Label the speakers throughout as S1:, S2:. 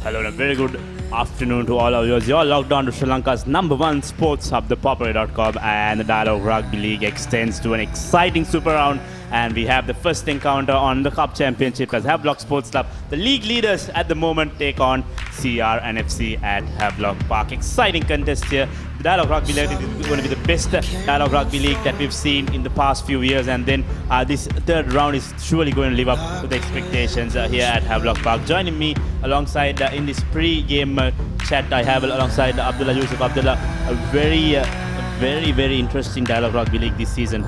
S1: Hello and a very good afternoon to all of you. You're logged on to Sri Lanka's #1 sports hub, ThePapare.com, and the Dialogue Rugby League extends to an exciting super round. And we have the first encounter on the Cup Championship as Havelock Sports Club. The league leaders at the moment take on CR and FC at Havelock Park. Exciting contest here. The Dialogue Rugby League is going to be the best Dialogue Rugby League that we've seen in the past few years. And then this third round is surely going to live up to the expectations here at Havelock Park. Joining me alongside in this pre-game chat, I have alongside Abdullah Yusuf. Abdullah, a very interesting Dialogue Rugby League this season.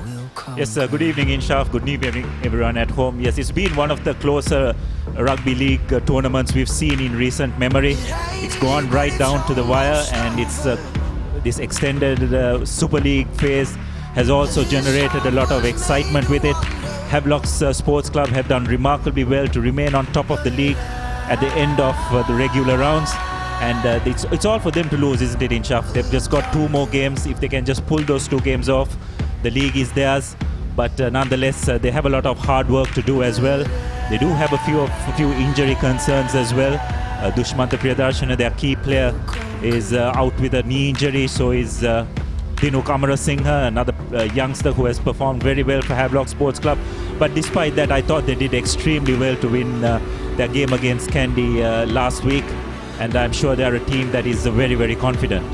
S2: Yes, good evening, Inshaf. Good evening, everyone at home. Yes, it's been one of the closer rugby league tournaments we've seen in recent memory. It's gone right down to the wire, and it's this extended Super League phase has also generated a lot of excitement with it. Havelock's Sports Club have done remarkably well to remain on top of the league at the end of the regular rounds. And it's all for them to lose, isn't it, Inshaf? They've just got 2 more games. If they can just pull those 2 games off, the league is theirs. But nonetheless, they have a lot of hard work to do as well. They do have a few injury concerns as well. Dushmanta Priyadarshana, their key player, is out with a knee injury. So is Dinuk Amarasinghe, another youngster who has performed very well for Havelock Sports Club. But despite that, I thought they did extremely well to win their game against Kandy last week. And I'm sure they are a team that is very confident.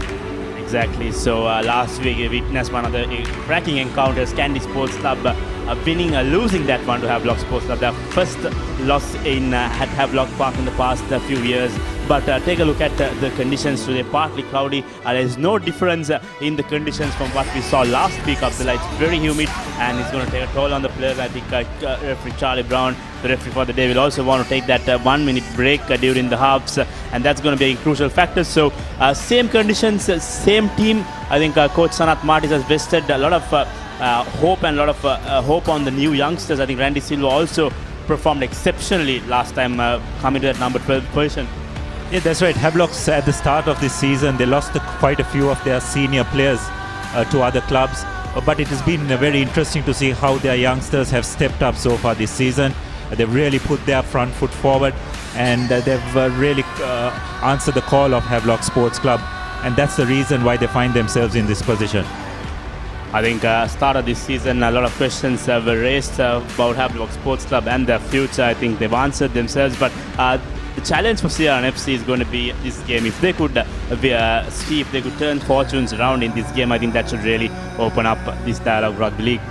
S1: Exactly. So last week we witnessed one of the cracking encounters. Kandy Sports Club losing that one to Havelock Sports Club. Their first loss at Havelock Park in the past few years. But take a look at the conditions today. Partly cloudy. There is no difference in the conditions from what we saw last week. Abdullah, it's very humid and it's going to take a toll on the players. I think referee Charlie Brown, the referee for the day, will also want to take that 1-minute break during the halves, and that's going to be a crucial factor. So same conditions, same team. I think Coach Sanat Martis has vested a lot of hope and a lot of hope on the new youngsters. I think Randy Silva also performed exceptionally last time, coming to that number 12 position.
S2: Yeah, that's right. Havelocks at the start of this season, they lost quite a few of their senior players to other clubs. But it has been very interesting to see how their youngsters have stepped up so far this season. They've really put their front foot forward, and they've really answered the call of Havelock Sports Club. And that's the reason why they find themselves in this position.
S1: I think start of this season, a lot of questions were raised about Havelock Sports Club and their future. I think they've answered themselves, but the challenge for CR and FC is going to be this game. If they could see if they could turn fortunes around in this game, I think that should really open up this Dialogue Rugby League.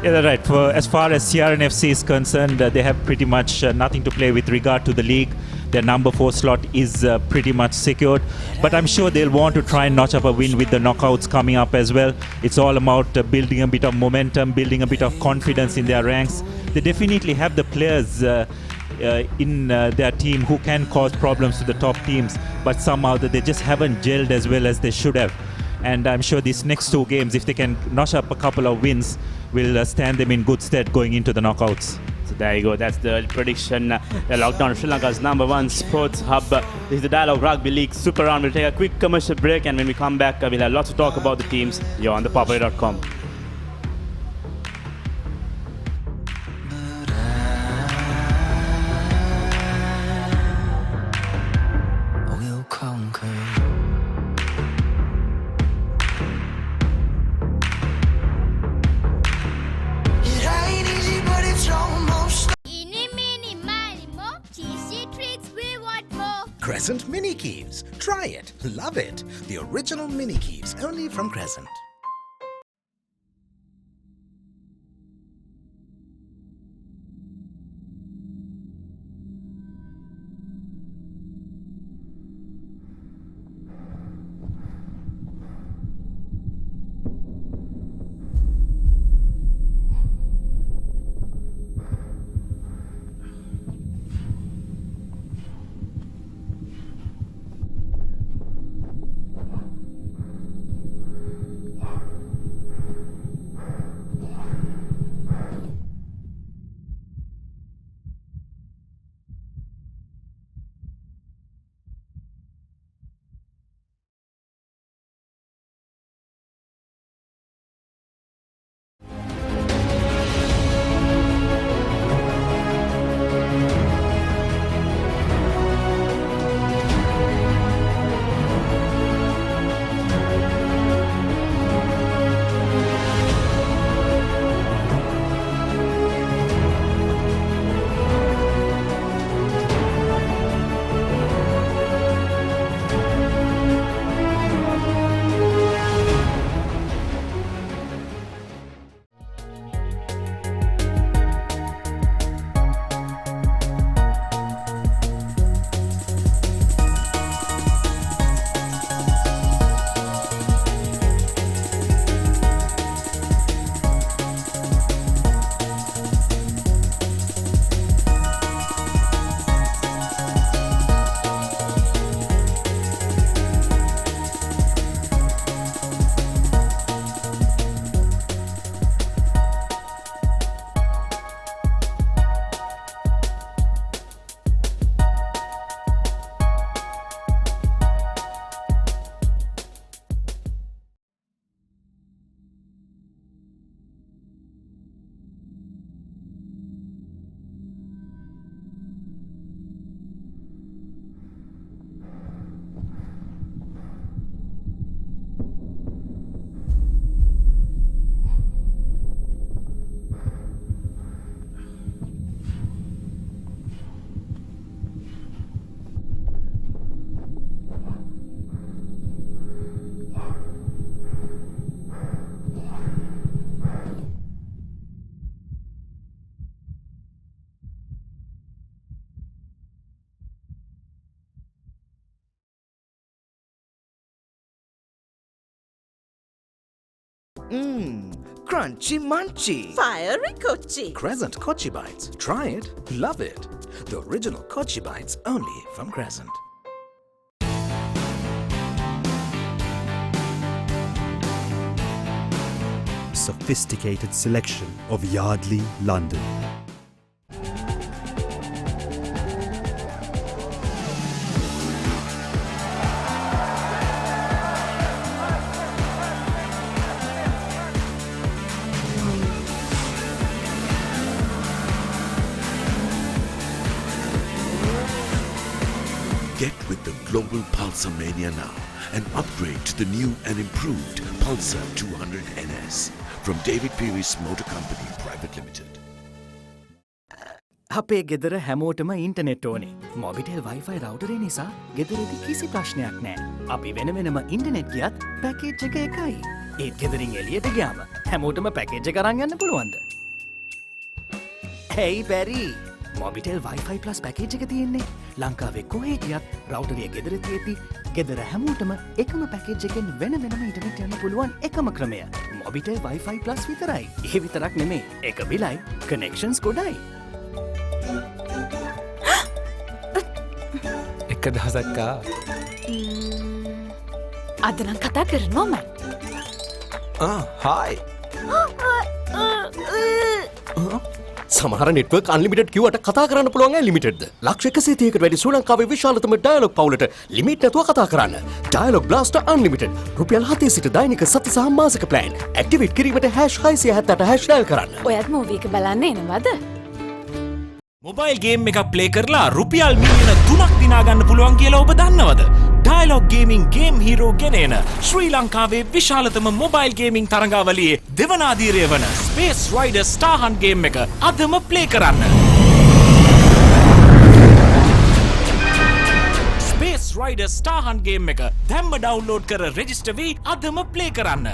S2: Yeah, that's right. As far as CR and FC is concerned, they have pretty much nothing to play with regard to the league. Their number 4 slot is pretty much secured. But I'm sure they'll want to try and notch up a win with the knockouts coming up as well. It's all about building a bit of momentum, building a bit of confidence in their ranks. They definitely have the players in their team who can cause problems to the top teams, but somehow they just haven't gelled as well as they should have. And I'm sure these next 2 games, if they can notch up a couple of wins, will stand them in good stead going into the knockouts.
S1: So there you go. That's the prediction. Lockdown Sri Lanka's #1 sports hub. This is the Dialogue Rugby League Super Round. We'll take a quick commercial break, and when we come back, we'll have lots to talk about the teams. You're on ThePapare.com.
S3: Crescent Mini Keeves. Try it. Love it. The original Mini Keeves, only from Crescent. Crunchy munchy.
S4: Fiery Kochi.
S3: Crescent Kochi Bites. Try it. Love it. The original Kochi Bites only from Crescent.
S5: Sophisticated selection of Yardley, London.
S6: Get with the global Pulsar mania now and upgrade to the new and improved Pulsar 200 NS from David Peary's Motor Company Private Limited.
S7: අපේ ගෙදර හැමෝටම internet ඕනේ. Mobitel Wi-Fi රවුටරේ නිසා ගෙදරේදී කිසි ප්‍රශ්නයක් නෑ. අපි වෙන වෙනම ඉන්ටනෙට් ගියත් පැකේජ් එක එකයි. ඒත් ගෙදරින් එළියට ගියාම හැමෝටම පැකේජ් එක අරන් යන්න පුළුවන්ද? Hey Barry, Mobitel Wi-Fi plus package එක තියෙන්නේ. ලංකාවේ කොහේ ගියත් රවුටරේ ගෙදර තියෙති ගෙදර හැමෝටම එකම පැකේජ් එකෙන් වෙන වෙනම ඉන්ටනෙට් යන්න පුළුවන් එකම ක්‍රමය. මොබිටෙල් වයිෆයි ප්ලස් විතරයි. ඒ විතරක් නෙමේ. එක බිලයි, කනෙක්ෂන්ස් ගොඩයි.
S8: එක දහසක්කා
S4: අදනම් කතා කරනවා මම.
S8: හායි සමහර නෙට්වර්ක් අන්ලිමිටඩ් කිව්වට කතා කරන්න පුළුවන් ලිමිටඩ්ද? ලක්ෂ 130කට වැඩි ශ්‍රී ලංකාවේ විශාලතම ඩයලොග් පවුලට ලිමිට් නැතුව කතා කරන්න. ඩයලොග් බ්ලාස්ටර් අන්ලිමිටඩ් රුපියල් 7 සිට දෛනික සති සහ මාසික ප්ලෑන්. ඇක්ටිවේට් කිරීමට #678# ඩයල් කරන්න.
S4: ඔයත් මූවී එක බලන්න එනවද?
S9: මොබයිල් ගේම් එකක් ප්ලේ කරලා රුපියල් මිලියන 3ක් දිනා ගන්න පුළුවන් කියලා ඔබ දන්නවද? ඩයලොග් ගේමින් ගේම් හීරෝ ගෙනෙන ශ්‍රී ලංකාවේ විශාලතම මොබයිල් ගේමින් තරඟාවලියේ දෙවන අධීරය වන space rider star Hunt game එක අදම ප්ලේ කරන්න. Space rider star Hunt game එක දැම්ම ඩවුන්ලෝඩ් කර රෙජිස්ටර් වී අදම ප්ලේ කරන්න.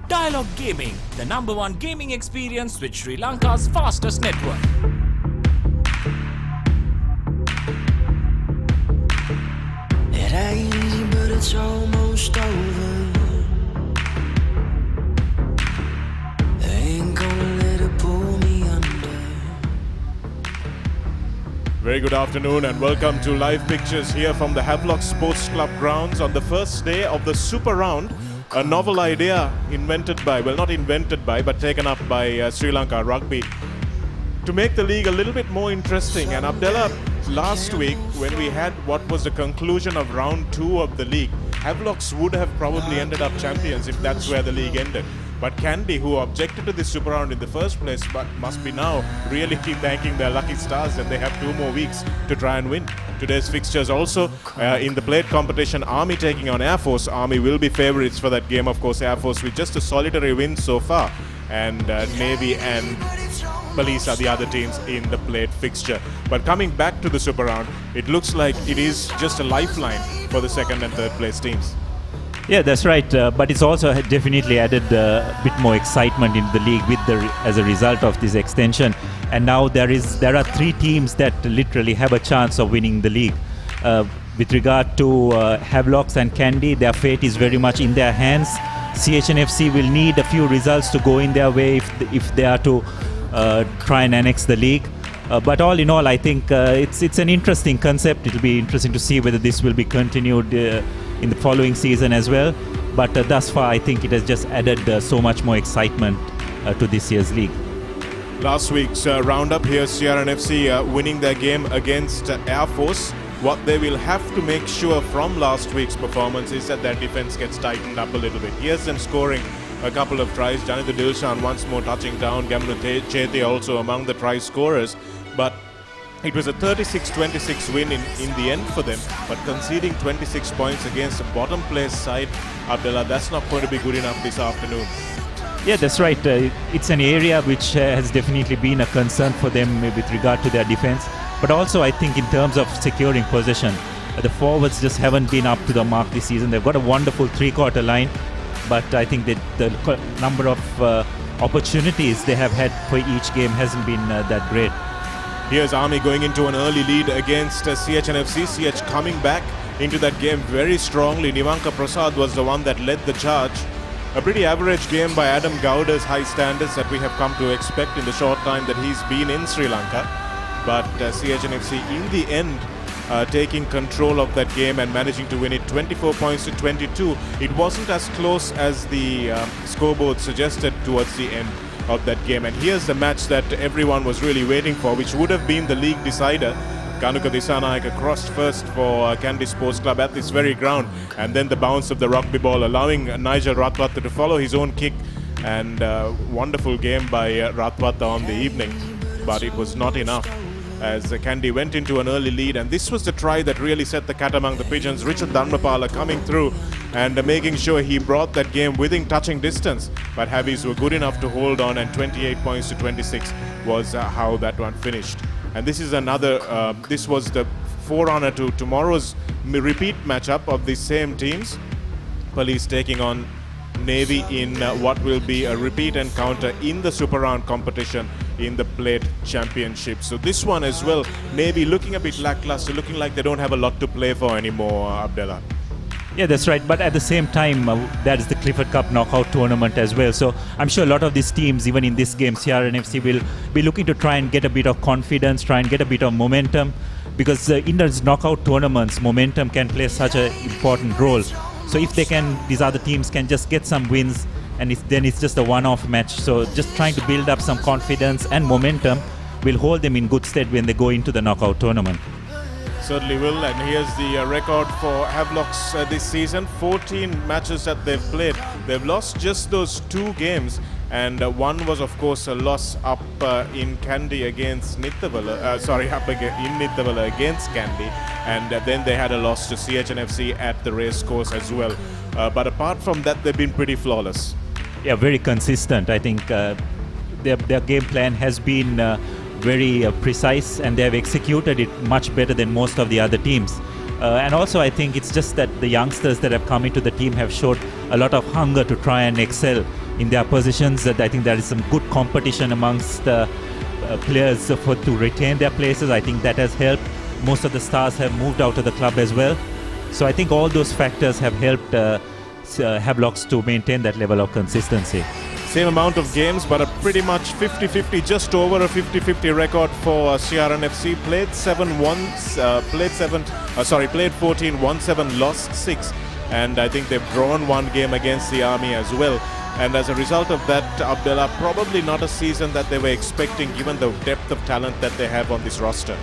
S9: Dialog Gaming, the #1 gaming experience with Sri Lanka's fastest network.
S10: It ain't easy, but it's almost over. I ain't gonna let it pull me under.
S11: Very good afternoon and welcome to live pictures here from the Havelock Sports Club grounds on the first day of the Super Round. A novel idea invented by, well, not invented by, but taken up by Sri Lanka Rugby to make the league a little bit more interesting. And Abdullah, last week when we had what was the conclusion of round 2 of the league, Havelocks would have probably ended up champions if that's where the league ended. But Kandy, who objected to this Super Round in the first place, but must be now really keep thanking their lucky stars that they have 2 more weeks to try and win. Today's fixtures also in the plate competition, Army taking on Air Force. Army will be favourites for that game, of course. Air Force with just a solitary win so far, and Navy and Police are the other teams in the plate fixture. But coming back to the Super Round, it looks like it is just a lifeline for the second and third place teams.
S2: Yeah, that's right. But it's also definitely added a bit more excitement into the league with as a result of this extension. And now there are 3 teams that literally have a chance of winning the league. With regard to Havelocks and Kandy, their fate is very much in their hands. CHNFC will need a few results to go in their way if they are to try and annex the league. But all in all, I think it's an interesting concept. It'll be interesting to see whether this will be continued in the following season as well. But thus far, I think it has just added so much more excitement to this year's league.
S11: Last week's roundup here, CRNFC winning their game against Air Force. What they will have to make sure from last week's performance is that their defense gets tightened up a little bit. Here's them scoring a couple of tries. Janitha Dilshan once more touching down. Gamunu Chete also among the try scorers. But it was a 36-26 win in the end for them. But conceding 26 points against a bottom place side, Abdullah, that's not going to be good enough this afternoon.
S2: Yeah, that's right. It's an area which has definitely been a concern for them with regard to their defense. But also, I think in terms of securing possession, the forwards just haven't been up to the mark this season. They've got a wonderful 3-quarter line, but I think that the number of opportunities they have had for each game hasn't been that great.
S11: Here's Army going into an early lead against CHNFC. CH coming back into that game very strongly. Nivanka Prasad was the one that led the charge. A pretty average game by Adam Gowder's high standards that we have come to expect in the short time that he's been in Sri Lanka. But CHNFC in the end taking control of that game and managing to win it 24 points to 22. It wasn't as close as the scoreboard suggested towards the end of that game. And here's the match that everyone was really waiting for, which would have been the league decider. Kanuka Disanayaka crossed first for Kandy Sports Club at this very ground, and then the bounce of the rugby ball allowing Nigel Ratwatta to follow his own kick, and wonderful game by Ratwatta on the evening, but it was not enough as Kandy went into an early lead, and this was the try that really set the cat among the pigeons. Richard Dharmapala coming through and making sure he brought that game within touching distance, but Havies were good enough to hold on, and 28 points to 26 was how that one finished. And this is another, this was the forerunner to tomorrow's repeat matchup of the same teams. Police taking on Navy in what will be a repeat encounter in the Super Round competition in the Plate Championship. So this one as well, Navy looking a bit lackluster, looking like they don't have a lot to play for anymore, Abdullah.
S2: Yeah, that's right. But at the same time, that is the Clifford Cup knockout tournament as well. So I'm sure a lot of these teams, even in this game, CRNFC will be looking to try and get a bit of confidence, try and get a bit of momentum, because in those knockout tournaments, momentum can play such an important role. So if they can, these other teams can just get some wins, and then it's just a one-off match. So just trying to build up some confidence and momentum will hold them in good stead when they go into the knockout tournament.
S11: Certainly will, and here's the record for Havelocks this season. 14 matches that they've played. They've lost just those 2 games, and one was of course a loss up in Kandy against Nithavala, in Nithavala against Kandy, and then they had a loss to CHNFC at the race course as well. But apart from that, they've been pretty flawless.
S2: Yeah, very consistent. I think their game plan has been very precise, and they have executed it much better than most of the other teams. And also I think it's just that the youngsters that have come into the team have showed a lot of hunger to try and excel in their positions. That I think there is some good competition amongst players to retain their places. I think that has helped. Most of the stars have moved out of the club as well. So I think all those factors have helped Havelocks to maintain that level of consistency.
S11: Same amount of games, but a pretty much 50-50, just over a 50-50 record for CRNFC. Played 14, won 7, lost 6. And I think they've drawn 1 game against the Army as well. And as a result of that, Abdullah, probably not a season that they were expecting given the depth of talent that they have on this roster.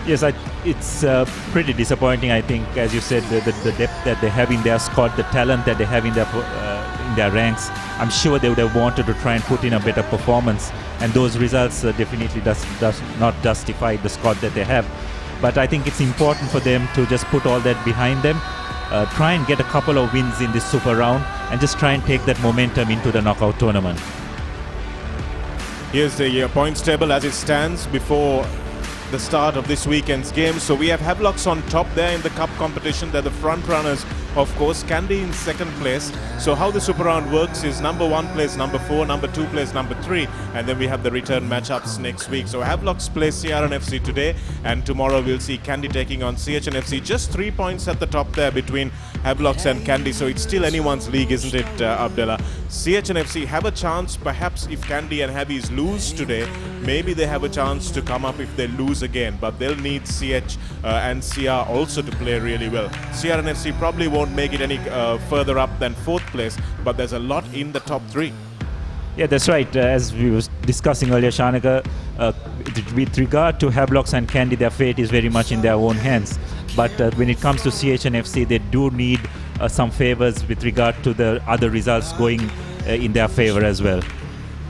S2: Yes, it's pretty disappointing, I think, as you said, the depth that they have in their squad, the talent that they have in their ranks. I'm sure they would have wanted to try and put in a better performance, and those results definitely does not justify the squad that they have. But I think it's important for them to just put all that behind them, try and get a couple of wins in this Super Round, and just try and take that momentum into the knockout tournament.
S11: Here's the points table as it stands before the start of this weekend's game. So we have Havelocks on top there in the cup competition. They're the front runners, of course. Kandy in second place. So how the Super Round works is number 1 plays number 4, number 2 plays number 3, and then we have the return matchups next week. So Havelocks plays CRNFC today, and tomorrow we'll see Kandy taking on CHNFC. Just 3 points at the top there between Havelocks and Kandy, so it's still anyone's league, isn't it, Abdullah? CHNFC have a chance, perhaps if Kandy and Havies lose today, maybe they have a chance to come up if they lose again, but they'll need CH and CR also to play really well. CRNFC probably won't make it any further up than 4th place, but there's a lot in the top 3.
S2: Yeah, that's right. As we were discussing earlier, Shanaka, with regard to Havelocks and Kandy, their fate is very much in their own hands. But when it comes to CHNFC, they do need some favors with regard to the other results going in their favor as well.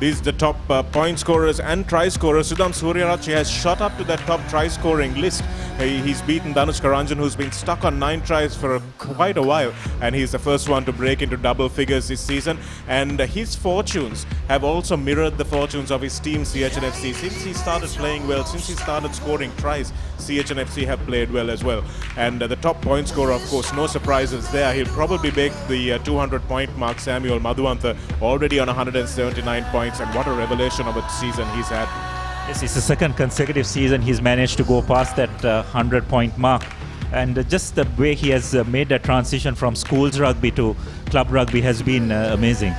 S11: These are the top point scorers and try scorers. Sudham Suryaraj has shot up to that top try scoring list. He's beaten Dhanush Karanjan, who's been stuck on 9 tries for quite a while, and he's the first one to break into double figures this season. And his fortunes have also mirrored the fortunes of his team CHNFC. Since he started playing well, since he started scoring tries, CHNFC have played well as well. And the top point scorer, of course, no surprises there. He'll probably break the 200-point mark. Samuel Madhuantha already on 179 points, and what a revelation of a season he's had.
S2: Yes, it's the second consecutive season he's managed to go past that 100-point mark. And just the way he has made that transition from schools rugby to club rugby has been amazing.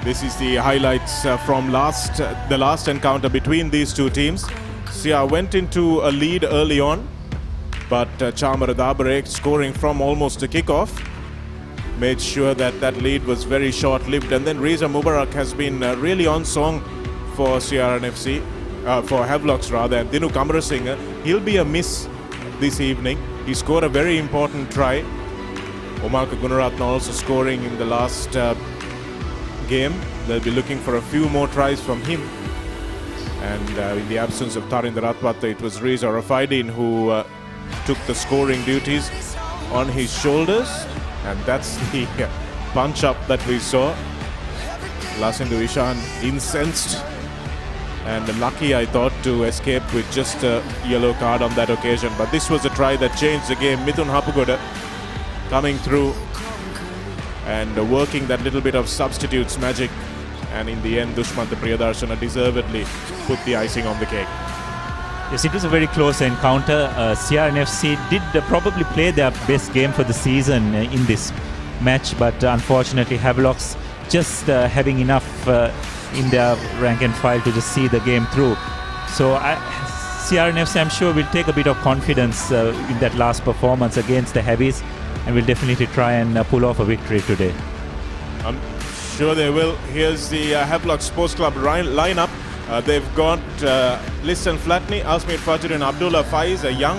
S11: This is the highlights from the last encounter between these two teams. Sia went into a lead early on, but Chamara Dabare, scoring from almost a kickoff, made sure that that lead was very short-lived. And then Reza Mubarak has been really on song for CRNFC, for Havelocks rather. And Dinu Kamarasinghe, he'll be a miss this evening. He scored a very important try. Omalka Gunaratna also scoring in the last game. They'll be looking for a few more tries from him. And in the absence of Tarinder Ratwata, it was Reza Rafaidin who took the scoring duties on his shoulders. And that's the punch-up that we saw. Lasindu Ishan incensed and lucky, I thought, to escape with just a yellow card on that occasion. But this was a try that changed the game. Mithun Hapugoda coming through and working that little bit of substitutes magic. And in the end, Dushmantha Priyadarshana deservedly put the icing on the cake.
S2: Yes, it was a very close encounter. CRNFC did probably play their best game for the season in this match, but unfortunately Havelocks just having enough in their rank and file to just see the game through. So CRNFC, I'm sure, will take a bit of confidence in that last performance against the Heavies, and will definitely try and pull off a victory today.
S11: I'm sure they will. Here's the Havelock Sports Club lineup. They've got Liston Flatney, Asmir Fajr and Abdullah Faiz, a young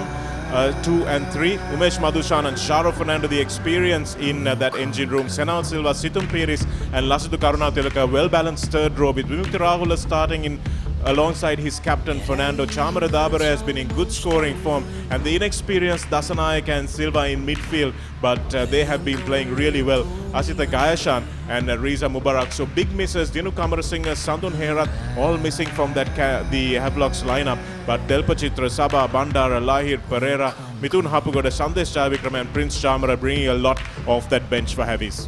S11: 2 and 3. Umesh Madhushan and Sharo Fernando, the experience in that engine room. Senal Silva, Situm Piris and Lasitu Karunatilaka, well-balanced third row with Vimukti Rahula starting in alongside his captain Fernando. Chamara Dabare has been in good scoring form, and the inexperienced Dasanayak and Silva in midfield, but they have been playing really well. Asita Gayashan and Reza Mubarak. So big misses. Dinu Kamarasinghe, Sandun Herat, all missing from that the Havelocks lineup. But Delpachitra, Sabah, Bandara, Lahir, Pereira, Mithun Hapugoda, Sandesh Javikram and Prince Chamara bringing a lot off that bench for Heavies.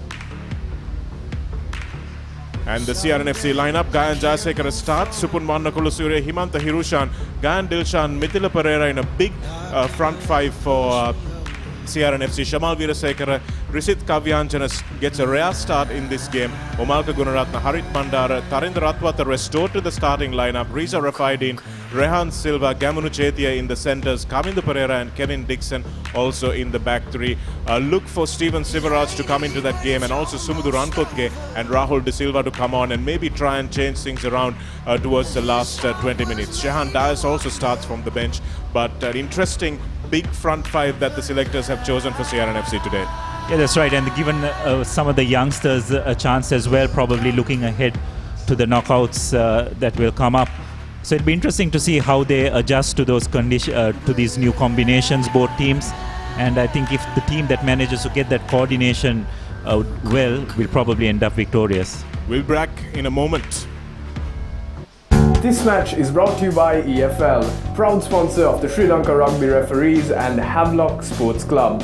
S11: And the CRNFC lineup, Gayan Jayasekara starts, Supun Mannakulasure, Himantha Hirushan, Gayan Dilshan, Mithila Pereira in a big front five for CRNFC. Shamal Veerasekara, Risit Kavyanjana gets a rare start in this game. Omalka Gunaratna, Harit Bandara, Tarinder Ratwata restored to the starting lineup. Reza Rafaidin, Rehan Silva, Gamunu Chetia in the centres, Kamindu Pereira and Kevin Dixon also in the back three. Look for Steven Sivaraj to come into that game, and also Sumudu Rankotke and Rahul De Silva to come on and maybe try and change things around towards the last 20 minutes. Shehan Dias also starts from the bench, but interesting big front five that the selectors have chosen for CRNFC today.
S2: Yeah, that's right. And given some of the youngsters a chance as well, probably looking ahead to the knockouts that will come up. So it'll be interesting to see how they adjust to those to these new combinations, both teams. And I think if the team that manages to get that coordination well will probably end up victorious.
S11: We'll be back in a moment.
S12: This match is brought to you by EFL, proud sponsor of the Sri Lanka Rugby Referees and Havelock Sports Club.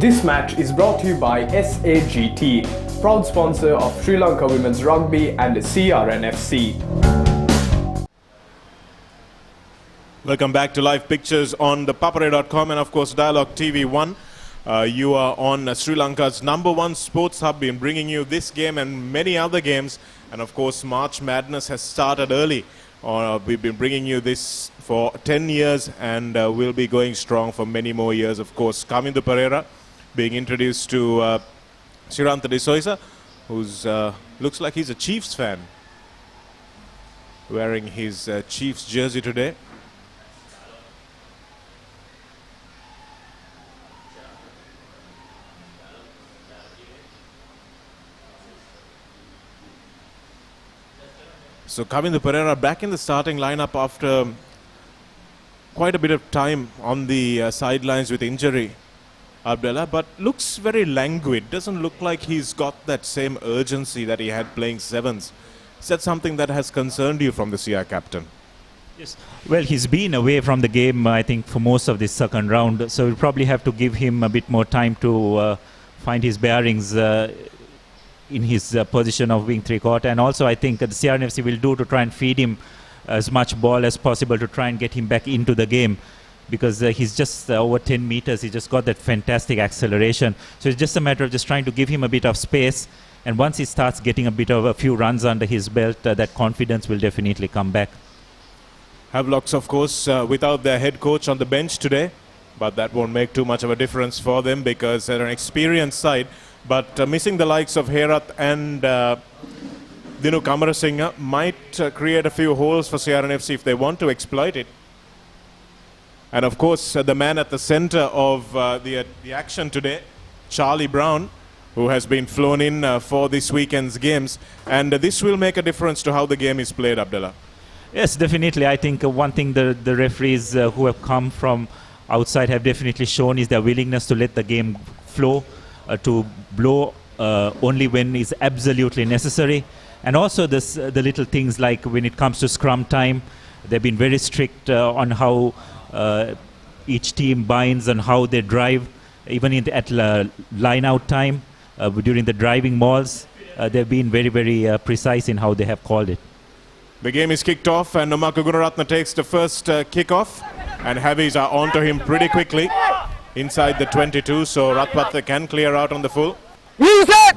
S12: This match is brought to you by SAGT, proud sponsor of Sri Lanka Women's Rugby and CRNFC.
S11: Welcome back to live pictures on ThePapare.com and of course Dialogue TV 1. You are on Sri Lanka's #1 sports hub, in bringing you this game and many other games. And of course March Madness has started early. We've been bringing you this for 10 years and we'll be going strong for many more years. Of course, Kamindu Pereira being introduced to Siranta de Soisa, who's looks like he's a Chiefs fan, wearing his Chiefs jersey today. So Kamindu Pereira back in the starting lineup after quite a bit of time on the sidelines with injury, Abdullah, but looks very languid. Doesn't look like he's got that same urgency that he had playing sevens. Is that something that has concerned you from the CR captain?
S2: Yes. Well, he's been away from the game, I think, for most of this second round. So we'll probably have to give him a bit more time to find his bearings in his position of wing three-quarter. And also I think the CRNFC will do to try and feed him as much ball as possible to try and get him back into the game. because he's just over 10 meters. He just got that fantastic acceleration. So it's just a matter of just trying to give him a bit of space. And once he starts getting a few runs under his belt, that confidence will definitely come back.
S11: Havelocks, of course, without their head coach on the bench today, but that won't make too much of a difference for them because they're an experienced side. But missing the likes of Herat and Dinu Kamarasinghe might create a few holes for CRNFC if they want to exploit it. And of course, the man at the center of the action today, Charlie Brown, who has been flown in for this weekend's games. And this will make a difference to how the game is played, Abdullah.
S2: Yes, definitely. I think one thing the referees who have come from outside have definitely shown is their willingness to let the game flow, to blow only when is absolutely necessary. And also the little things like when it comes to scrum time, they've been very strict on how each team binds and how they drive, even at line out time, during the driving mauls. They've been very, very precise in how they have called it.
S11: The game is kicked off and Nomaka Gunaratne takes the first kick-off, and Havies are onto him pretty quickly inside the 22, so Ratwatha can clear out on the full.
S13: Use it!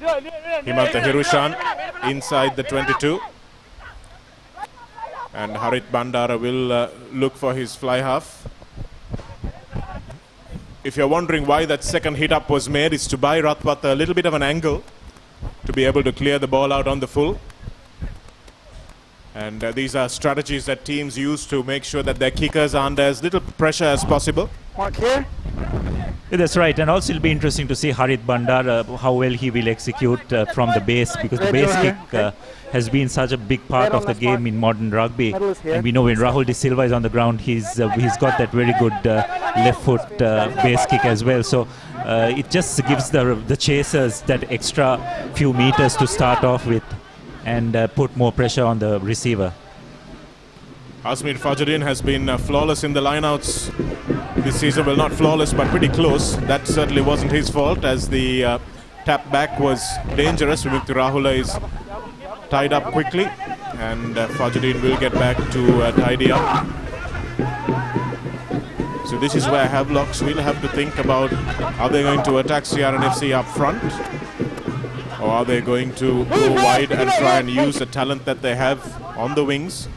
S11: Himanta Hirushan inside the 22. And Harit Bandara will look for his fly half. If you're wondering why that second hit up was made, it's to buy Ratwatha a little bit of an angle to be able to clear the ball out on the full. And these are strategies that teams use to make sure that their kickers are under as little pressure as possible.
S13: Mark here.
S2: Yeah, that's right, and also it'll be interesting to see Harit Bandar, how well he will execute from the base, because the base kick has been such a big part of the game in modern rugby. And we know when Rahul De Silva is on the ground, he's got that very good left foot base kick as well. So it just gives the chasers that extra few meters to start off with and put more pressure on the receiver.
S11: Asmir Fajuddin has been flawless in the lineouts this season. Well, not flawless, but pretty close. That certainly wasn't his fault, as the tap back was dangerous. Vimukti Rahula is tied up quickly, and Fajuddin will get back to tidy up. So this is where Havelocks will have to think about, are they going to attack CRNFC up front, or are they going to go wide and try and use the talent that they have on the wings?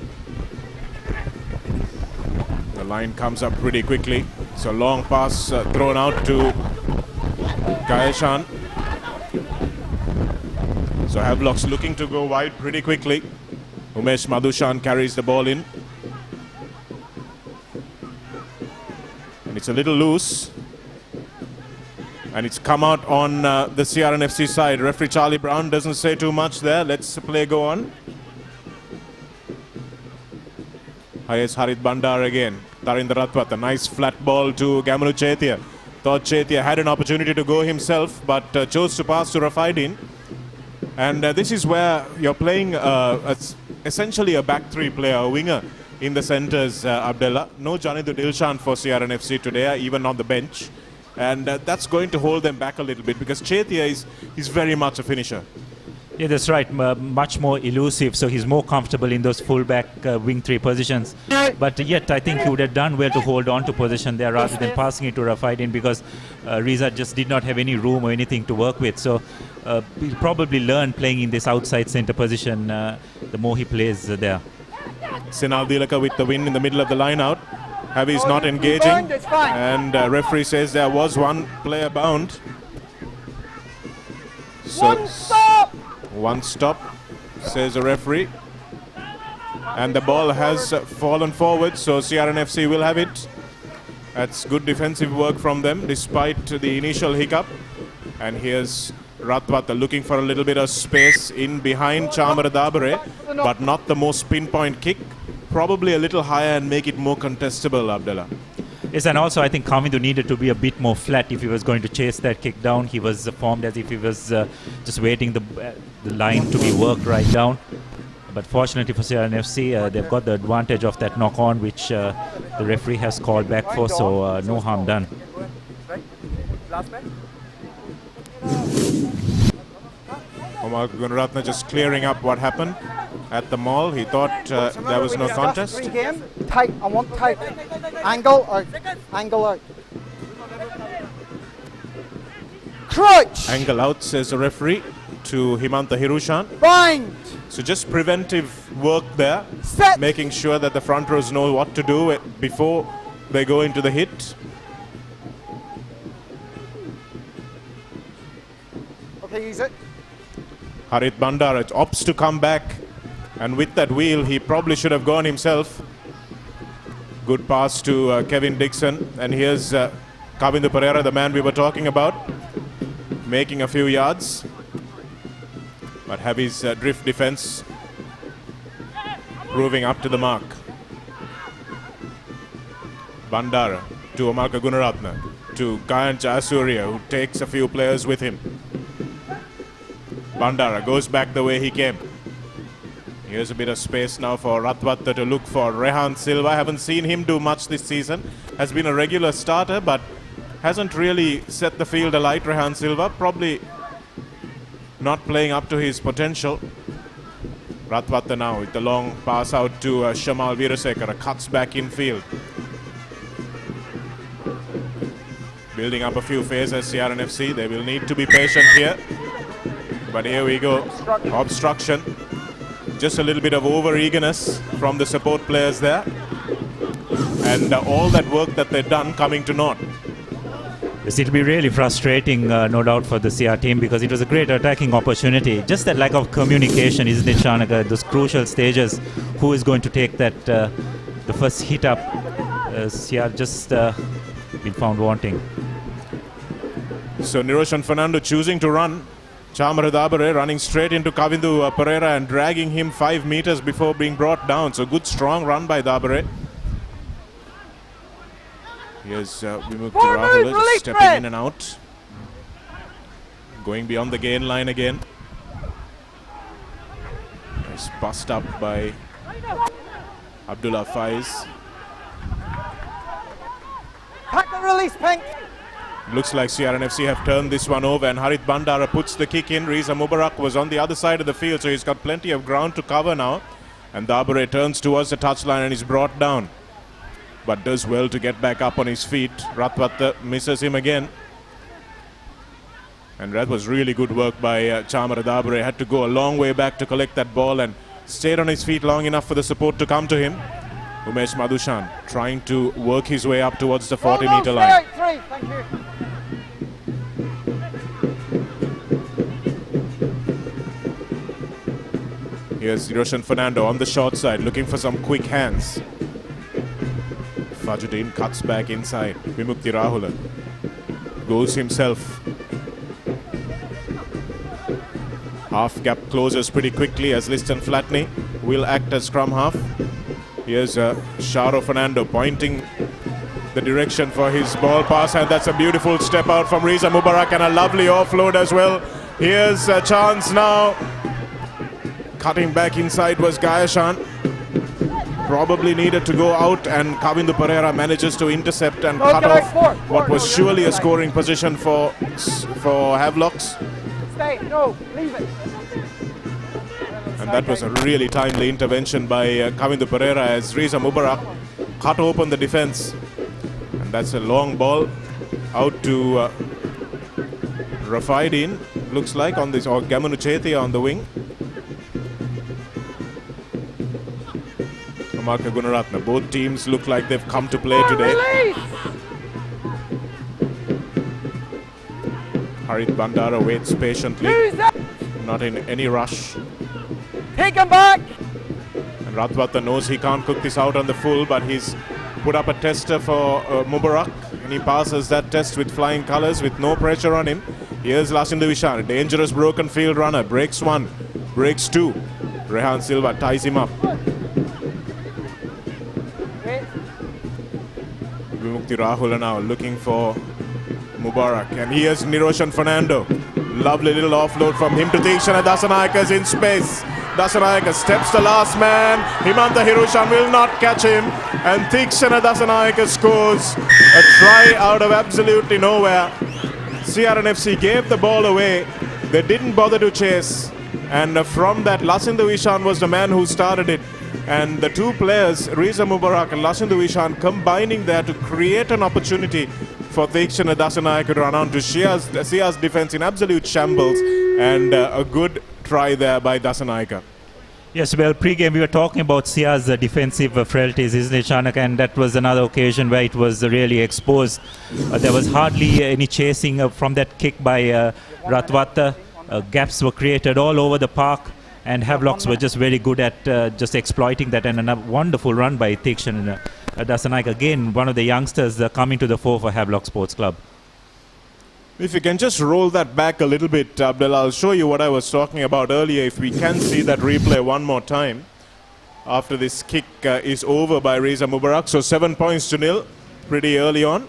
S11: The line comes up pretty quickly. So long pass thrown out to Kayashan. So Havelocks looking to go wide pretty quickly. Umesh Madhushan carries the ball in. And it's a little loose. And it's come out on the CRNFC side. Referee Charlie Brown doesn't say too much there. Let's the play go on. Here's Harit Bandar again. Tarinder Ratwat, a nice flat ball to Gamalu Chaitya. Thought Chaitya had an opportunity to go himself, but chose to pass to Rafaidin. And this is where you're playing essentially a back three player, a winger in the centres, Abdullah. No Janidu Dilshan for CRNFC today, even on the bench. And that's going to hold them back a little bit, because Chaitya is very much a finisher.
S2: Yeah, that's right. Much more elusive, so he's more comfortable in those fullback wing three positions. But yet, I think he would have done well to hold on to position there rather than passing it to Rafaidin, because Riza just did not have any room or anything to work with. So he'll probably learn playing in this outside centre position the more he plays there.
S11: Sinal Dilaka with the win in the middle of the line out. Havi's not engaging, and referee says there was one player bound. So one stop, says the referee. And the ball has fallen forward, so CRNFC will have it. That's good defensive work from them, despite the initial hiccup. And here's Ratwatha looking for a little bit of space in behind Chamara Dabare, but not the most pinpoint kick. Probably a little higher and make it more contestable, Abdullah.
S2: Yes, and also I think Kamindu needed to be a bit more flat if he was going to chase that kick down. He was formed as if he was just waiting the line to be worked right down. But fortunately for CRNFC, they've got the advantage of that knock-on, which the referee has called back for, so no harm done.
S11: Omar Gunaratne just clearing up what happened. at the mall. He thought there was no contest.
S13: Game. Tight. I want tight. Angle out. Angle out. Crutch.
S11: Angle out, says the referee to Himanta Hirushan.
S13: Bind.
S11: So just preventive work there.
S13: Set.
S11: Making sure that the front rows know what to do before they go into the hit.
S13: Okay, use it.
S11: Harit Bandara opts to come back, and with that wheel he probably should have gone himself. Good pass to Kevin Dixon, and here's Kavindu Pereira, the man we were talking about, making a few yards, but Havi's drift defense proving up to the mark. Bandara to Amarka Gunaratna, to Kayancha Asurya, who takes a few players with him. Bandara goes back the way he came. Here's a bit of space now for Ratwatta to look for Rehan Silva. I haven't seen him do much this season. Has been a regular starter, but hasn't really set the field alight, Rehan Silva. Probably not playing up to his potential. Ratwatta now with the long pass out to Shamal Veerasekara. Cuts back in field. Building up a few phases, CRNFC. They will need to be patient here. But here we go. Obstruction. Just a little bit of over-eagerness from the support players there. And all that work that they've done coming to naught.
S2: Yes, it'll be really frustrating, no doubt, for the CR team, because it was a great attacking opportunity. Just that lack of communication, isn't it, Shanaka? Those crucial stages. Who is going to take that, the first hit up? CR just been found wanting.
S11: So Niroshan Fernando choosing to run. Chamara Dabare running straight into Kavindu Pereira and dragging him 5 meters before being brought down. So good strong run by Dabare. Here's Vimukti Rahula just stepping in and out. Going beyond the gain line again. Nice bust up by Abdullah Faiz.
S13: Pack the release, Pink.
S11: Looks like CRNFC have turned this one over, and Harit Bandara puts the kick in. Riza Mubarak was on the other side of the field, so he's got plenty of ground to cover now. And Dabare turns towards the touchline and is brought down, but does well to get back up on his feet. Ratwatta misses him again. And that was really good work by Chamara Dabare. Had to go a long way back to collect that ball and stayed on his feet long enough for the support to come to him. Umesh Madhushan trying to work his way up towards the 40-meter line.
S13: Thank you.
S11: Here's Roshan Fernando on the short side, looking for some quick hands. Fajuddin cuts back inside. Vimukti Rahula goes himself. Half gap closes pretty quickly as Liston Flatney will act as scrum half. Here's Sharo Fernando pointing the direction for his ball pass, and that's a beautiful step out from Riza Mubarak and a lovely offload as well. Here's a chance now. Cutting back inside was Gayashan. Probably needed to go out, and Kavindu Pereira manages to intercept and cut off what was surely a scoring position for Havelocks.
S13: Stay, no, leave it.
S11: And that was a really timely intervention by Kavindu Pereira as Riza Mubarak cut open the defense. And that's a long ball out to Rafaidin, looks like, on this, or Gamanu Chetia on the wing. Amarka Gunaratna. Both teams look like they've come to play today. Harit Bandara waits patiently, not in any rush.
S13: Take him back!
S11: And Ratwatta knows he can't cook this out on the full, but he's put up a tester for Mubarak, and he passes that test with flying colours with no pressure on him. Here's Lasindu Vishan, a dangerous broken field runner. Breaks one, breaks two. Rehan Silva ties him up. Vimukti Rahula now looking for Mubarak, and here's Niroshan Fernando. Lovely little offload from him to Tikshana Dasanayaka's in space. Dasanayaka steps the last man. Himanta Hirushan will not catch him, and Tikshana Dasanayaka scores a try out of absolutely nowhere. CRNFC gave the ball away. They didn't bother to chase. And from that, Lasindu Ishan was the man who started it. And the two players, Reza Mubarak and Lasindu Ishan, combining there to create an opportunity for Thekshana Dasanayake to run on to Sia's defense in absolute shambles. And a good try there by Dasanayake.
S2: Yes, well, pre-game we were talking about Sia's defensive frailties, isn't it, Shanak? And that was another occasion where it was really exposed. There was hardly any chasing from that kick by Ratwata. Gaps were created all over the park, and Havelocks were just very good at just exploiting that. And a wonderful run by Thekshana Dasanayake. Again, one of the youngsters coming to the fore for Havelock Sports Club.
S11: If you can just roll that back a little bit, Abdullah, I'll show you what I was talking about earlier. If we can see that replay one more time after this kick is over by Reza Mubarak. So 7 points to nil pretty early on.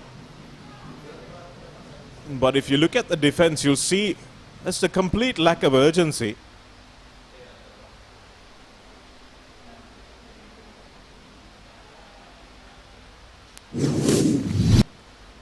S11: But if you look at the defense, you'll see that's the complete lack of urgency.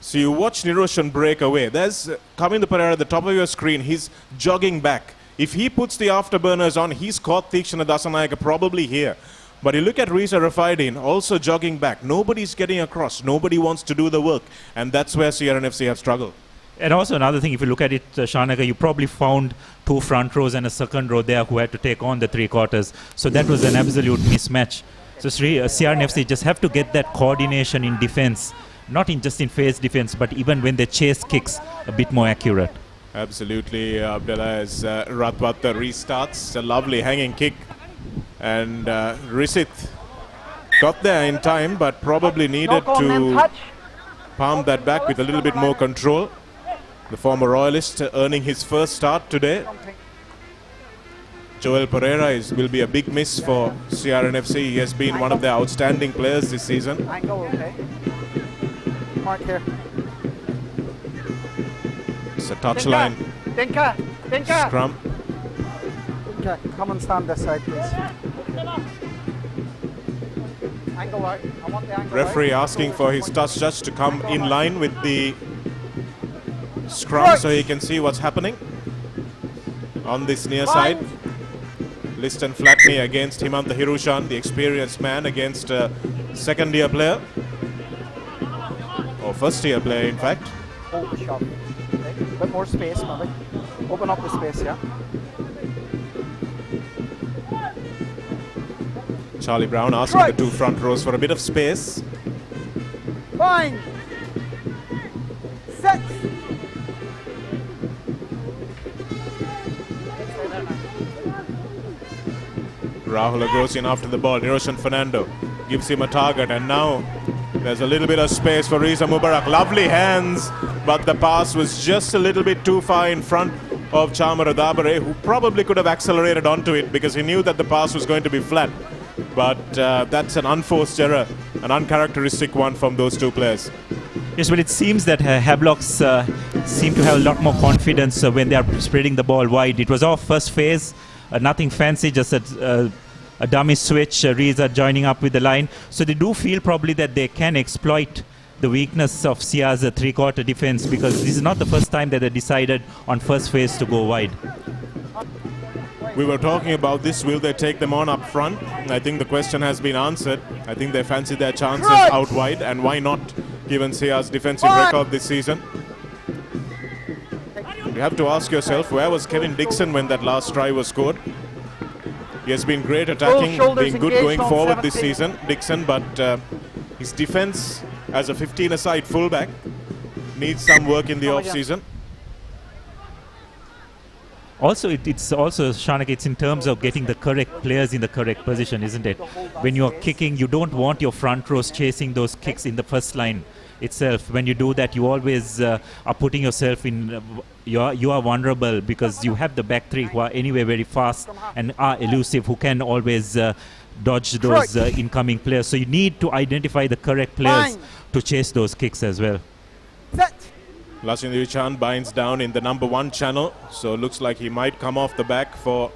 S11: So you watch Niroshan break away. There's Kamindu Pereira at the top of your screen. He's jogging back. If he puts the afterburners on, he's caught Thekshana Dasanayake probably here. But you look at Reza Rafaidin also jogging back. Nobody's getting across. Nobody wants to do the work. And that's where CRNFC have struggled.
S2: And also another thing, if you look at it, Shanaka, you probably found two front rows and a second row there who had to take on the three quarters. So that was an absolute mismatch. So CRNFC just have to get that coordination in defense. Not just in phase defense, but even when they chase kicks, a bit more accurate.
S11: Absolutely, Abdullah, as Ratwata restarts. A lovely hanging kick. And Risith got there in time, but probably needed to palm that back with a little bit more control. The former Royalist earning his first start today. Joel Pereira will be a big miss for CRNFC. He has been one of their outstanding players this season.
S13: Mark here.
S11: It's a touchline.
S13: Dinka!
S11: Scrum.
S13: Dinka, come and stand this side, please. Angle out. I want the angle
S11: Referee
S13: out.
S11: asking for his touch judge to come in line with the scrum so he can see what's happening. On this near side, Liston Flatney against Himanta Hirushan, the experienced man, against a second-year player. Or first-year player, in fact.
S13: Hold the shot. Okay. A bit more space, maybe. Open up the space, yeah.
S11: Charlie Brown asking the two front rows for a bit of space.
S13: Fine. Set.
S11: Rahul Agrosian after the ball. Niroshan Fernando gives him a target, and now there's a little bit of space for Reza Mubarak. Lovely hands, but the pass was just a little bit too far in front of Chamara Dabare, who probably could have accelerated onto it because he knew that the pass was going to be flat. But that's an unforced error, an uncharacteristic one from those two players.
S2: Yes, well, it seems that Havelocks seem to have a lot more confidence when they are spreading the ball wide. It was our first phase, nothing fancy, just a dummy switch, Reza joining up with the line. So they do feel probably that they can exploit the weakness of Sia's three-quarter defense, because this is not the first time that they decided on first phase to go wide.
S11: We were talking about this, will they take them on up front? I think the question has been answered. I think they fancy their chances out wide, and why not, given Sia's defensive record this season? You have to ask yourself, where was Kevin Dixon when that last try was scored? He has been great attacking, being good going forward this season, Dixon, but his defense as a 15-a-side fullback needs some work in the off-season.
S2: Also, it's also, Shanak, it's in terms of getting the correct players in the correct position, isn't it? When you're kicking, you don't want your front rows chasing those kicks in the first line itself. When you do that, you always are putting yourself in, you are vulnerable, because you have the back three who are anyway very fast and are elusive, who can always dodge those incoming players. So you need to identify the correct players to chase those kicks as well.
S11: Lasindu Chan binds down in the number 1 channel, so looks like he might come off the back for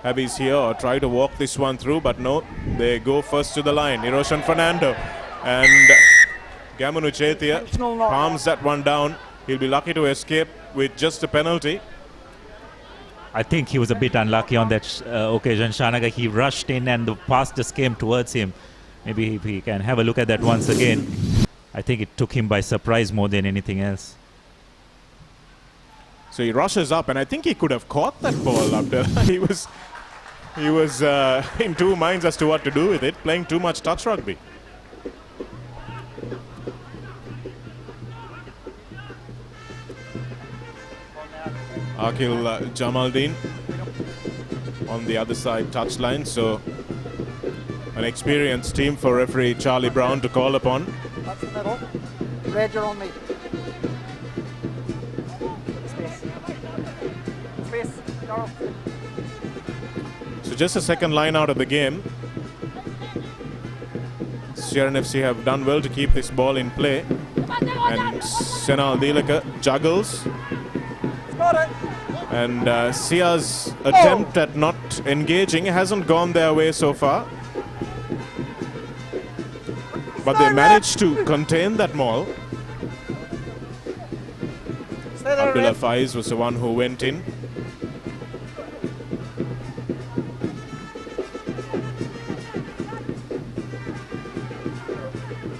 S11: Habis here or try to walk this one through, but no, they go first to the line. Niroshan Fernando and Gamunu Chetia palms that one down. He'll be lucky to escape with just a penalty.
S2: I think he was a bit unlucky on that occasion. Shanaga, he rushed in and the pass just came towards him. Maybe if we can have a look at that once again. I think it took him by surprise more than anything else.
S11: So he rushes up, and I think he could have caught that ball up there. He was in two minds as to what to do with it, playing too much touch rugby. Akil Jamaldeen on the other side touchline, so an experienced team for referee Charlie Brown to call upon.
S13: That's the middle. Red, you're on me. Space. Space. Darryl.
S11: So just a second line out of the game. Sierra FC have done well to keep this ball in play. And Senal Dilaka juggles. And Sia's attempt at not engaging hasn't gone their way so far. But they managed to contain that maul. Abdullah Faiz was the one who went in.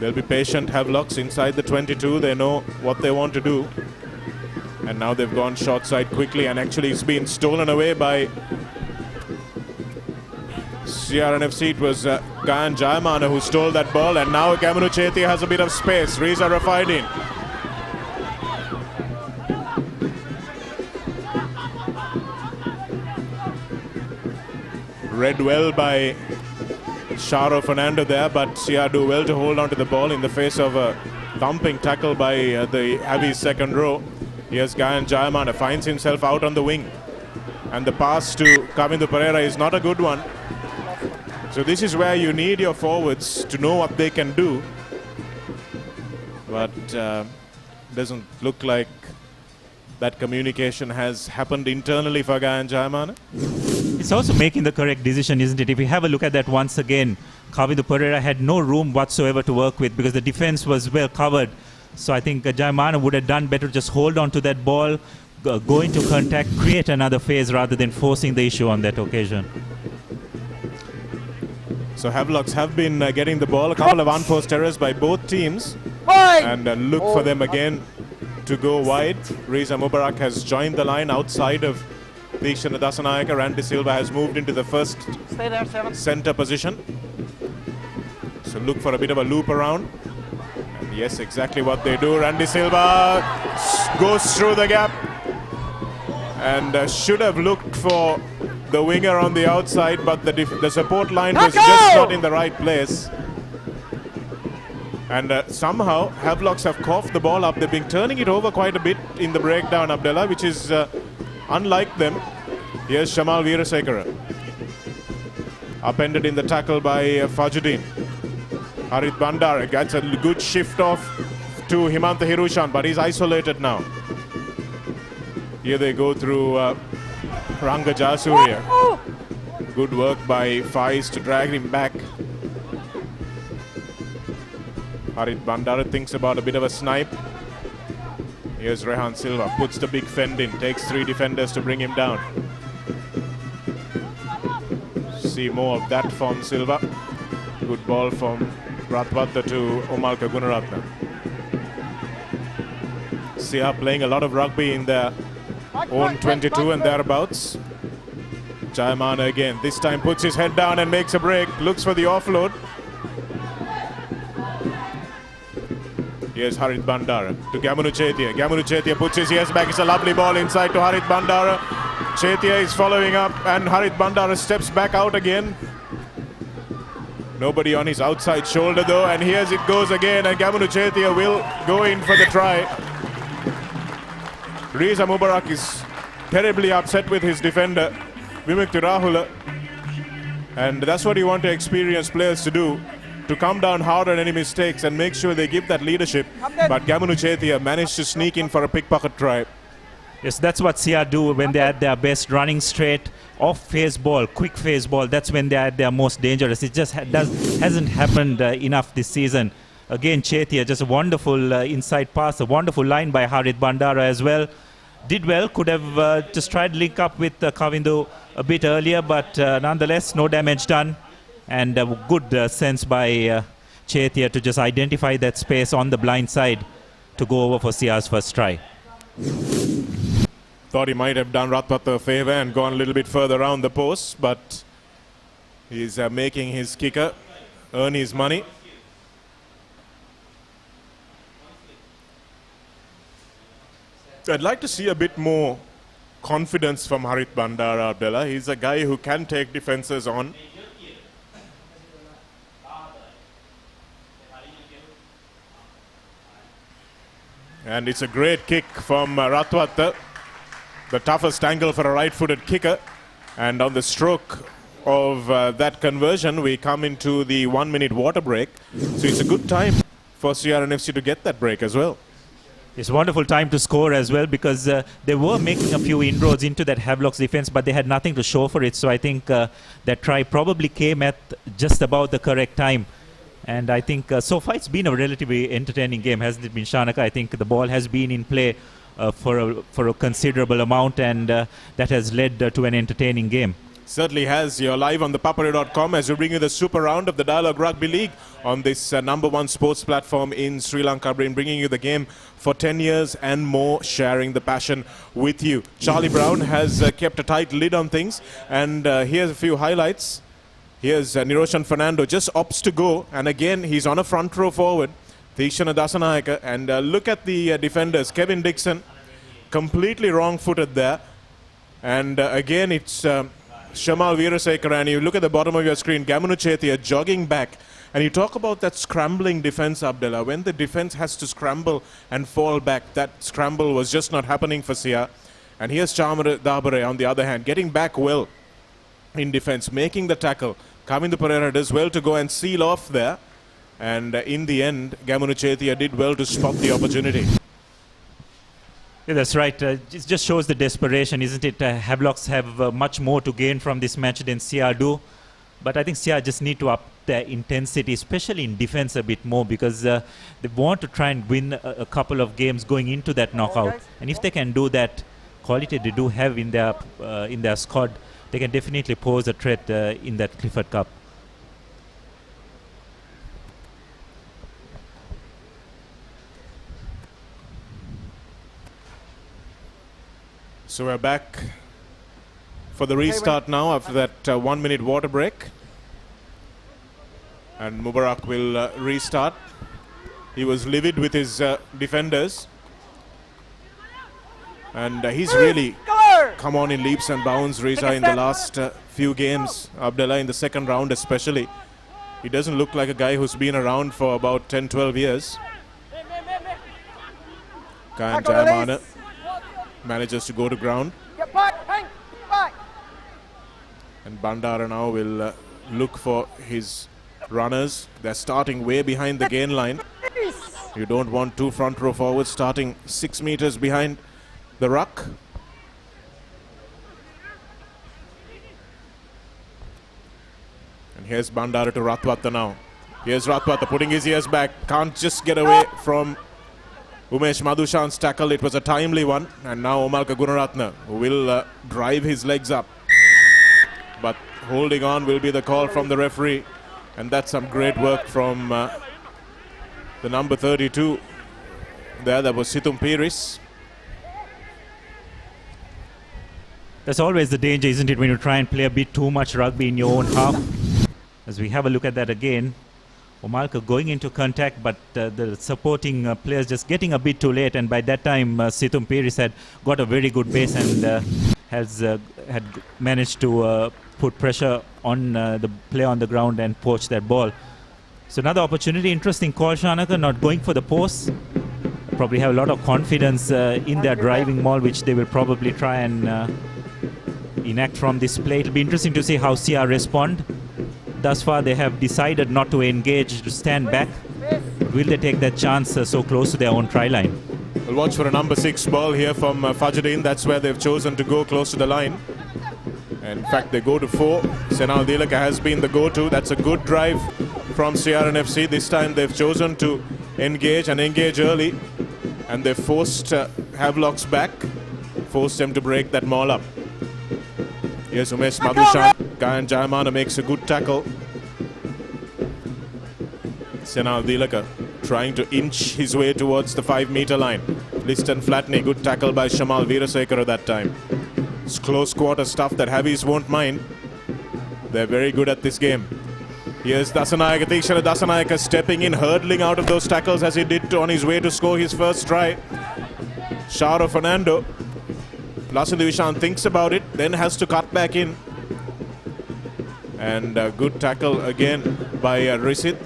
S11: They'll be patient, Havelocks inside the 22. They know what they want to do. And now they've gone short side quickly, and actually it's been stolen away by CRNFC. It was Gayan Jayamana who stole that ball, and now Gamunu Chethi has a bit of space. Riza Rafaidin. Read well by Sharo Fernando there, but Sia do well to hold on to the ball in the face of a thumping tackle by the Avi's second row. Here's Gayan Jayamana, finds himself out on the wing. And the pass to Kavindu Pereira is not a good one. So this is where you need your forwards to know what they can do. But doesn't look like that communication has happened internally for Gayan Jayamana.
S2: It's also making the correct decision, isn't it? If you have a look at that once again, Kavindu Pereira had no room whatsoever to work with because the defense was well covered. So I think Jayamana would have done better to just hold on to that ball, go into contact, create another phase rather than forcing the issue on that occasion.
S11: So Havelocks have been getting the ball, a couple of unforced errors by both teams. And look for them again to go wide. Riza Mubarak has joined the line outside of Deekshana Dasanayaka. Randy Silva has moved into the first center position. So look for a bit of a loop around. And yes, exactly what they do. Randy Silva goes through the gap and should have looked for the winger on the outside, but the support line was just not in the right place. And somehow Havelocks have coughed the ball up. They've been turning it over quite a bit in the breakdown, Abdullah, which is unlike them. Here's Shamal Veerasekara. Upended in the tackle by Fajuddin. Harith Bandara gets a good shift off to Himantha Hirushan, but he's isolated now. Here they go through Ranga Jasuria. Good work by Faiz to drag him back. Harith Bandara thinks about a bit of a snipe. Here's Rehan Silva, puts the big fend in, takes three defenders to bring him down. See more of that from Silva. Good ball from Rathvatta to Omalka Gunaratna. Sia playing a lot of rugby in their own 22 and thereabouts. Jayamana again, this time puts his head down and makes a break, looks for the offload. Here's Harith Bandara to Gamunu Chetia. Gamunu Chetia puts his ears back. It's a lovely ball inside to Harith Bandara. Chetia is following up and Harith Bandara steps back out again. Nobody on his outside shoulder though, and here's it goes again, and Gamunu Chetia will go in for the try. Riza Mubarak is terribly upset with his defender, Vimukti Rahula. And that's what you want to experienced players to do, to come down hard on any mistakes and make sure they give that leadership. But Gamunu Chetia managed to sneak in for a pickpocket try.
S2: Yes, that's what Sia do when they're at their best, running straight, off phase ball, quick phase ball. That's when they're at their most dangerous. It just hasn't happened enough this season. Again, Chetia, just a wonderful inside pass, a wonderful line by Harith Bandara as well. did well, could have just tried to link up with Kavindu a bit earlier, but nonetheless, no damage done. And good sense by Chaithya to just identify that space on the blind side to go over for Sia's first try.
S11: Thought he might have done Ratwat a favour and gone a little bit further around the post, but he's making his kicker earn his money. I'd like to see a bit more confidence from Harit Bandara, Abdullah. He's a guy who can take defences on. And it's a great kick from Ratwat, the toughest angle for a right-footed kicker. And on the stroke of that conversion, we come into the 1 minute water break. So it's a good time for CRNFC to get that break as well.
S2: It's a wonderful time to score as well, because they were making a few inroads into that Havelock's defense, but they had nothing to show for it. So I think that try probably came at just about the correct time. And I think so far it's been a relatively entertaining game, hasn't it been, Shanaka? I think the ball has been in play for a considerable amount, and that has led to an entertaining game.
S11: Certainly has. You're live on ThePapare.com as we bring you the Super Round of the Dialogue Rugby League on this #1 sports platform in Sri Lanka, bringing you the game for 10 years and more, sharing the passion with you. Charlie Brown has kept a tight lid on things, and here's a few highlights. Here's Niroshan Fernando, just opts to go, and again he's on a front row forward, Thishana Dasanayaka, and look at the defenders. Kevin Dixon, completely wrong-footed there, and again it's Shamal Veerasekara, and you look at the bottom of your screen, Gamunu Chaithya jogging back, and you talk about that scrambling defense, Abdullah. When the defense has to scramble and fall back, that scramble was just not happening for Sia. And here's Chamara Dabare on the other hand, getting back well in defense, making the tackle. Kavindu Pereira does well to go and seal off there, and in the end, Gamunu Chaithya did well to spot the opportunity.
S2: Yeah, that's right. It just shows the desperation, isn't it? Havelocks have much more to gain from this match than Sia do. But I think Sia just need to up their intensity, especially in defense a bit more, because they want to try and win a couple of games going into that knockout. And if they can do that, quality they do have in their squad, they can definitely pose a threat in that Clifford Cup.
S11: So we're back for the restart now after that 1 minute water break. And Mubarak will restart. He was livid with his defenders. And he's really come on in leaps and bounds, Reza, in the last few games. Abdullah in the second round especially. He doesn't look like a guy who's been around for about 10-12 years. Kayan Jayamana manages to go to ground. And Bandara now will look for his runners. They're starting way behind the gain line. You don't want two front row forwards starting 6 meters behind the ruck. And here's Bandara to Ratwata now. Here's Ratwata putting his ears back. Can't just get away from Umesh Madhushan's tackle. It was a timely one. And now Omalka Gunaratna will drive his legs up. But holding on will be the call from the referee. And that's some great work from the number 32. There, that was Situm Piris.
S2: That's always the danger, isn't it, when you try and play a bit too much rugby in your own half. As we have a look at that again, Omalka going into contact, but the supporting players just getting a bit too late, and by that time Situm Piris had got a very good base and had managed to put pressure on the play on the ground and poach that ball. So another opportunity, interesting call, Shanaka, not going for the post. Probably have a lot of confidence in their driving maul, which they will probably try and enact from this play. It'll be interesting to see how Sia respond. Thus far, they have decided not to engage, to stand back. Will they take that chance so close to their own try line?
S11: We'll watch for a number 6 ball here from Fajruddin. That's where they've chosen to go, close to the line. And in fact, they go to 4. Senal Dilaka has been the go-to. That's a good drive from CRNFC. This time they've chosen to engage and engage early. And they've forced Havelocks back. forced them to break that maul up. Here's Umesh Madhushan. Gayan Jayamana makes a good tackle. Senal Dilaka trying to inch his way towards the 5-meter line. Liston Flatney, good tackle by Shamal Veerasekara that time. It's close quarter stuff that Havies won't mind. They're very good at this game. Here's Dasanayaka, Tikshana Dasanayaka stepping in, hurdling out of those tackles as he did on his way to score his first try. Sharo Fernando. Lasin Divishan thinks about it, then has to cut back in. And a good tackle again by Risit.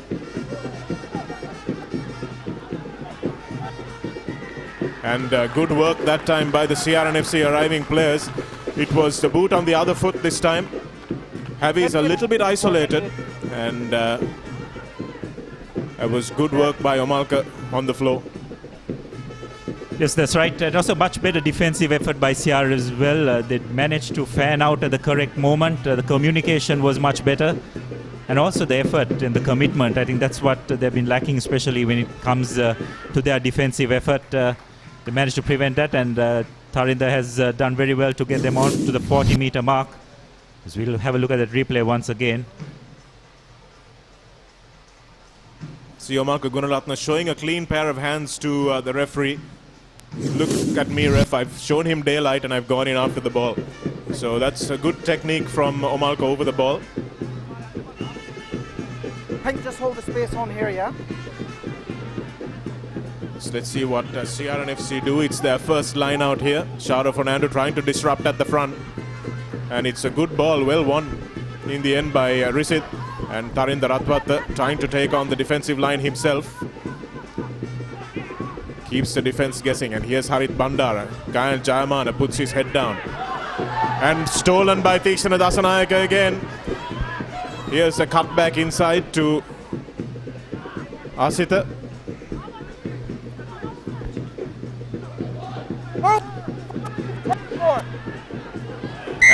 S11: And good work that time by the CRNFC arriving players. It was the boot on the other foot this time. Javi is a little bit isolated, and it was good work by Omalka on the floor.
S2: Yes, that's right. It was a much better defensive effort by CR as well. They managed to fan out at the correct moment. The communication was much better. And also the effort and the commitment. I think that's what they've been lacking, especially when it comes to their defensive effort. They managed to prevent that, and Tarinda has done very well to get them on to the 40-meter mark. As we'll have a look at that replay once again.
S11: Siyomalka Gunaratna showing a clean pair of hands to the referee. Look at me, ref. I've shown him daylight and I've gone in after the ball. So that's a good technique from Omalka over the ball.
S13: Pink, just hold the space on here, yeah?
S11: So let's see what CRNFC do. It's their first line out here. Sharo Fernando trying to disrupt at the front. And it's a good ball, well won in the end by Risit. And Tarinda Ratwata trying to take on the defensive line himself. Keeps the defense guessing. And here's Harit Bandara. Gayan Jayamana puts his head down. And stolen by Tikshana Dasanayaka again. Here's a cutback inside to Asita.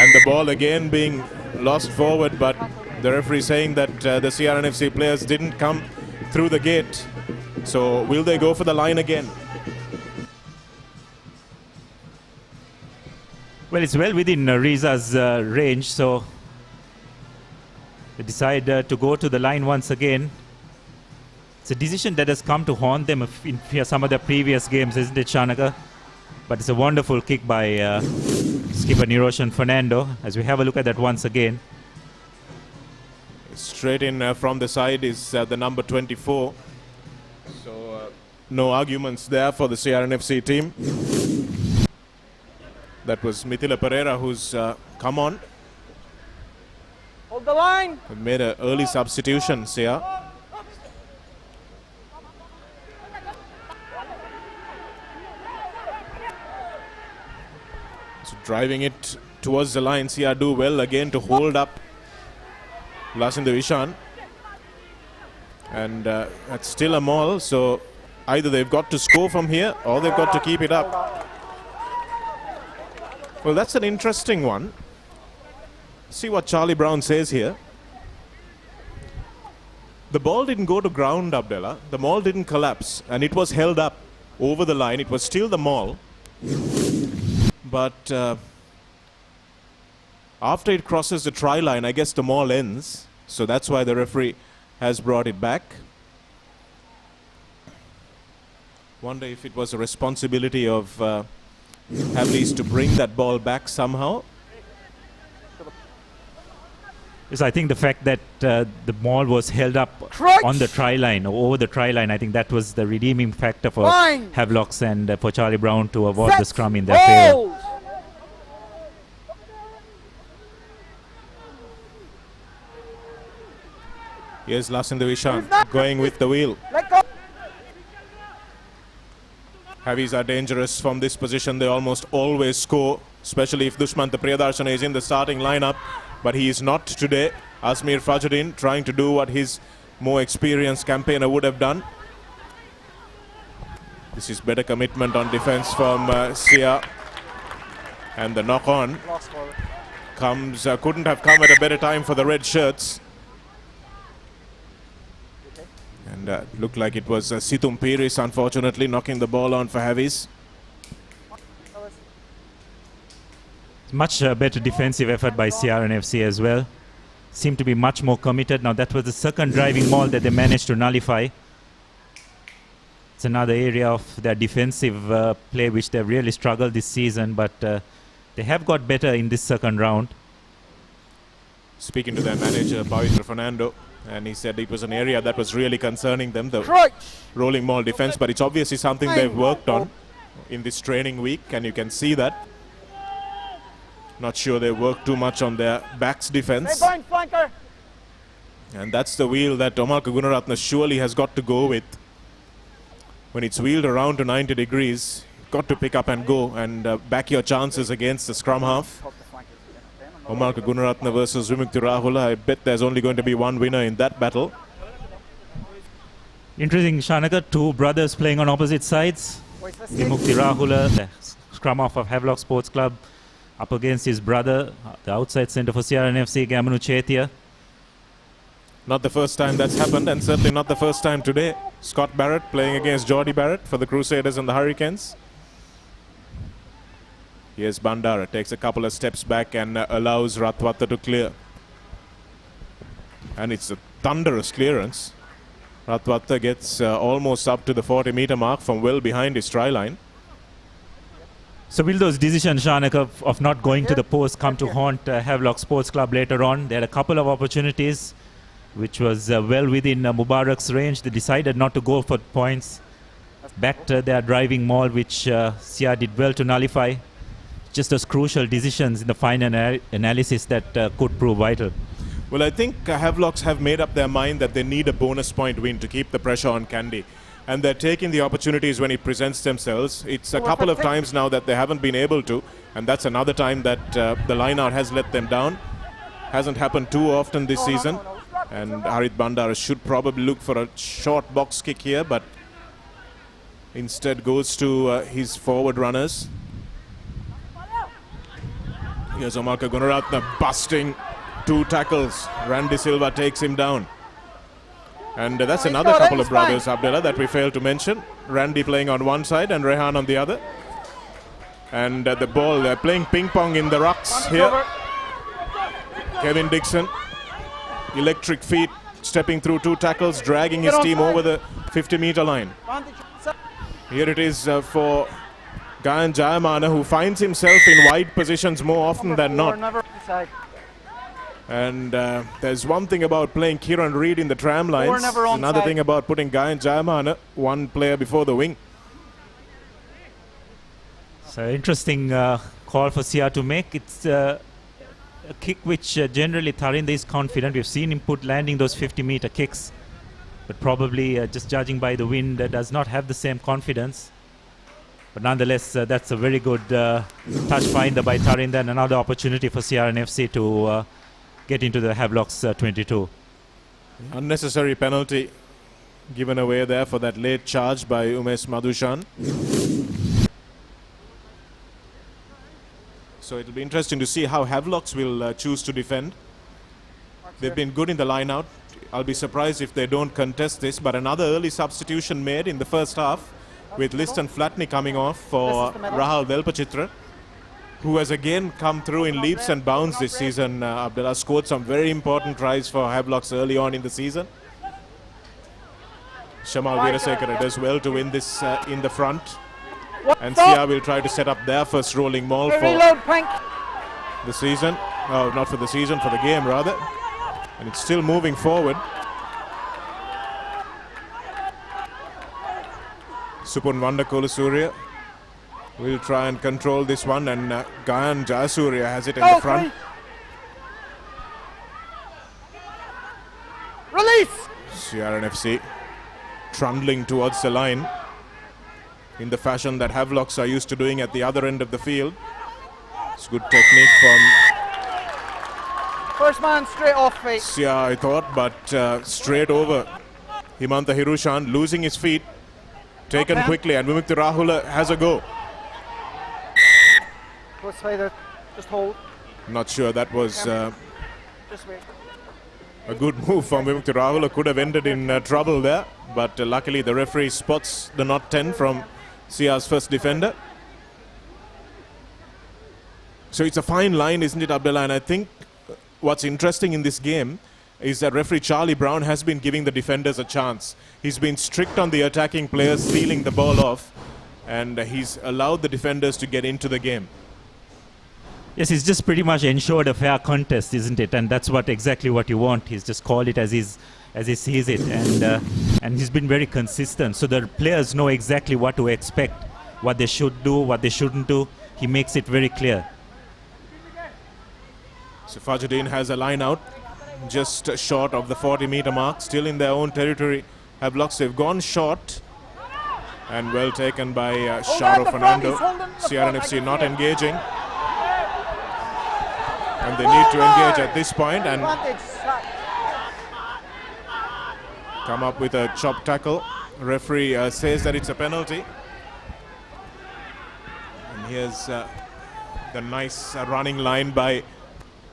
S11: And the ball again being lost forward, but the referee saying that the CRNFC players didn't come through the gate. So will they go for the line again?
S2: Well, it's well within Riza's range, so they decide to go to the line once again. It's a decision that has come to haunt them in some of their previous games, isn't it, Shanaka? But it's a wonderful kick by skipper Niroshan Fernando, as we have a look at that once again.
S11: Straight in from the side is the number 24. So no arguments there for the CRNFC team. That was Mithila Pereira who's come on.
S13: Hold the line.
S11: Made an early substitution, Sia. So driving it towards the line, Sia do well again to hold up Lasinda Vishan. And that's still a maul, so either they've got to score from here or they've got to keep it up. Well, that's an interesting one. See what Charlie Brown says here. The ball didn't go to ground, Abdullah. The maul didn't collapse, and it was held up over the line. It was still the maul. But after it crosses the try line, I guess the maul ends. So that's why the referee has brought it back. Wonder if it was a responsibility of Havlis to bring that ball back somehow.
S2: Yes, I think the fact that the ball was held up on the try line, or over the try line, I think that was the redeeming factor for Havelocks and for Charlie Brown to avoid the scrum in their favor.
S11: Here's Lasinda Vishan going with the wheel. Havis are dangerous from this position. They almost always score, especially if Dushmantha Priyadarshana is in the starting lineup. But he is not today. Asmir Fajuddin trying to do what his more experienced campaigner would have done. This is better commitment on defense from Sia. And the knock-on comes, couldn't have come at a better time for the red shirts. And looked like it was Situm Piris, unfortunately, knocking the ball on for Havis.
S2: Much better defensive effort by CRNFC as well. Seem to be much more committed. Now that was the second driving maul that they managed to nullify. It's another area of their defensive play which they've really struggled this season, but they have got better in this second round.
S11: Speaking to their manager, Pavitra Fernando, and he said it was an area that was really concerning them, the rolling maul defense, but it's obviously something they've worked on in this training week, and you can see that. Not sure they worked too much on their backs defense. And that's the wheel that Omarka Gunaratne surely has got to go with. When it's wheeled around to 90 degrees, you've got to pick up and go and back your chances against the scrum half. Omarka Gunaratne versus Vimukti Rahula. I bet there's only going to be one winner in that battle.
S2: Interesting, Shanaka, two brothers playing on opposite sides. Vimukti Rahula, the scrum half of Havelock Sports Club, up against his brother, the outside centre for CRNFC, Gamanu Chetia.
S11: Not the first time that's happened, and certainly not the first time today. Scott Barrett playing against Geordie Barrett for the Crusaders and the Hurricanes. Here's Bandara, takes a couple of steps back and allows Ratwatta to clear. And it's a thunderous clearance. Ratwatta gets almost up to the 40-meter mark from well behind his try line.
S2: So will those decisions, Shanaka, of not going to the post come to haunt Havelock Sports Club later on? They had a couple of opportunities which was well within Mubarak's range. They decided not to go for points. Backed their driving maul, which Sia did well to nullify. Just those crucial decisions in the final analysis that could prove vital.
S11: Well, I think Havelocks have made up their mind that they need a bonus point win to keep the pressure on Kandy. And they're taking the opportunities when it presents themselves. It's a couple of times now that they haven't been able to, and that's another time that the line-out has let them down. Hasn't happened too often this season. And Harit Bandara should probably look for a short box kick here, but instead goes to his forward runners. Here's Omarka Gunaratne busting 2 tackles. Randy Silva takes him down. And that's another couple of brothers, Abdullah, that we failed to mention. Randy playing on one side and Rehan on the other. And the ball, they're playing ping pong in the rucks here. Kevin Dixon, electric feet, stepping through 2 tackles, dragging his team over the 50-meter line. Here it is for Gayan Jayamana, who finds himself in wide positions more often than not. And there's one thing about playing Kieran Reid in the tram lines, another thing about putting Gayan Jayamana one player before the wing.
S2: So interesting call for Sia to make. It's a kick which generally Tharinda is confident. We've seen him landing those 50-meter kicks, but probably just judging by the wind does not have the same confidence. But nonetheless, that's a very good touch finder by Tharinda, and another opportunity for CRNFC to get into the Havelock's 22.
S11: Unnecessary penalty given away there for that late charge by Umesh Madhushan. So it'll be interesting to see how Havelocks will choose to defend. They've been good in the line-out. I'll be surprised if they don't contest this, but another early substitution made in the first half with Liston Flatney coming off for Rahul Velpachitra, who has again come through in leaps and bounds this season. Abdullah scored some very important tries for Havelocks early on in the season. Shamal Veerasekara does well to win this in the front. And Sia will try to set up their first rolling maul for the season. Oh, not for the season, for the game rather. And it's still moving forward. Supun Vandakola will try and control this one, and Gayan Jayasuriya has it in the front.
S13: Release!
S11: CRNFC trundling towards the line in the fashion that Havelocks are used to doing at the other end of the field. It's good technique from
S13: first man straight off feet.
S11: Sia, I thought, but straight over. Himanta Hirushan losing his feet. Taken quickly, and Vimukti Rahula has a go.
S13: Just hold.
S11: Not sure that was
S13: Just wait.
S11: a good move from Vimukti Rahula. Could have ended in trouble there, but luckily the referee spots the not 10 from Sia's first defender. So it's a fine line, isn't it, Abdullah? And I think what's interesting in this game is that referee Charlie Brown has been giving the defenders a chance. He's been strict on the attacking players, stealing the ball off, and he's allowed the defenders to get into the game.
S2: Yes, he's just pretty much ensured a fair contest, isn't it? And that's exactly what you want. He's just called it as he sees it, and he's been very consistent. So the players know exactly what to expect, what they should do, what they shouldn't do. He makes it very clear.
S11: So Fajuddin has a line out, just short of the 40-meter mark, still in their own territory. Havelocks have gone short, and well taken by Sharo Fernando. CRNFC not engaging, and they need to engage at this point and come up with a chop tackle. Referee says that it's a penalty. And here's the nice running line by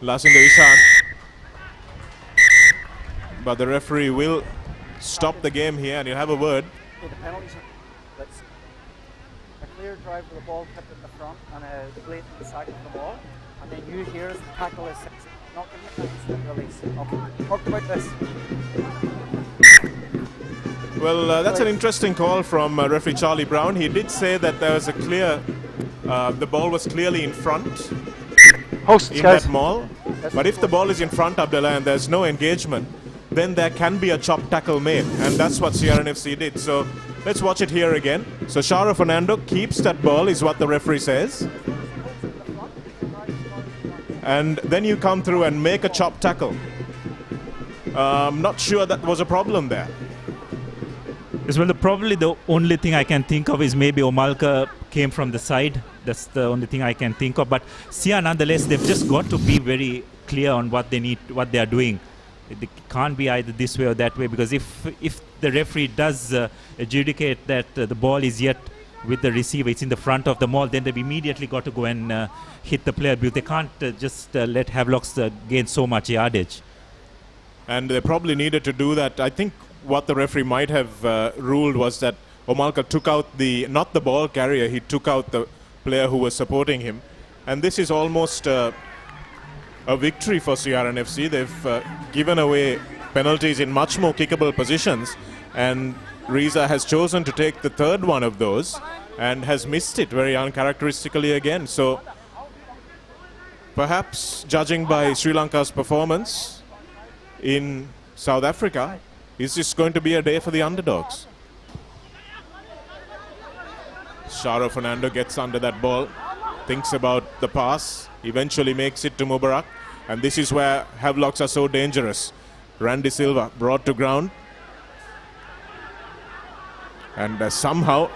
S11: Lasindo Ishan. But the referee will stop the game here, and he'll have a word.
S13: Okay, the penalties are let's a clear drive with the ball kept at the front and a blade to the side of the ball. And then you here as the tackle is not giving the release. Okay, talk about this.
S11: Well, that's an interesting call from referee Charlie Brown. He did say that there was a clear, the ball was clearly in front in that maul. But if the ball is in front, Abdullah, and there's no engagement, then there can be a chop tackle made, and that's what CRNFC did. So let's watch it here again. So Sharo Fernando keeps that ball, is what the referee says. And then you come through and make a chop tackle. I'm not sure that was a problem there.
S2: Yes, well, probably the only thing I can think of is maybe Omalka came from the side. That's the only thing I can think of. But Sia, nonetheless, they've just got to be very clear on what they need, what they are doing. It can't be either this way or that way, because if the referee does adjudicate that the ball is yet with the receiver, it's in the front of the maul, then they've immediately got to go and hit the player, because they can't just let Havelocks gain so much yardage.
S11: And they probably needed to do that. I think what the referee might have ruled was that Omalka took out not the ball carrier, he took out the player who was supporting him. And this is almost a victory for CRNFC. They've given away penalties in much more kickable positions, and Riza has chosen to take the third one of those and has missed it very uncharacteristically again. So perhaps, judging by Sri Lanka's performance in South Africa, is this going to be a day for the underdogs? Sharo Fernando gets under that ball, thinks about the pass, eventually makes it to Mubarak, and this is where Havelocks are so dangerous. Randy Silva brought to ground, and somehow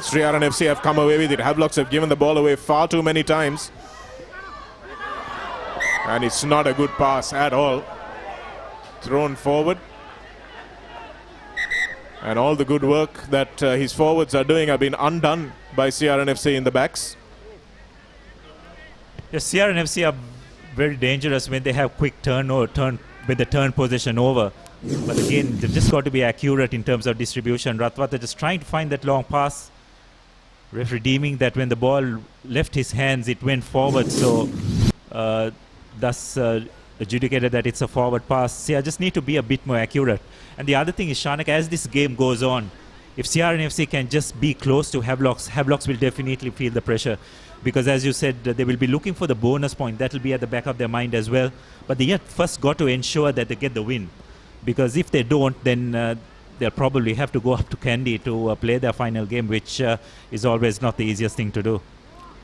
S11: Sri RNFC have come away with it. Havelocks have given the ball away far too many times, and it's not a good pass at all. Thrown forward, and all the good work that his forwards are doing have been undone by CRNFC in the backs.
S2: Yes, CRNFC are very dangerous when they have quick turn with the turn position over. But again, they've just got to be accurate in terms of distribution. Ratwata just trying to find that long pass. Referee deeming that when the ball left his hands, it went forward. So thus adjudicated that it's a forward pass. So I just need to be a bit more accurate. And the other thing is, Shanak, as this game goes on, if CRNFC can just be close to Havelocks, Havelocks will definitely feel the pressure. Because as you said, they will be looking for the bonus point. That will be at the back of their mind as well. But they yet first got to ensure that they get the win. Because if they don't, then they'll probably have to go up to Kandy to play their final game, which is always not the easiest thing to do.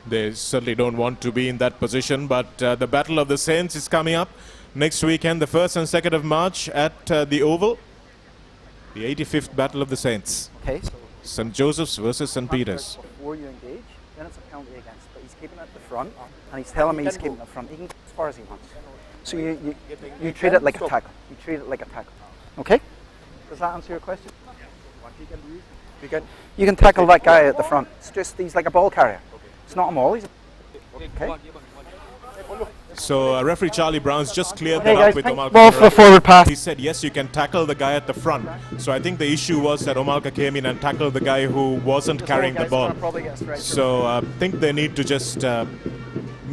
S11: They certainly don't want to be in that position, but the Battle of the Saints is coming up next weekend, the 1st and 2nd of March at the Oval. The 85th Battle of the Saints.
S13: Okay, so
S11: St. Joseph's versus St. Peter's.
S13: Before you engage, then it's a penalty against, but he's keeping it at the front, and he's telling me he's keeping it at the front. He can go as far as he wants. So you treat it like a tackle. You treat it like a tackle. Okay? Does that answer your question? You can tackle that guy at the front. It's just he's like a ball carrier. It's not a maul. He's okay.
S11: So referee Charlie Brown's just cleared that up with Omalka.
S13: Ball for forward pass.
S11: He said yes, you can tackle the guy at the front. So I think the issue was that Omalka came in and tackled the guy who wasn't carrying the ball. So I think they need to just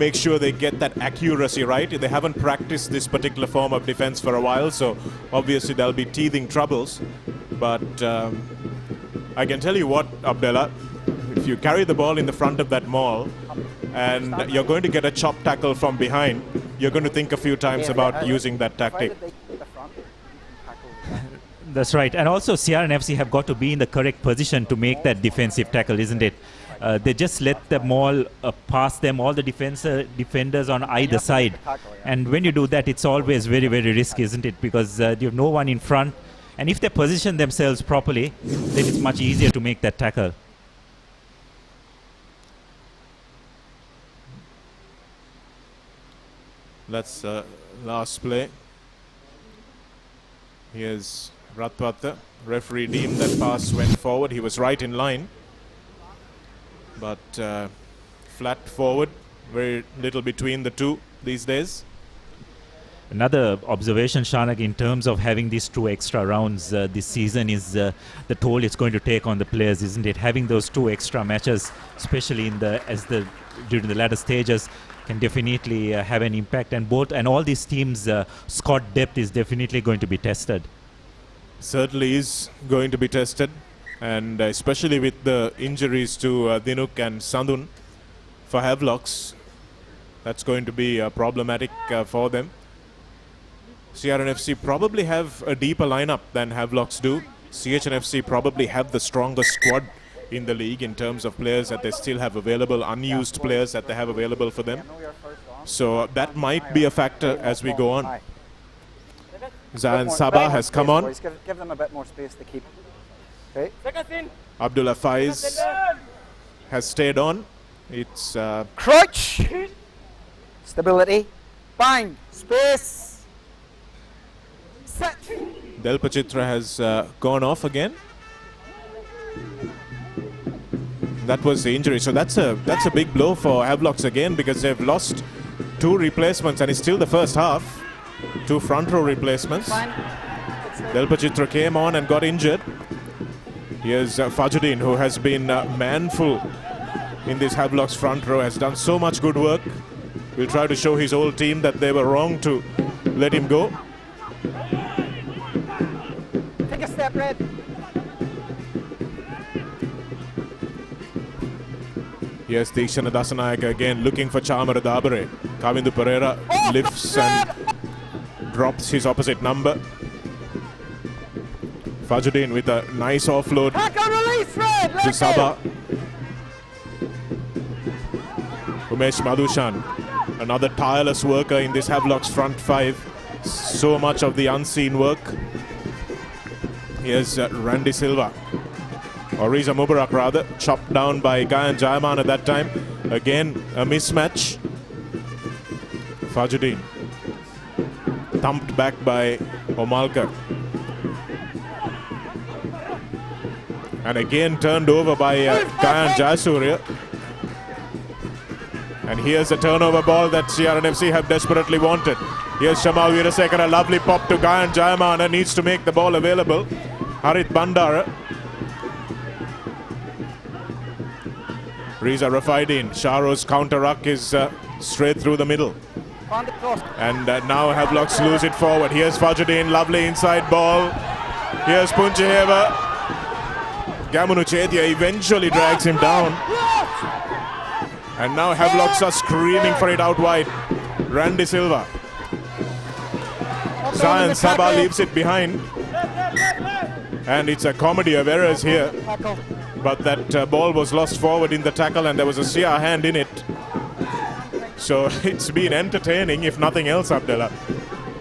S11: make sure they get that accuracy right. They haven't practiced this particular form of defense for a while, so obviously there'll be teething troubles. But I can tell you what, Abdullah, if you carry the ball in the front of that maul and you're going to get a chop tackle from behind, you're going to think a few times about using that tactic.
S2: That's right. And also CRNFC have got to be in the correct position to make that defensive tackle, isn't it? They just let them all pass them, all the defenders on either side. And when you do that, it's always very, very risky, isn't it? Because you have no one in front. And if they position themselves properly, then it's much easier to make that tackle.
S11: That's last play. Here's Ratwata. Referee deemed that pass went forward. He was right in line. But flat forward. Very little between the two these days.
S2: Another observation, Shanak, in terms of having these 2 extra rounds this season is the toll it's going to take on the players, isn't it? Having those 2 extra matches, especially during the latter stages, can definitely have an impact. And all these teams' squad depth is definitely going to be tested.
S11: Certainly is going to be tested, and especially with the injuries to Dinuk and Sandun for Havelocks, that's going to be problematic for them. CRNFC probably have a deeper lineup than Havelocks do. CHNFC probably have the strongest squad in the league in terms of players that they still have available, unused players that they have available for them. So that might be a factor as we go on. Zahan Sabah has come on.
S13: Give them a bit more space to keep. Okay.
S11: Abdullah Faiz has stayed on. It's
S13: Crouch! Stability. Bang! Space! Set!
S11: Delpachitra has gone off again. That was the injury. So that's a big blow for Havelocks again, because they've lost 2 replacements, and it's still the first half. 2 front row replacements. Delpachitra came on and got injured. Here's Fajuddin, who has been manful in this Havelocks front row, has done so much good work. Will try to show his whole team that they were wrong to let him go.
S13: Take a step, Red.
S11: Here's Deekshana Dasanayaka again looking for Chamara Dabare. Kavindu Pereira lifts and drops his opposite number. Fajuddin with a nice offload to Sabah. Umesh Madhushan, another tireless worker in this Havelocks front 5. So much of the unseen work. Here's Randy Silva. Or Riza Mubarak rather, chopped down by Gayan Jayaman at that time. Again, a mismatch. Fajuddin thumped back by Omalka. And again turned over by Gayan Jayasurya. And here's a turnover ball that CRNFC have desperately wanted. Here's Shamal Veerasekara, a lovely pop to Gayan Jayamana, needs to make the ball available. Harit Bandara. Riza Rafaidin, Sharo's counter ruck is straight through the middle. And now Havelocks lose it forward. Here's Fajuddin, lovely inside ball. Here's Punchaheva. Gamunu Chetia eventually drags him down. And now Havelocks are screaming for it out wide. Randy Silva. Zahan Sabah leaves it behind. And it's a comedy of errors here. But that ball was lost forward in the tackle, and there was a Sia hand in it. So it's been entertaining, if nothing else, Abdullah.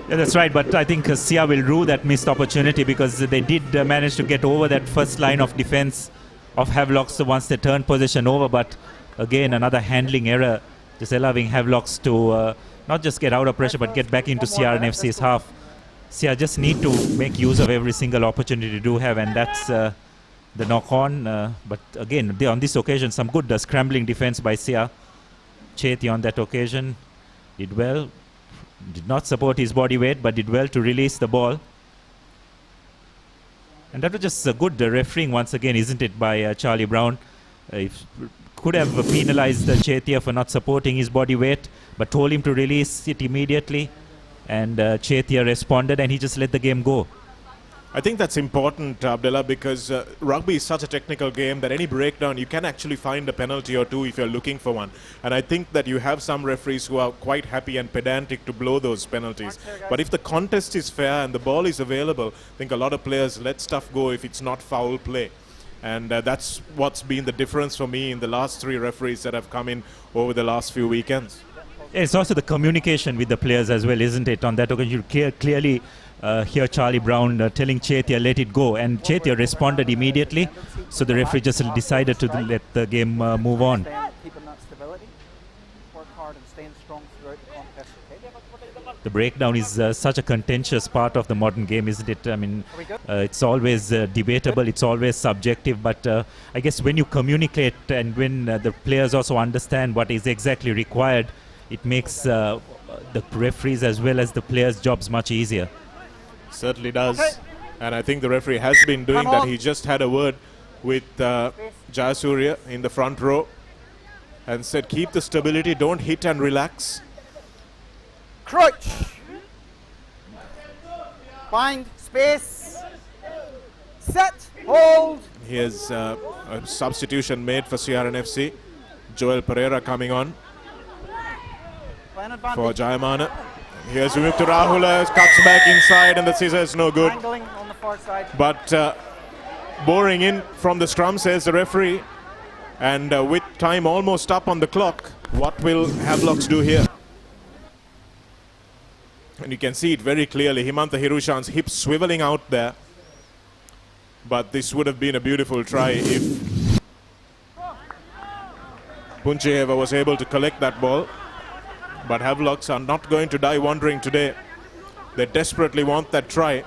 S2: Yeah, that's right, but I think Sia will rue that missed opportunity, because they did manage to get over that first line of defense of Havelocks once they turned possession over. But again, another handling error, just allowing Havelocks to not just get out of pressure, but get back into CRNFC's half. Sia just need to make use of every single opportunity they do have, and that's the knock-on. But again, on this occasion, some good scrambling defense by Sia. Chethi on that occasion did well. Did not support his body weight, but did well to release the ball. And that was just a good refereeing once again, isn't it, by Charlie Brown. Could have penalized Chetia for not supporting his body weight, but told him to release it immediately. And Chetia responded, and he just let the game go.
S11: I think that's important, Abdullah, because rugby is such a technical game that any breakdown, you can actually find a penalty or two if you're looking for one. And I think that you have some referees who are quite happy and pedantic to blow those penalties. But if the contest is fair and the ball is available, I think a lot of players let stuff go if it's not foul play. And that's what's been the difference for me in the last 3 referees that have come in over the last few weekends.
S2: It's also the communication with the players as well, isn't it? On that occasion, you clearly hear Charlie Brown telling Chetia, let it go. And Chetia responded immediately. So the referee just decided to let the game move on.
S13: Keeping that stability, work hard and staying strong throughout the contest.
S2: The breakdown is such a contentious part of the modern game, isn't it? I mean, it's always debatable, it's always subjective, but I guess when you communicate and when the players also understand what is exactly required, it makes the referees as well as the players' jobs much easier.
S11: Certainly does. And I think the referee has been doing that. He just had a word with Jayasuriya in the front row and said, keep the stability, don't hit and relax.
S13: Crouch. Bind. Space. Set. Hold.
S11: Here's a substitution made for CRNFC. Joel Pereira coming on for Jayamana. Here's Vimukta Rahula, cuts back inside and the scissor is no good.
S13: Angling on the far side.
S11: But boring in from the scrum, says the referee. And with time almost up on the clock, what will Havelocks do here? And you can see it very clearly. Himantha Hirushan's hips swiveling out there. But this would have been a beautiful try if Puncheva was able to collect that ball. But Havelocks are not going to die wandering today. They desperately want that try.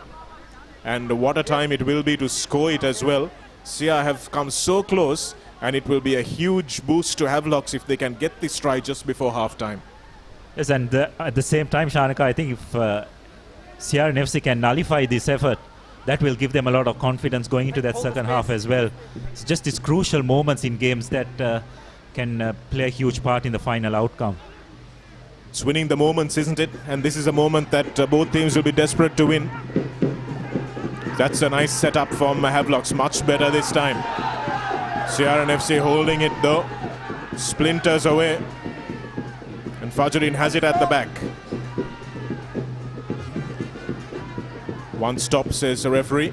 S11: And what a time it will be to score it as well. Sia have come so close, and it will be a huge boost to Havelocks if they can get this try just before half-time.
S2: Yes, and at the same time, Shanaka, I think if CRNFC can nullify this effort, that will give them a lot of confidence going into that second half as well. It's just these crucial moments in games that can play a huge part in the final outcome.
S11: It's winning the moments, isn't it? And this is a moment that both teams will be desperate to win. That's a nice setup from Havelocks, much better this time. CRNFC holding it though, splinters away. And Fajrin has it at the back. One stop, says the referee.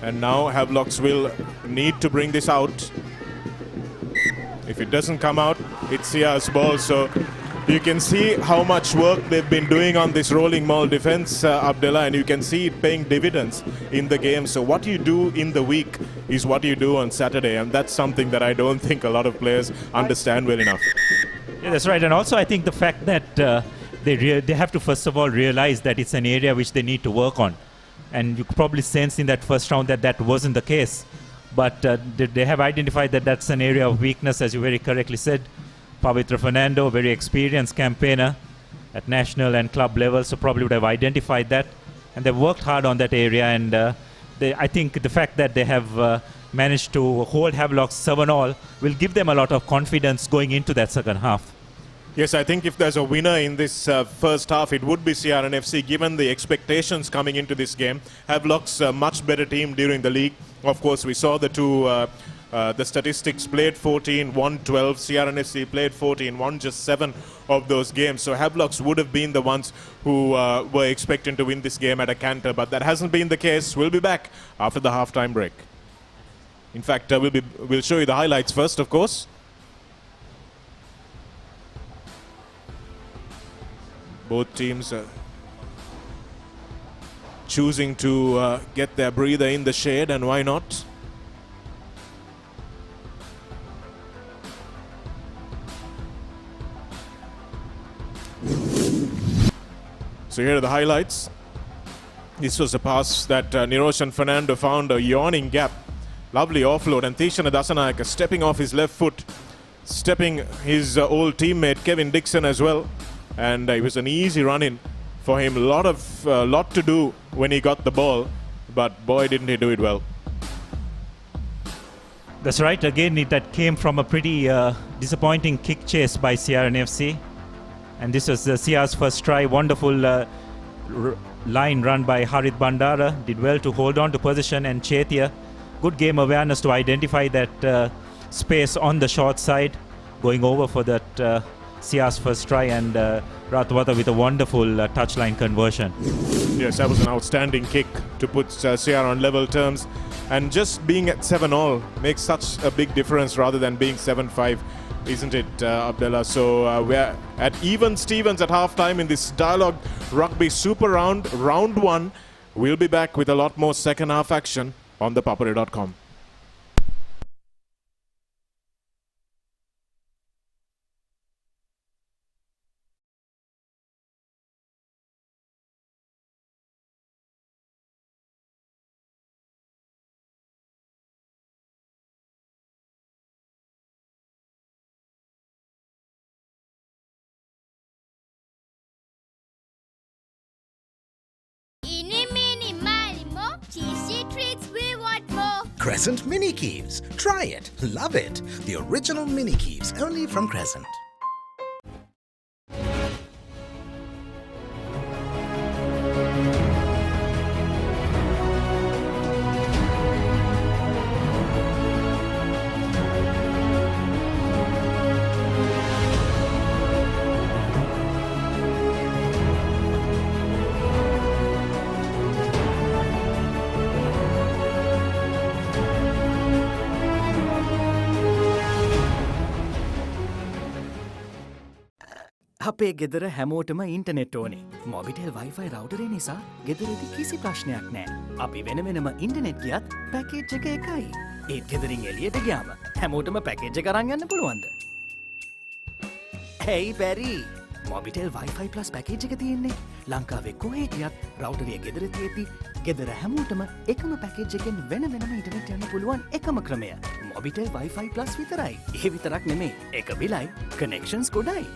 S11: And now Havelocks will need to bring this out. If it doesn't come out, it's Sia's ball. So you can see how much work they've been doing on this rolling maul defense, Abdullah, and you can see it paying dividends in the game. So what you do in the week is what you do on Saturday, and that's something that I don't think a lot of players understand well enough.
S2: Yeah, that's right. And also I think the fact that they have to first of all realize that it's an area which they need to work on. And you could probably sense in that first round that that wasn't the case. But they have identified that that's an area of weakness, as you very correctly said. Pavitra Fernando, very experienced campaigner at national and club level, so probably would have identified that. And they've worked hard on that area. And I think the fact that they have managed to hold Havelocks 7-all will give them a lot of confidence going into that second half.
S11: Yes, I think if there's a winner in this first half, it would be CRNFC, given the expectations coming into this game. Havelocks a much better team during the league. Of course, we saw the statistics: played 14, won 12. CRNFC played 14, won just 7 of those games. So Havelocks would have been the ones who were expecting to win this game at a canter, but that hasn't been the case. We'll be back after the halftime break. In fact, we'll show you the highlights first, of course. Both teams choosing to get their breather in the shade, and why not? So here are the highlights. This was a pass that Niroshan Fernando found a yawning gap. Lovely offload, and Thishana Dasanayaka stepping off his left foot, stepping his old teammate Kevin Dixon as well. And it was an easy run-in for him. Lot to do when he got the ball, but boy, didn't he do it well.
S2: That's right. Again, that came from a pretty disappointing kick chase by CRN FC. And this was Sia's first try. Wonderful line run by Harit Bandara. Did well to hold on to position. And Chetia, good game awareness to identify that space on the short side. Going over for that Sia's first try. And Ratwata with a wonderful touchline conversion.
S11: Yes, that was an outstanding kick to put Sierra on level terms. And just being at 7-all makes such a big difference rather than being 7-5, isn't it, Abdullah? So we're at even Stevens at halftime in this Dialogue Rugby Super Round, round 1. We'll be back with a lot more second half action on ThePapare.com.
S3: Crescent Mini Keeves. Try it. Love it. The original Mini Keeves, only from Crescent.
S7: අපේ ගෙදර හැමෝටම internet ඕනේ. Mobitel Wi-Fi රවුටරේ නිසා ගෙදරදි කිසි ප්‍රශ්නයක් නෑ. අපි වෙන වෙනම ඉන්ටනෙට් ගියත් පැකේජ් එක එකයි. ඒත් ගෙදරින් එළියට ගියාම හැමෝටම පැකේජ් එක අරන් යන්න පුළුවන්ද? Hey Barry, Mobitel Wi-Fi plus package එක තියෙන්නේ. ලංකාවේ කොහේ ගියත් රවුටරේ ගෙදර තියෙති. ගෙදර හැමෝටම එකම පැකේජ් එකෙන් වෙන වෙනම ඉන්ටනෙට් යන්න පුළුවන් එකම ක්‍රමය. මොබිටෙල් වයිෆයි ප්ලස් විතරයි. ඒ විතරක් නෙමෙයි. එක බිලයි, connections ගොඩයි.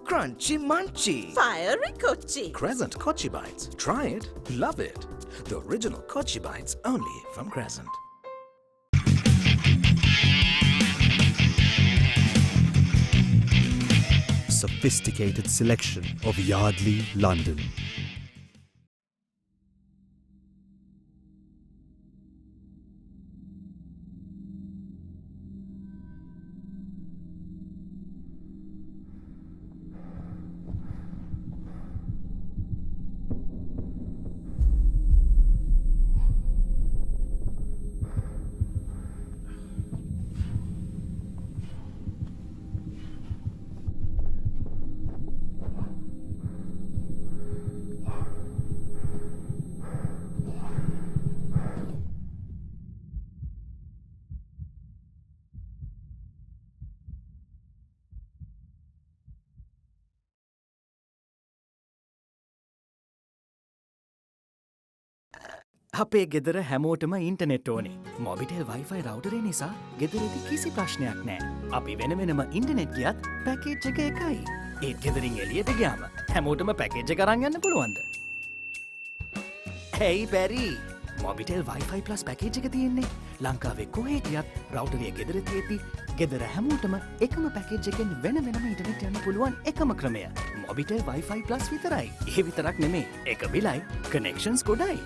S3: Crunchy Munchy.
S4: Fiery Kochi.
S3: Crescent Kochi Bites. Try it. Love it. The original Kochi Bites, only from Crescent.
S5: Sophisticated selection of Yardley, London.
S7: අපේ ගෙදර හැමෝටම ඉන්ටනෙට් ඕනේ. මොබිටෙල් වයිෆයි රවුටරේ නිසා ගෙදරදි කිසි ප්‍රශ්නයක් නෑ. අපි වෙන වෙනම ඉන්ටනෙට් ගියත් පැකේජ් එක එකයි. ඒත් ගෙදරින් එළියට ගියාම හැමෝටම පැකේජ් එක අරන් යන්න පුළුවන්ද? Hey Barry, Mobitel Wi-Fi plus package එක තියෙන්නේ. ලංකාවේ කොහේ ගියත් රවුටරේ ගෙදර තියෙති. ගෙදර හැමෝටම එකම පැකේජ් එකෙන් වෙන වෙනම ඉන්ටනෙට් යන්න පුළුවන් එකම ක්‍රමය. මොබිටෙල් වයිෆයි ප්ලස් විතරයි. ඒ විතරක් නෙමෙයි. එක බිලයි, කනෙක්ෂන්ස් ගොඩයි.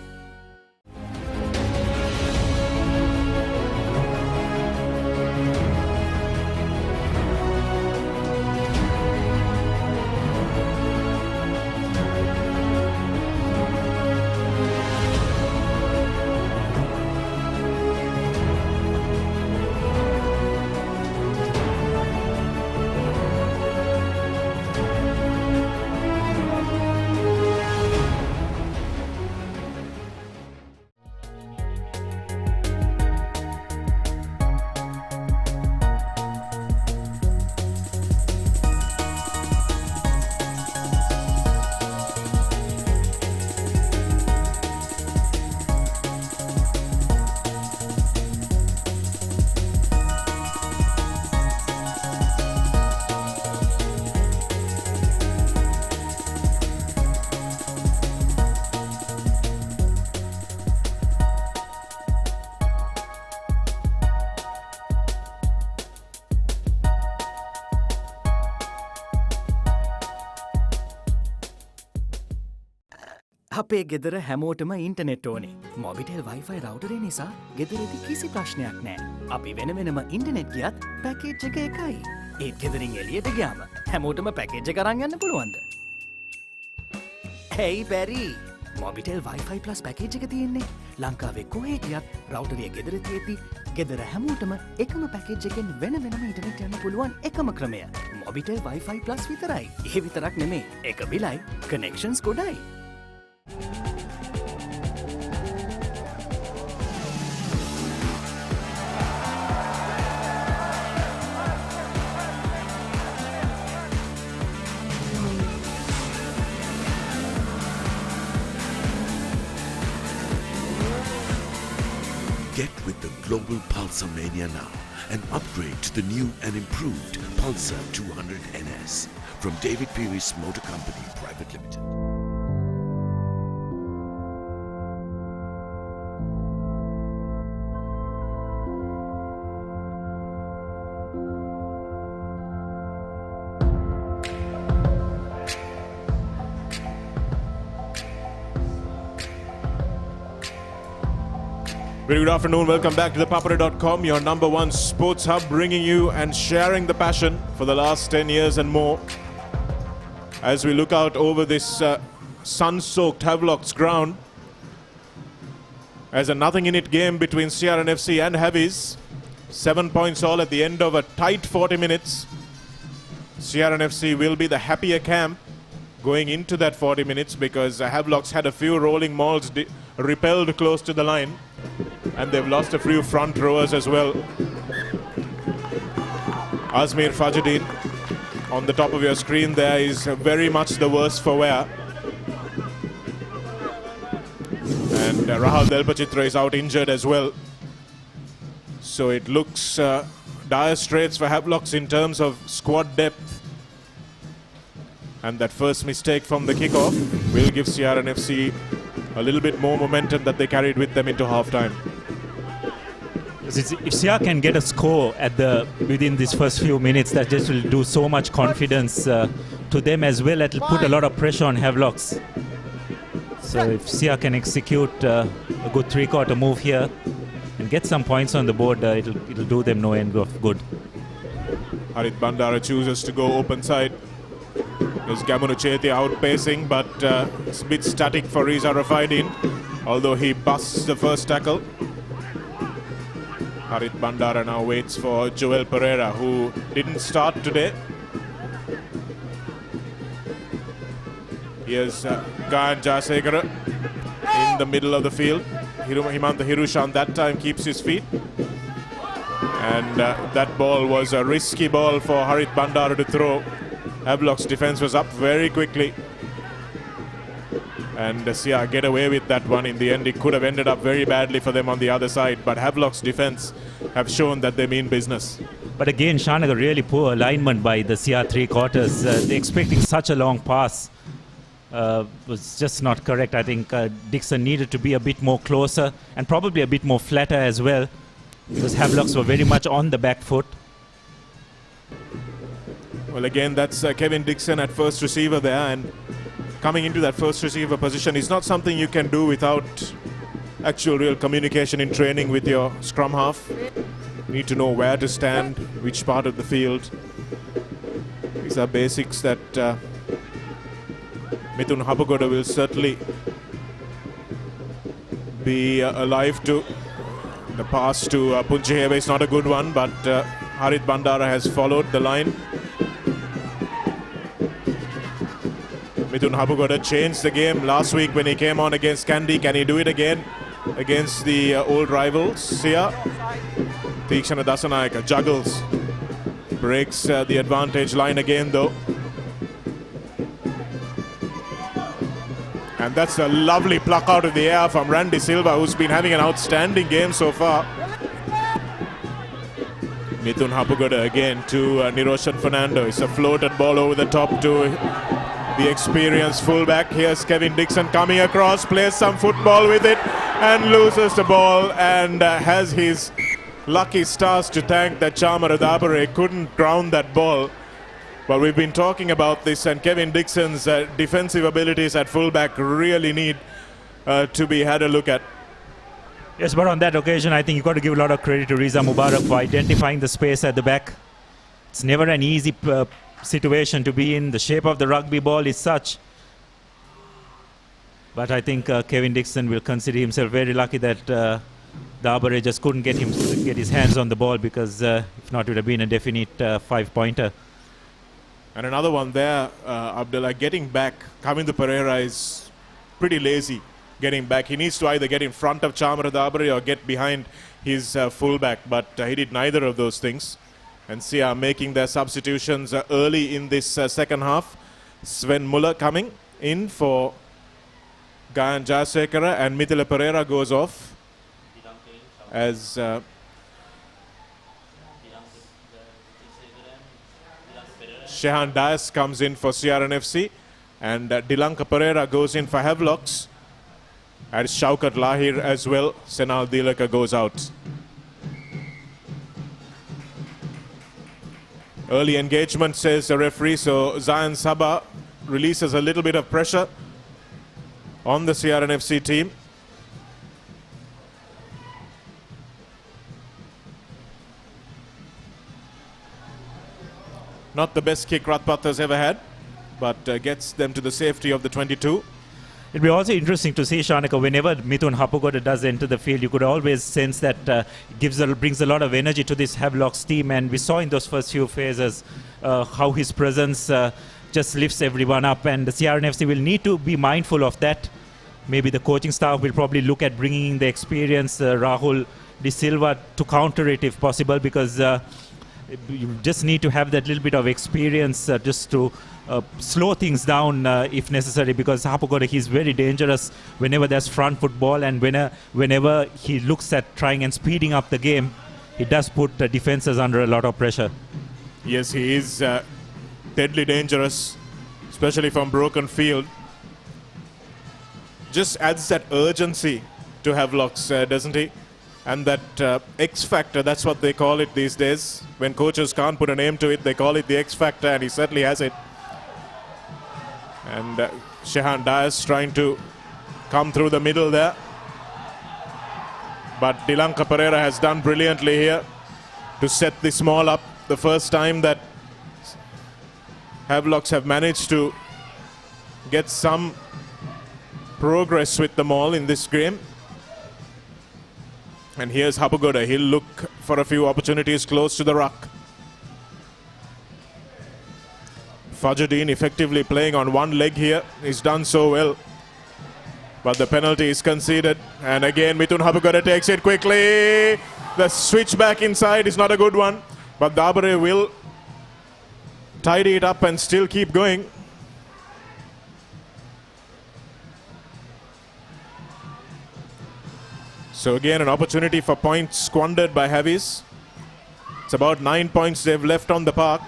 S7: අපේ ගෙදර හැමෝටම ඉන්ටනෙට් ඕනේ. මොබිටෙල් වයිෆයි රවුටරේ නිසා ගෙදරදි කිසි ප්‍රශ්නයක් නෑ. අපි වෙන වෙනම ඉන්ටනෙට් ගියත් පැකේජ් එක එකයි. ඒත් ගෙදරින් එළියට ගියාම හැමෝටම පැකේජ් එක අරන් යන්න පුළුවන්ද? Hey බැරි. මොබිටෙල් වයිෆයි ප්ලස් පැකේජ් එක තියෙන්නේ ලංකාවේ කොහේ ගියත් රවුටරේ ගෙදර තියෙද්දි ගෙදර හැමෝටම එකම පැකේජ් එකෙන් වෙන වෙනම ඉන්ටර්නෙට් යන්න පුළුවන් එකම ක්‍රමය. මොබිටෙල් වයිෆයි ප්ලස් විතරයි. ඒ විතරක් නෙමේ. එක බිලයි connections ගොඩයි.
S6: Get with the global Pulsar mania now and upgrade to the new and improved Pulsar 200 NS from David Peary's Motor Company Private Limited.
S11: Very good afternoon. Welcome back to ThePapare.com, your number one sports hub, bringing you and sharing the passion for the last 10 years and more. As we look out over this sun-soaked Havelock's ground, as a nothing-in-it game between CRNFC and Havies, 7 points all at the end of a tight 40 minutes. CRNFC will be the happier camp going into that 40 minutes because Havelock's had a few rolling mauls repelled close to the line. And they've lost a few front rowers as well. Azmir Fajuddin on the top of your screen there is very much the worse for wear. And Rahul Delpachitra is out injured as well. So it looks dire straits for Havelocks in terms of squad depth. And that first mistake from the kickoff will give CRNFC a little bit more momentum that they carried with them into half-time.
S2: If CR can get a score at within these first few minutes, that just will do so much confidence to them as well. It will put a lot of pressure on Havelocks. So if CR can execute a good three-quarter move here and get some points on the board, it'll do them no end of good.
S11: Harit Bandara chooses to go open side. There's Gamunu Cheti outpacing, but it's a bit static for Riza Rafaidin, although he busts the first tackle. Harit Bandara now waits for Joel Pereira, who didn't start today. Here's Gayan Jasekara in the middle of the field. Himanta Hirushan that time keeps his feet. And that ball was a risky ball for Harit Bandara to throw. Havelock's defense was up very quickly. And CR get away with that one in the end. It could have ended up very badly for them on the other side. But Havelock's defense have shown that they mean business.
S2: But again, Shanak, a really poor alignment by the CR three-quarters. They're expecting such a long pass. Was just not correct. I think Dixon needed to be a bit more closer and probably a bit more flatter as well, because Havelocks were very much on the back foot.
S11: Well, again, that's Kevin Dixon at first receiver there, and coming into that first receiver position is not something you can do without actual real communication in training with your scrum half. You need to know where to stand, which part of the field. These are basics that Mithun Hapagoda will certainly be alive to. The pass to Punchehebe is not a good one, but Harit Bandara has followed the line. Mithun Hapagoda changed the game last week when he came on against Kandy. Can he do it again against the old rivals? Sia. Tikshana Dasanayaka juggles. Breaks the advantage line again though. And that's a lovely pluck out of the air from Randy Silva, who's been having an outstanding game so far. Mithun Hapagoda again to Niroshan Fernando. It's a floated ball over the top to the experienced fullback. Here's Kevin Dixon coming across, plays some football with it and loses the ball, and has his lucky stars to thank that Chamara Dabare couldn't ground that ball. Well, we've been talking about this, and Kevin Dixon's defensive abilities at fullback really need to be had a look at.
S2: Yes, but on that occasion, I think you've got to give a lot of credit to Riza Mubarak for identifying the space at the back. It's never an easy situation to be in. The shape of the rugby ball is such. But I think Kevin Dixon will consider himself very lucky that the Arbore just couldn't get his hands on the ball, because if not, it would have been a definite 5-pointer.
S11: And another one there, Abdullah, getting back. Kamindu Pereira is pretty lazy getting back. He needs to either get in front of Chamara Arbore or get behind his fullback, but he did neither of those things. And Sia making their substitutions early in this second half. Sven Muller coming in for Gayan Jayasekara, and Mithila Pereira goes off as Shehan Dias comes in for CRNFC, and Dilanka Pereira goes in for Havelocks, as Shaukat Lahir as well. Senal Dilaka goes out. Early engagement, says the referee, so Zayan Sabah releases a little bit of pressure on the CRNFC team. Not the best kick Ratpat has ever had, but gets them to the safety of the 22.
S2: It'll be also interesting to see, Shanaka, whenever Mithun Hapugoda does enter the field, you could always sense that brings a lot of energy to this Havelocks team, and we saw in those first few phases how his presence just lifts everyone up, and the CRNFC will need to be mindful of that. Maybe the coaching staff will probably look at bringing in the experienced Rahul De Silva to counter it if possible, because you just need to have that little bit of experience just to slow things down if necessary, because Hapugoda, he's very dangerous whenever there's front football, and whenever he looks at trying and speeding up the game, he does put defenses under a lot of pressure.
S11: Yes, he is deadly dangerous, especially from broken field. Just adds that urgency to Havelocks, doesn't he? And that X factor, that's what they call it these days. When coaches can't put a name to it, they call it the X factor, and he certainly has it. And Shehan Dias trying to come through the middle there. But Dilanka Pereira has done brilliantly here to set this maul up. The first time that Havelocks have managed to get some progress with the maul in this game. And here's Hapugoda. He'll look for a few opportunities close to the ruck. Fajuddin effectively playing on one leg here. He's done so well. But the penalty is conceded. And again, Mithun Hapugoda takes it quickly. The switch back inside is not a good one. But the Arbore will tidy it up and still keep going. So again, an opportunity for points squandered by Havis. It's about 9 points they've left on the park.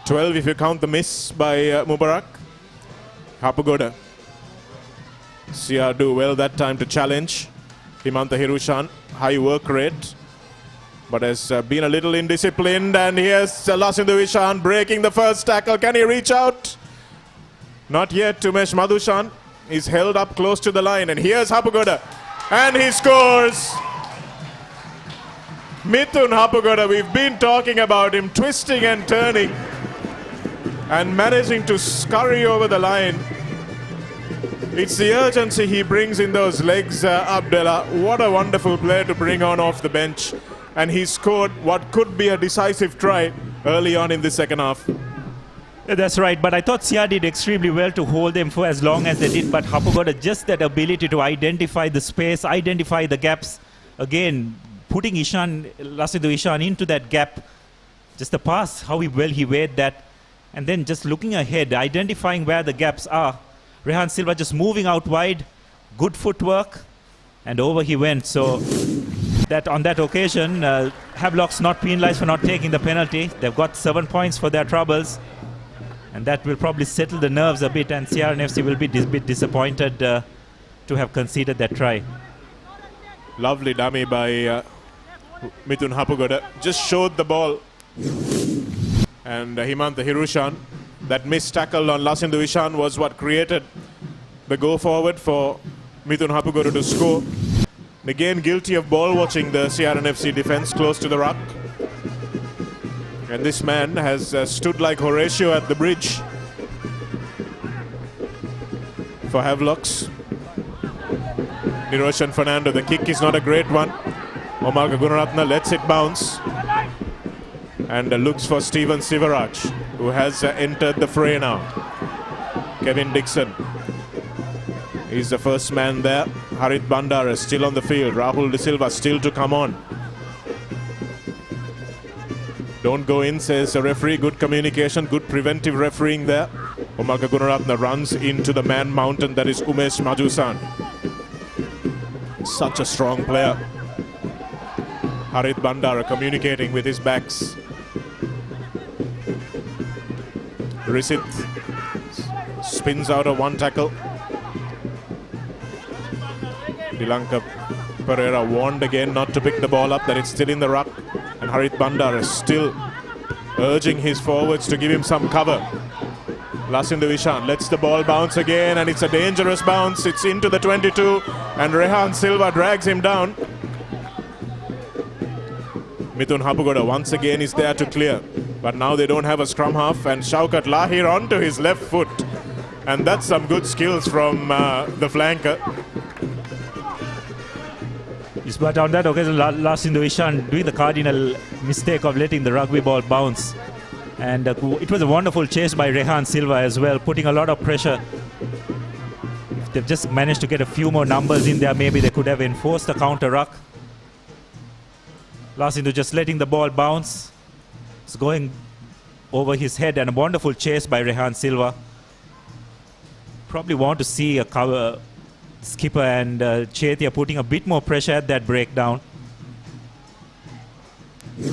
S11: 12 if you count the miss by Mubarak. Hapugoda. Sia do well that time to challenge Himanta Hirushan. High work rate, but has been a little indisciplined. And here's Lasindu Ishan breaking the first tackle. Can he reach out? Not yet. Tumesh Madhushan is held up close to the line. And here's Hapugoda. And he scores. Mithun Hapugoda, we've been talking about him twisting and turning and managing to scurry over the line. It's the urgency he brings in those legs, Abdullah. What a wonderful player to bring on off the bench. And he scored what could be a decisive try early on in the second half.
S2: That's right, but I thought Sia did extremely well to hold them for as long as they did, but Hapugoda, just that ability to identify the space, identify the gaps. Again, putting Lasindu Ishan into that gap, just the pass, how well he weighed that, and then just looking ahead, identifying where the gaps are. Rehan Silva just moving out wide, good footwork, and over he went. So that on that occasion, Havelocks not penalized for not taking the penalty. They've got 7 points for their troubles. And that will probably settle the nerves a bit, and CRNFC will be a bit disappointed to have conceded that try.
S11: Lovely dummy by Mithun Hapugoda. Just showed the ball. And Himanta Hirushan, that missed tackle on Lasindu Ishan was what created the go forward for Mithun Hapugoro to score. Again guilty of ball watching the CRNFC defense close to the ruck. And this man has stood like Horatio at the bridge for Havelocks. Niroshan Fernando, the kick is not a great one. Omarka Gunaratna lets it bounce and looks for Steven Sivaraj, who has entered the fray now. Kevin Dixon is the first man there. Harit Bandara still on the field. Rahul De Silva still to come on. Don't go in, says the referee. Good communication, good preventive refereeing there. Omarka Gunaratna runs into the man mountain that is Umesh Majusan. Such a strong player. Harit Bandara communicating with his backs. Risith spins out of one tackle. Dilanka Pereira warned again not to pick the ball up, that it's still in the ruck. And Harit Bandara is still urging his forwards to give him some cover. Lasindu Ishan lets the ball bounce again, and it's a dangerous bounce. It's into the 22 and Rehan Silva drags him down. Mithun Hapugoro once again is there to clear, but now they don't have a scrum half, and Shaukat Lahir onto his left foot, and that's some good skills from the flanker.
S2: Yes, but on that occasion, Lasindu Ishan doing the cardinal mistake of letting the rugby ball bounce. And it was a wonderful chase by Rehan Silva as well, putting a lot of pressure. If they've just managed to get a few more numbers in there, maybe they could have enforced a counter ruck. Lasindu just letting the ball bounce. It's going over his head, and a wonderful chase by Rehan Silva. Probably want to see a cover. Skipper and Chetia putting a bit more pressure at that breakdown.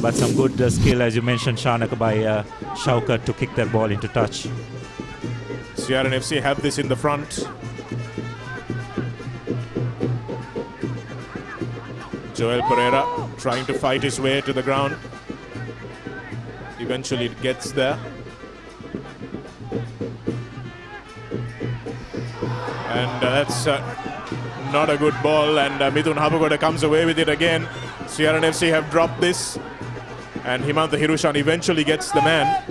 S2: But some good skill, as you mentioned, Shanaka, by Shaukat to kick that ball into touch.
S11: CRNFC have this in the front. Joel Pereira trying to fight his way to the ground. Eventually it gets there. And that's not a good ball, and Mithun Hapugoro comes away with it again. CRNFC have dropped this, and Himanta Hirushan eventually gets the man.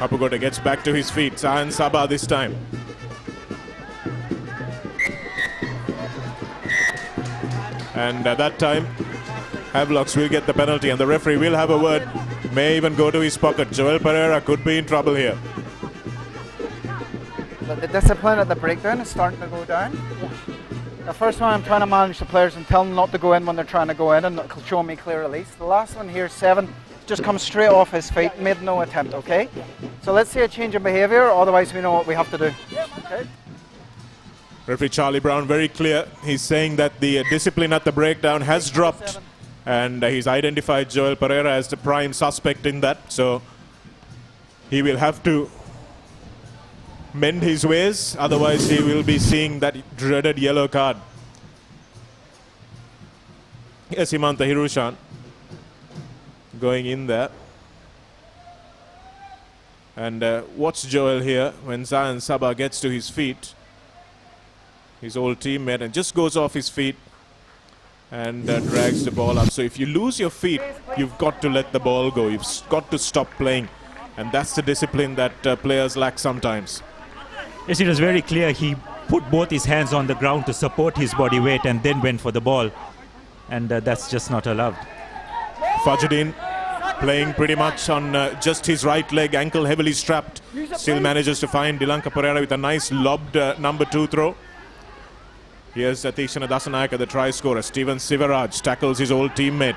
S11: Hapugoro gets back to his feet. Sayan Sabah this time. And that time, Havelocks will get the penalty, and the referee will have a word. May even go to his pocket. Joel Pereira could be in trouble here.
S13: The discipline at the breakdown is starting to go down. The first one, I'm trying to manage the players and tell them not to go in when they're trying to go in and show me clear release. The last one here, 7, just comes straight off his feet, made no attempt, okay? So let's see a change in behaviour, otherwise we know what we have to do. Okay?
S11: Referee Charlie Brown very clear. He's saying that the discipline at the breakdown has dropped, and he's identified Joel Pereira as the prime suspect in that. So he will have to mend his ways, otherwise he will be seeing that dreaded yellow card. Yes, Himanta Hirushan going in there. And watch Joel here when Zayan Sabah gets to his feet. His old teammate, and just goes off his feet and drags the ball up. So if you lose your feet, you've got to let the ball go. You've got to stop playing. And that's the discipline that players lack sometimes.
S2: Yes, it was very clear. He put both his hands on the ground to support his body weight and then went for the ball. And that's just not allowed.
S11: Fajruddin playing pretty much on just his right leg, ankle heavily strapped. Still manages to find Dilanka Pereira with a nice lobbed number 2 throw. Here's Tishana Dasanayaka, the try scorer. Steven Sivaraj tackles his old teammate.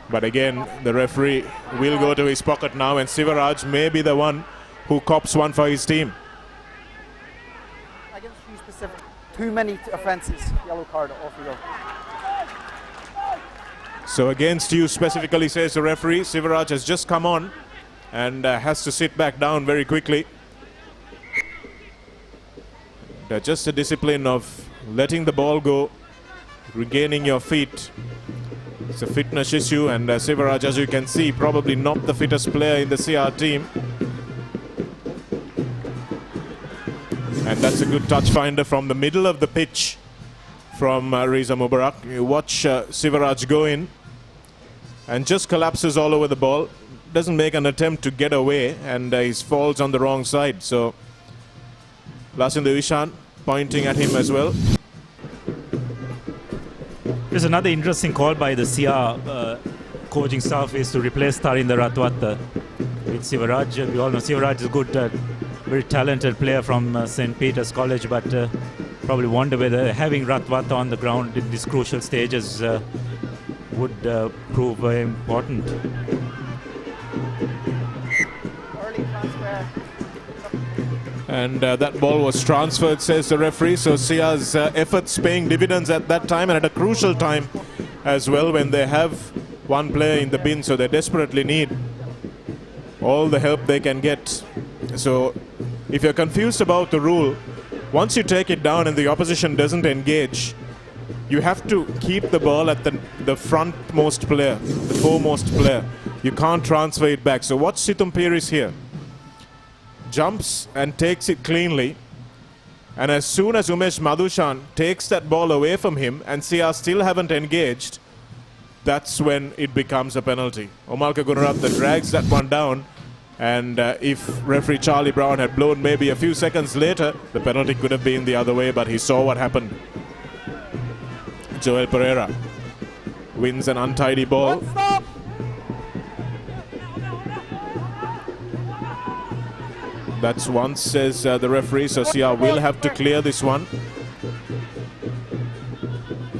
S11: But again, the referee will go to his pocket now, and Sivaraj may be the one who cops one for his team.
S13: Against you specific, too many offences, yellow card, off you go.
S11: So against you specifically, says the referee. Sivaraj has just come on and has to sit back down very quickly. Just a discipline of letting the ball go, regaining your feet, It's a fitness issue, and Sivaraj, as you can see, probably not the fittest player in the CR team. And that's a good touch finder from the middle of the pitch from Reza Mubarak. You watch Sivaraj go in and just collapses all over the ball. Doesn't make an attempt to get away, and he falls on the wrong side. So Lasindu Ishan pointing at him as well.
S2: There's another interesting call by the CR coaching staff is to replace Tarinder Ratwat with Sivaraj. We all know Sivaraj is a good, very talented player from St. Peter's College, but probably wonder whether having Ratwat on the ground in these crucial stages would prove very important.
S11: And that ball was transferred, says the referee. So Sia's efforts paying dividends at that time, and at a crucial time as well, when they have one player in the bin, so they desperately need all the help they can get. So if you're confused about the rule, once you take it down and the opposition doesn't engage, you have to keep the ball at the frontmost player, the foremost player. You can't transfer it back. So watch Situm Piris here. Jumps and takes it cleanly, and as soon as Umesh Madhushan takes that ball away from him and Sia still haven't engaged, that's when it becomes a penalty. Omalka Gunaratne drags that one down, and if referee Charlie Brown had blown maybe a few seconds later, the penalty could have been the other way, but he saw what happened. Joel Pereira wins an untidy ball. That's one, says the referee, so Sia will have to clear this one.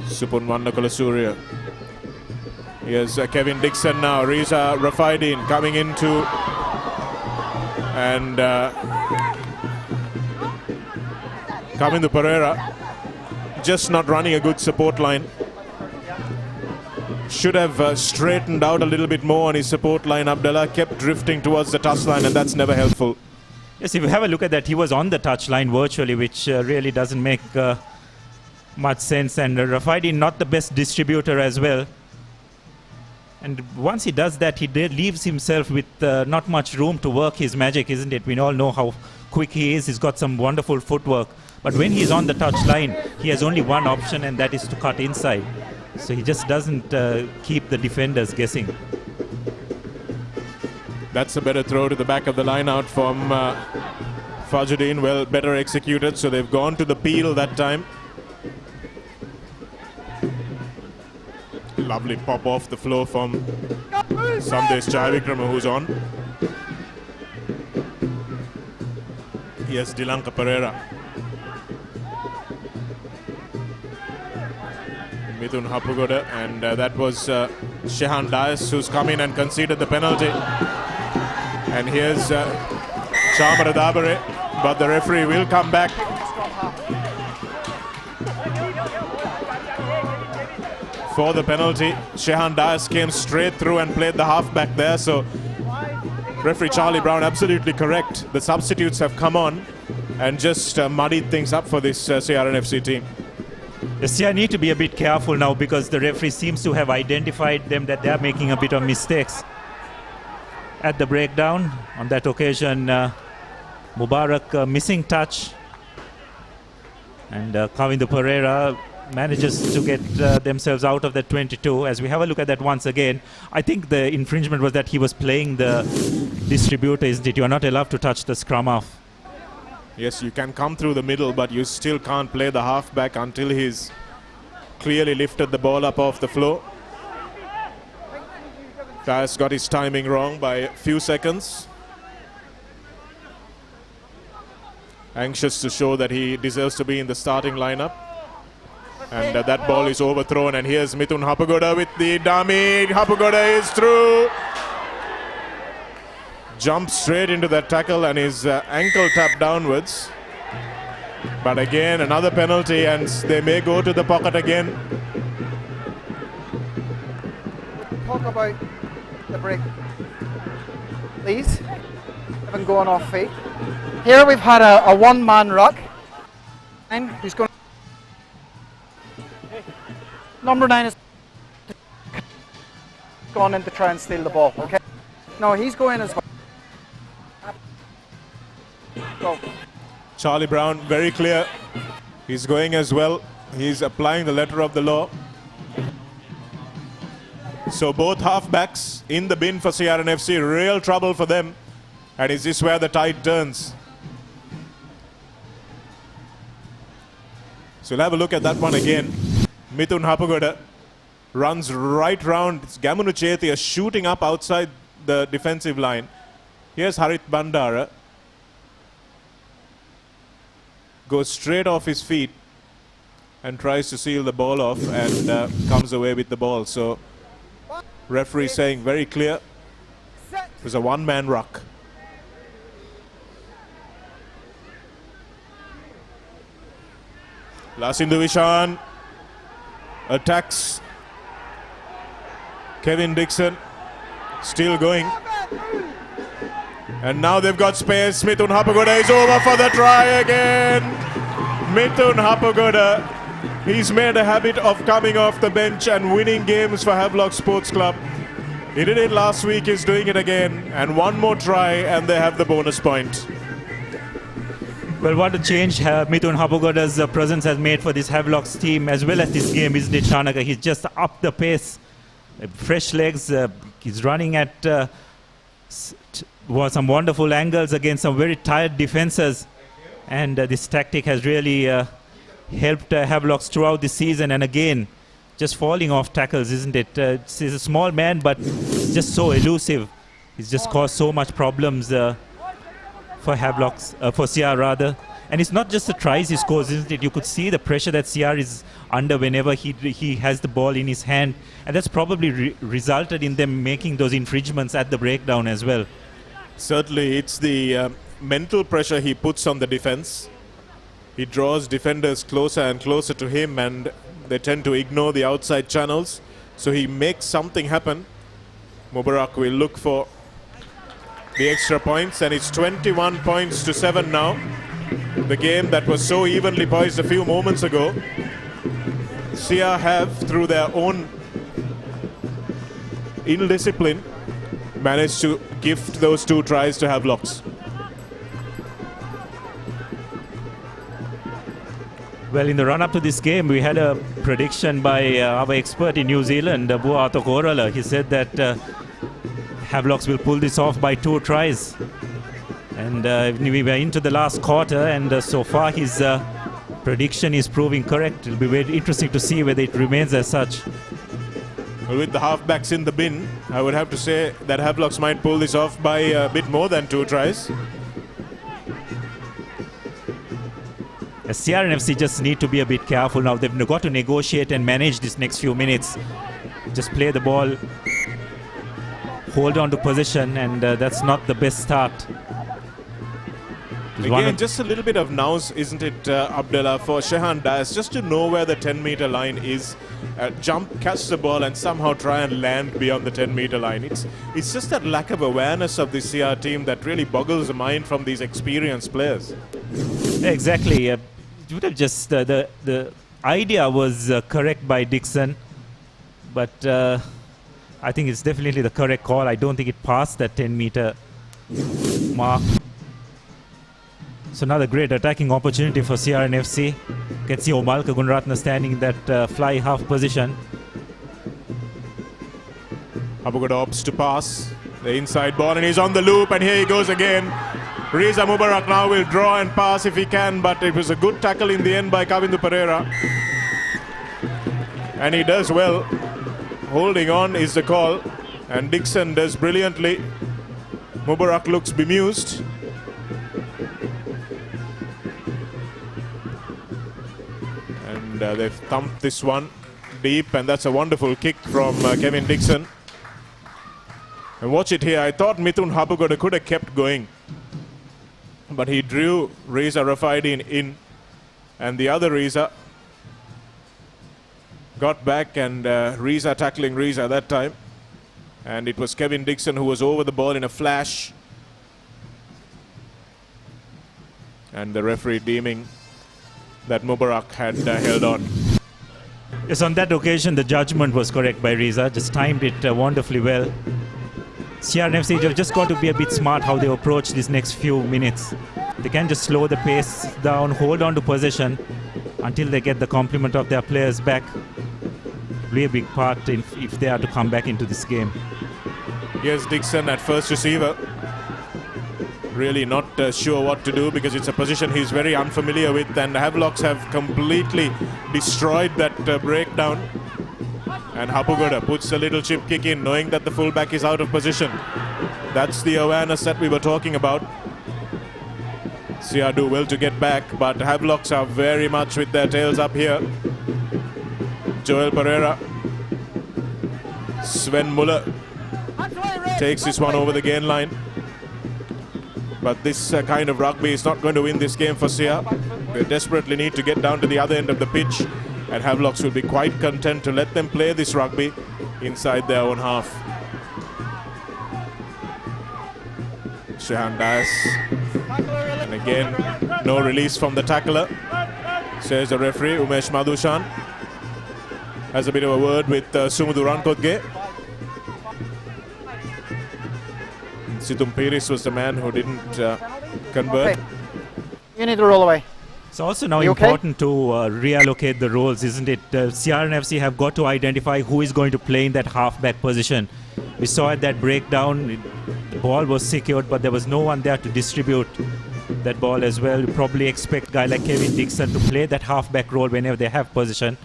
S11: Supun Vannakola Surya. Here's Kevin Dixon now. Reza Rafaideen coming into, and coming to Pereira. Just not running a good support line. Should have straightened out a little bit more on his support line. Abdullah kept drifting towards the touchline, and that's never helpful.
S2: Yes, if you have a look at that, he was on the touchline virtually, which really doesn't make much sense. And Rafaideen not the best distributor as well. And once he does that, he leaves himself with not much room to work his magic, isn't it? We all know how quick he is. He's got some wonderful footwork. But when he's on the touchline, he has only one option, and that is to cut inside. So he just doesn't keep the defenders guessing.
S11: That's a better throw to the back of the line out from Fajuddin. Well, better executed, so they've gone to the peel that time. Lovely pop off the floor from Sandesh Jayavikrama, who's on. Here's Dilanka Pereira. Mithun Hapugoda, and that was Shehan Dias who's come in and conceded the penalty. And here's Chamara Dabare, but the referee will come back. For the penalty. Shehan Dias came straight through and played the halfback there, so referee Charlie Brown absolutely correct. The substitutes have come on and just muddied things up for this CRNFC team.
S2: Yes, I need to be a bit careful now, because the referee seems to have identified them that they are making a bit of mistakes at the breakdown. On that occasion, Mubarak missing touch, and Kavindu Pereira manages to get themselves out of that 22. As we have a look at that once again, I think the infringement was that he was playing the distributor, isn't it? You are not allowed to touch the scrum half.
S11: Yes, you can come through the middle, but you still can't play the halfback until he's clearly lifted the ball up off the floor. Dias got his timing wrong by a few seconds. Anxious to show that he deserves to be in the starting lineup. And that ball is overthrown, and here's Mithun Hapugoda with the dummy. Hapugoda is through. Jumps straight into that tackle, and his ankle tapped downwards. But again, another penalty, and they may go to the pocket again.
S13: Talk about the break, please. Haven't gone off feet. Here we've had a one-man ruck. Who's going? Number 9 is gone in to try and steal the ball, okay? No, he's going as well. Go.
S11: Charlie Brown, very clear. He's going as well. He's applying the letter of the law. So both halfbacks in the bin for CRNFC, real trouble for them. And is this where the tide turns? So we'll have a look at that one again. Mithun Hapagoda runs right round. It's Gamunu Chetia shooting up outside the defensive line. Here's Harit Bandara. Goes straight off his feet and tries to seal the ball off and comes away with the ball. So referee saying very clear, it was a one-man ruck. Lasindu Vishan attacks Kevin Dixon, still going. And now they've got space. Mithun Hapagoda is over for the try again. Mithun Hapagoda, he's made a habit of coming off the bench and winning games for Havelock Sports Club. He did it last week, he's doing it again. And one more try and they have the bonus point.
S2: Well, what a change Mithun Hapagoda's presence has made for this Havelock's team as well as this game, isn't it, Shanaka? He's just upped the pace. Fresh legs. He's running at some wonderful angles against some very tired defenses. And this tactic has really helped Havelocks throughout the season. And again, just falling off tackles, isn't it? He's a small man, but he's just so elusive. He's just caused so much problems for Havelocks, for CR rather. And it's not just the tries he scores, isn't it? You could see the pressure that CR is under whenever he has the ball in his hand. And that's probably resulted in them making those infringements at the breakdown as well.
S11: Certainly, it's the mental pressure he puts on the defense. He draws defenders closer and closer to him and they tend to ignore the outside channels. So he makes something happen. Mubarak will look for the extra points and it's 21 points to 7 now. The game that was so evenly poised a few moments ago. CR have, through their own indiscipline, managed to gift those 2 tries to Havelocks.
S2: Well, in the run-up to this game, we had a prediction by our expert in New Zealand, Bua Atokorala. He said that Havelocks will pull this off by 2 tries. And we were into the last quarter, and so far his prediction is proving correct. It'll be very interesting to see whether it remains as such.
S11: Well, with the halfbacks in the bin, I would have to say that Havelocks might pull this off by a bit more than 2 tries.
S2: CRNFC just need to be a bit careful now. They've got to negotiate and manage this next few minutes. Just play the ball, hold on to position, and that's not the best start.
S11: Again, just a little bit of nous, isn't it, Abdullah, for Shehan Dias, just to know where the 10-meter line is, jump, catch the ball, and somehow try and land beyond the 10-meter line. It's just that lack of awareness of the CR team that really boggles the mind from these experienced players.
S2: Exactly. It would have just the idea was correct by Dixon, but I think it's definitely the correct call. I don't think it passed that 10-meter mark. So another great attacking opportunity for CRNFC. You can see Omalka Gunratna standing in that fly half position.
S11: Hapagoda opts to pass the inside ball and he's on the loop and here he goes again. Reza Mubarak now will draw and pass if he can, but it was a good tackle in the end by Kavindu Pereira. And he does well. Holding on is the call and Dixon does brilliantly. Mubarak looks bemused. And they've thumped this one deep and that's a wonderful kick from Kevin Dixon. And watch it here. I thought Mithun Hapagoda could have kept going. But he drew Reza Rafaidin in. And the other Reza got back and Reza tackling Reza that time. And it was Kevin Dixon who was over the ball in a flash. And the referee deeming that Mubarak had held on.
S2: Yes, on that occasion, the judgment was correct by Riza. Just timed it wonderfully well. CRNFC have just got to be a bit smart how they approach these next few minutes. They can just slow the pace down, hold on to possession until they get the complement of their players back. Really a big part if they are to come back into this game.
S11: Here's Dixon at first receiver. Really not sure what to do because it's a position he's very unfamiliar with, and Havelocks have completely destroyed that breakdown. And Hapugoda puts a little chip kick in, knowing that the fullback is out of position. That's the awareness that we were talking about. Sia do well to get back, but Havelocks are very much with their tails up here. Joel Pereira. Sven Muller takes this one over the gain line. But this kind of rugby is not going to win this game for Sia. They desperately need to get down to the other end of the pitch, and Havelocks will be quite content to let them play this rugby inside their own half. Shehan Dias. And again, no release from the tackler, says the referee, Umesh Madhushan. Has a bit of a word with Sumudu Rankotge. Situm Piris was the man who didn't convert.
S13: Okay. You need to roll away.
S2: It's also now
S13: You
S2: important to reallocate the roles, isn't it? CRNFC have got to identify who is going to play in that half-back position. We saw at that breakdown, the ball was secured, but there was no one there to distribute that ball as well. You probably expect a guy like Kevin Dixon to play that half-back role whenever they have possession.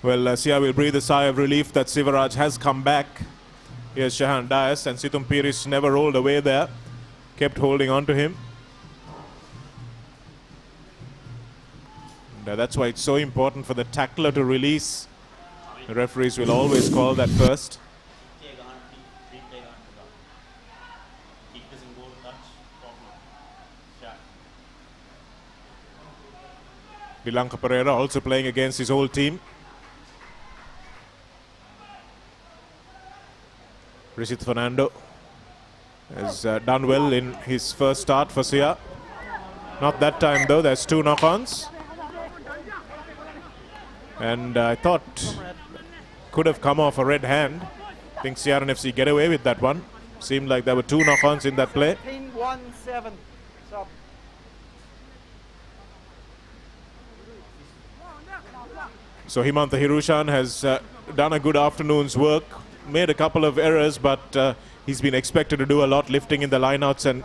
S11: Well, Sia will breathe a sigh of relief that Sivaraj has come back. Here's Shehan Dias, and Situm Piris never rolled away there. Kept holding on to him. And that's why it's so important for the tackler to release. The referees will always call that first. Dilanka Pereira also playing against his old team. Rishit Fernando has done well in his first start for Sia. Not that time though, there's 2 knock-ons. And I thought could have come off a red hand. I think CRNFC get away with that one. Seemed like there were 2 knock-ons in that play.
S13: 17-1-7. Sub.
S11: So Himantha Hirushan has done a good afternoon's work. Made a couple of errors, but he's been expected to do a lot, lifting in the lineouts and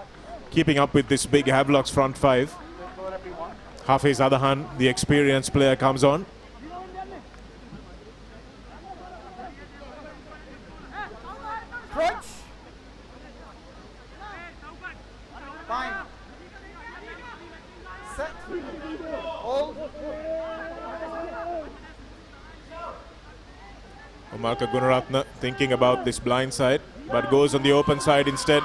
S11: keeping up with this big Havelocks front 5. Hafiz Adahan, the experienced player, comes on.
S13: Crunch. Fine. Set. Hold.
S11: Omarka Gunaratna thinking about this blind side, but goes on the open side instead.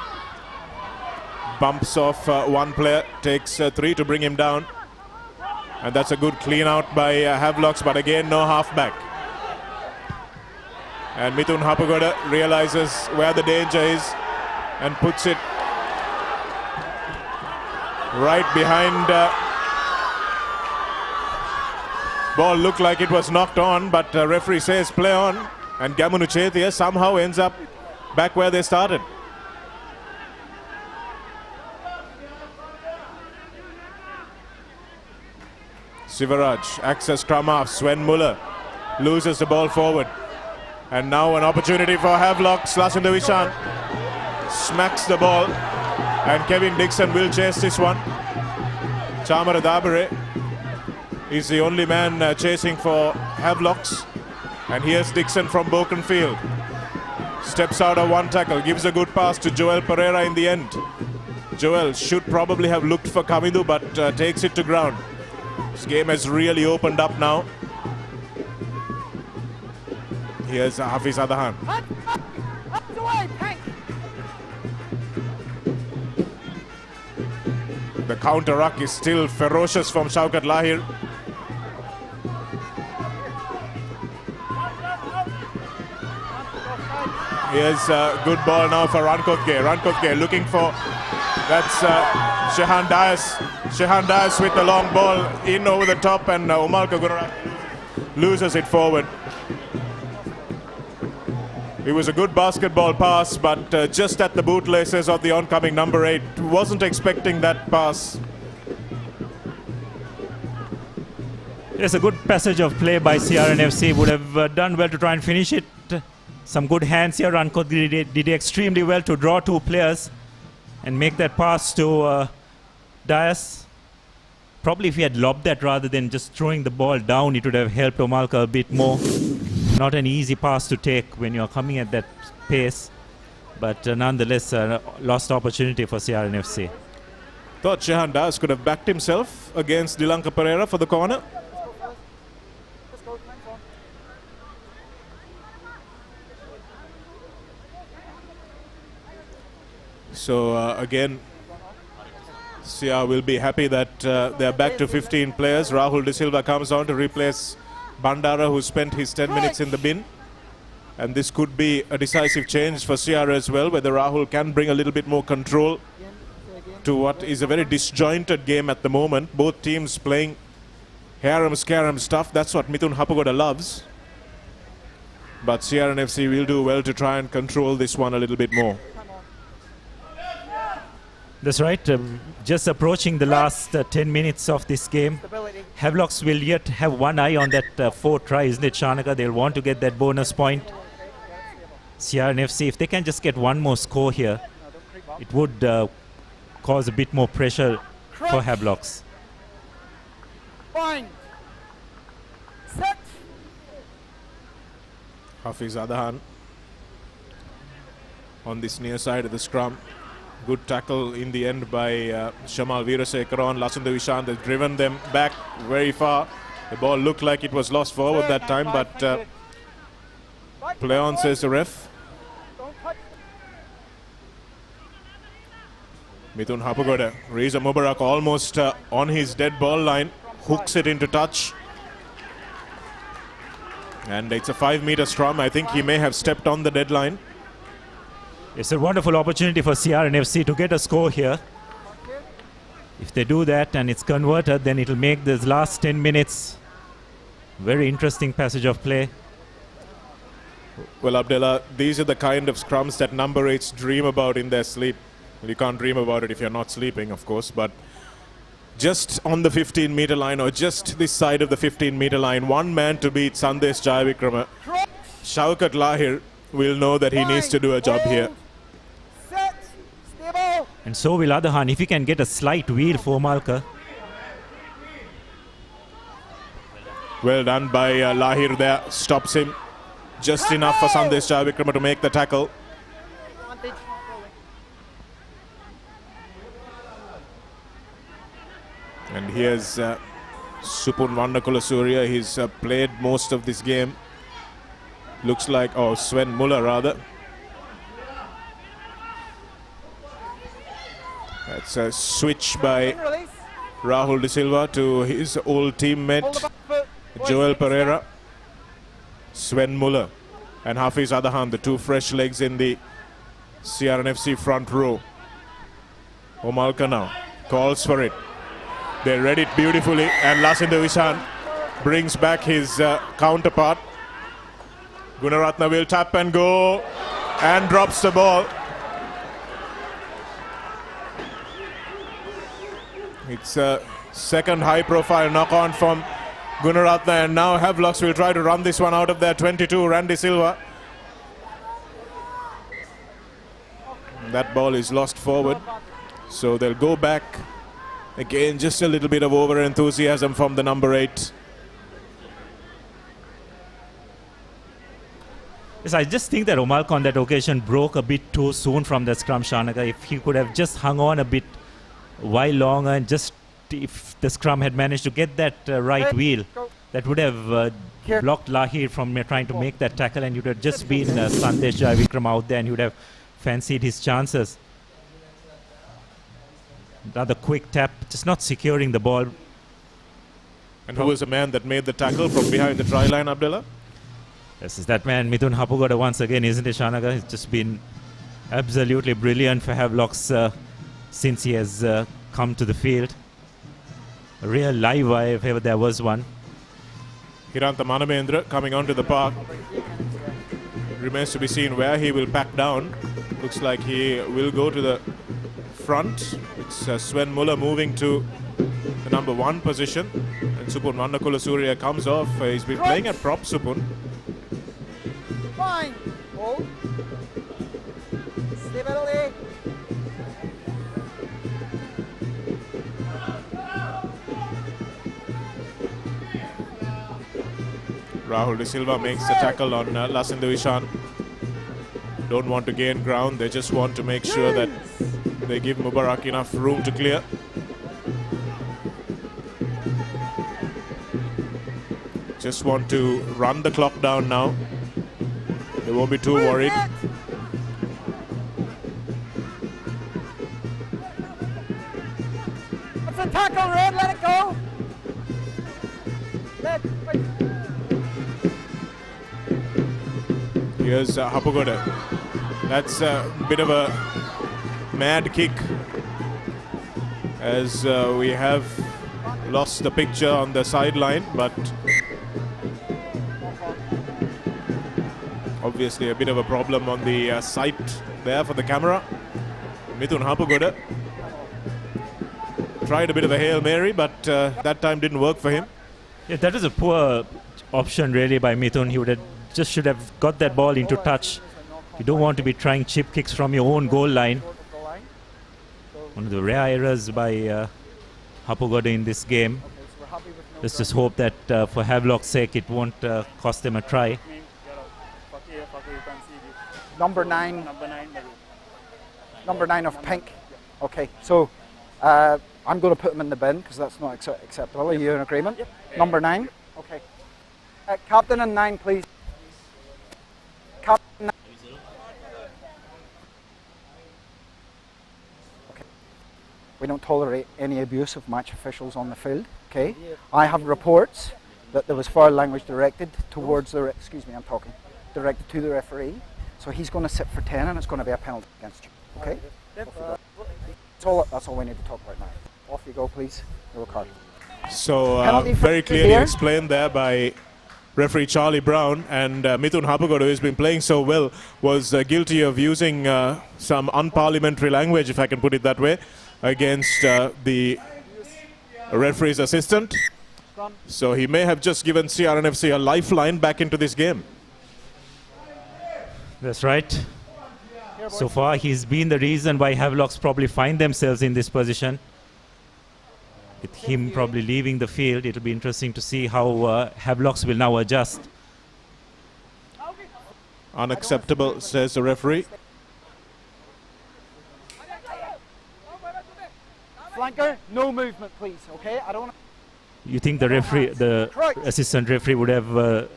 S11: Bumps off one player, takes 3 to bring him down. And that's a good clean out by Havelocks, but again no halfback. And Mithun Hapagoda realizes where the danger is and puts it right behind. Ball looked like it was knocked on, but referee says play on. And Gamunu Chetia somehow ends up back where they started. Sivaraj acts as scrum half. Sven Muller loses the ball forward. And now an opportunity for Havelocks. Lasunda Vishan smacks the ball. And Kevin Dixon will chase this one. Chamara Dabare is the only man chasing for Havelocks. And here's Dixon from Bokenfield. Steps out of one tackle, gives a good pass to Joel Pereira in the end. Joel should probably have looked for Kamidu, but takes it to ground. This game has really opened up now. Here's Hafiz Adahan. The counter ruck is still ferocious from Shaukat Lahir. Here's a good ball now for Rankotge. Rankotge looking for, that's Shehan Dias. Shehan Dias with the long ball in over the top, and Omarka Gunaratna loses it forward. It was a good basketball pass, but just at the bootlaces of the oncoming number 8. Wasn't expecting that pass.
S2: Yes, a good passage of play by CRNFC. Would have done well to try and finish it. Some good hands here. Ranko did extremely well to draw 2 players and make that pass to Dias. Probably if he had lobbed that rather than just throwing the ball down, it would have helped Omalka a bit more. Not an easy pass to take when you're coming at that pace. But nonetheless, a lost opportunity for CRNFC.
S11: Thought Shehan Dias could have backed himself against Dilanka Pereira for the corner. So again, CR will be happy that they are back to 15 players. Rahul De Silva comes on to replace Bandara, who spent his 10 minutes in the bin. And this could be a decisive change for CR as well, whether Rahul can bring a little bit more control to what is a very disjointed game at the moment. Both teams playing harem-scarum stuff. That's what Mithun Hapagoda loves. But CRNFC will do well to try and control this one a little bit more.
S2: That's right. Just approaching the last 10 minutes of this game. Havelocks will yet have one eye on that 4th try, isn't it, Shanaka? They'll want to get that bonus point. CRNFC, if they can just get one more score here, it would cause a bit more pressure for Havelocks.
S13: Point. Set.
S11: Hafiz Adahan on this near side of the scrum. Good tackle in the end by Shamal Veerasekaran. Lasundha Vishant has driven them back very far. The ball looked like it was lost forward that time, but play on, says the ref. Mithun Hapagoda. Reza Mubarak almost on his dead ball line. Hooks it into touch. And it's a 5-meter scrum. I think he may have stepped on the deadline.
S2: It's a wonderful opportunity for CRNFC to get a score here. If they do that and it's converted, then it'll make this last 10 minutes very interesting passage of play.
S11: Well, Abdullah, these are the kind of scrums that number 8s dream about in their sleep. Well, you can't dream about it if you're not sleeping, of course, but just on the 15-meter line or just this side of the 15-meter line, one man to beat Sandesh Jayavikrama. Shaukat Lahir will know that he needs to do a job here.
S2: And so will Adahan. If he can get a slight wheel for Malka.
S11: Well done by Lahir there. Stops him just enough for Sandesh Jayavikrama to make the tackle. And here's Supun Vannakulasuriya. He's played most of this game. Looks like, Sven Muller rather. That's a switch by Rahul De Silva to his old teammate Joel Pereira. Sven Muller and Hafiz Adahan, the 2 fresh legs in the CRNFC front row. Omalka now calls for it. They read it beautifully, and Lasundha Vishant brings back his counterpart. Gunaratna will tap and go and drops the ball. It's a second high-profile knock-on from Gunaratna, and now Havelocks will try to run this one out of their 22, Randy Silva. That ball is lost forward, so they'll go back. Again, just a little bit of over-enthusiasm from the number 8.
S2: Yes, I just think that Omalka on that occasion broke a bit too soon from the scrum, Shanaka. If he could have just hung on a bit while longer, and just if the scrum had managed to get that right wheel, that would have blocked Lahir from trying to make that tackle, and it would have just been Sandesh Jayavikrama out there, and he would have fancied his chances. Another quick tap, just not securing the ball.
S11: And who was the man that made the tackle from behind the try line, Abdullah?
S2: This is that man, Mithun Hapagoda, once again, isn't it, Shanaka? He's just been absolutely brilliant for Havelocks since he has come to the field. A real live wire, if ever there was one.
S11: Hiranta Manamendra coming onto the park. Remains to be seen where he will pack down. Looks like he will go to the front. It's Sven Muller moving to the number 1 position. And Supun Vannakula Surya comes off. He's been playing at prop, Supun.
S13: Fine. Hold. Stability.
S11: Rahul De Silva makes the tackle on Lasindu Ishan. Don't want to gain ground. They just want to make sure that they give Mubarak enough room to clear. Just want to run the clock down now. They won't be too worried.
S13: It's a tackle, Red. Let it go.
S11: Here's Hapugoda. That's a bit of a mad kick, as we have lost the picture on the sideline, but obviously a bit of a problem on the sight there for the camera. Mithun Hapugoda tried a bit of a Hail Mary, but that time didn't work for him.
S2: Yeah, that was a poor option really by Mithun. He should have got that ball into touch. You don't want to be trying chip kicks from your own goal line. One of the rare errors by Hapugoda in this game. Let's just hope that for Havelock's sake it won't cost them a try.
S13: Number 9. Number 9 of pink. Okay, so I'm going to put him in the bin because that's not acceptable. Are you in agreement? Yep. Number 9. Okay. Captain and 9, please. Captain 9. Okay. We don't tolerate any abuse of match officials on the field. Okay. I have reports that there was foul language directed towards the. Excuse me, I'm talking. Directed to the referee. So he's going to sit for 10, and it's going to be a penalty against you. Okay. That's all we need to talk about now. Off you go, please. Your card.
S11: So very clearly explained there by referee Charlie Brown, and Mithun Hapugoda, who has been playing so well, was guilty of using some unparliamentary language, if I can put it that way, against the referee's assistant. So he may have just given CRNFC a lifeline back into this game.
S2: That's right. So far, he's been the reason why Havelocks probably find themselves in this position. With him probably leaving the field, it'll be interesting to see how Havelocks will now adjust.
S11: Unacceptable, says the referee.
S13: Flanker, no movement, please. Okay, I don't.
S2: You think the referee, the assistant referee, would have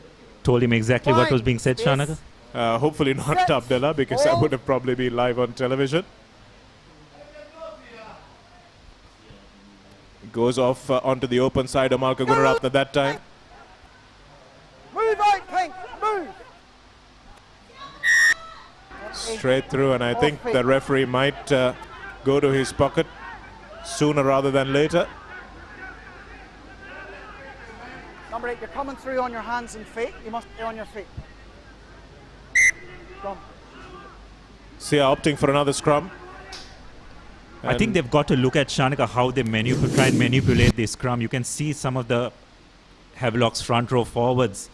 S2: told him exactly what was being said, Shanaka?
S11: Hopefully not Abdullah, because that would have probably been live on television. Goes off onto the open side of Malka Gunaratne that time.
S13: Move out, Pink, move!
S11: Straight through, and I think the referee might go to his pocket sooner rather than later.
S13: Number 8, you're coming through on your hands and feet. You must be on your feet. Scrum.
S11: Sia opting for another scrum.
S2: I think they've got to look at Shanaka how they try and manipulate this scrum. You can see some of the Havelock's front row forwards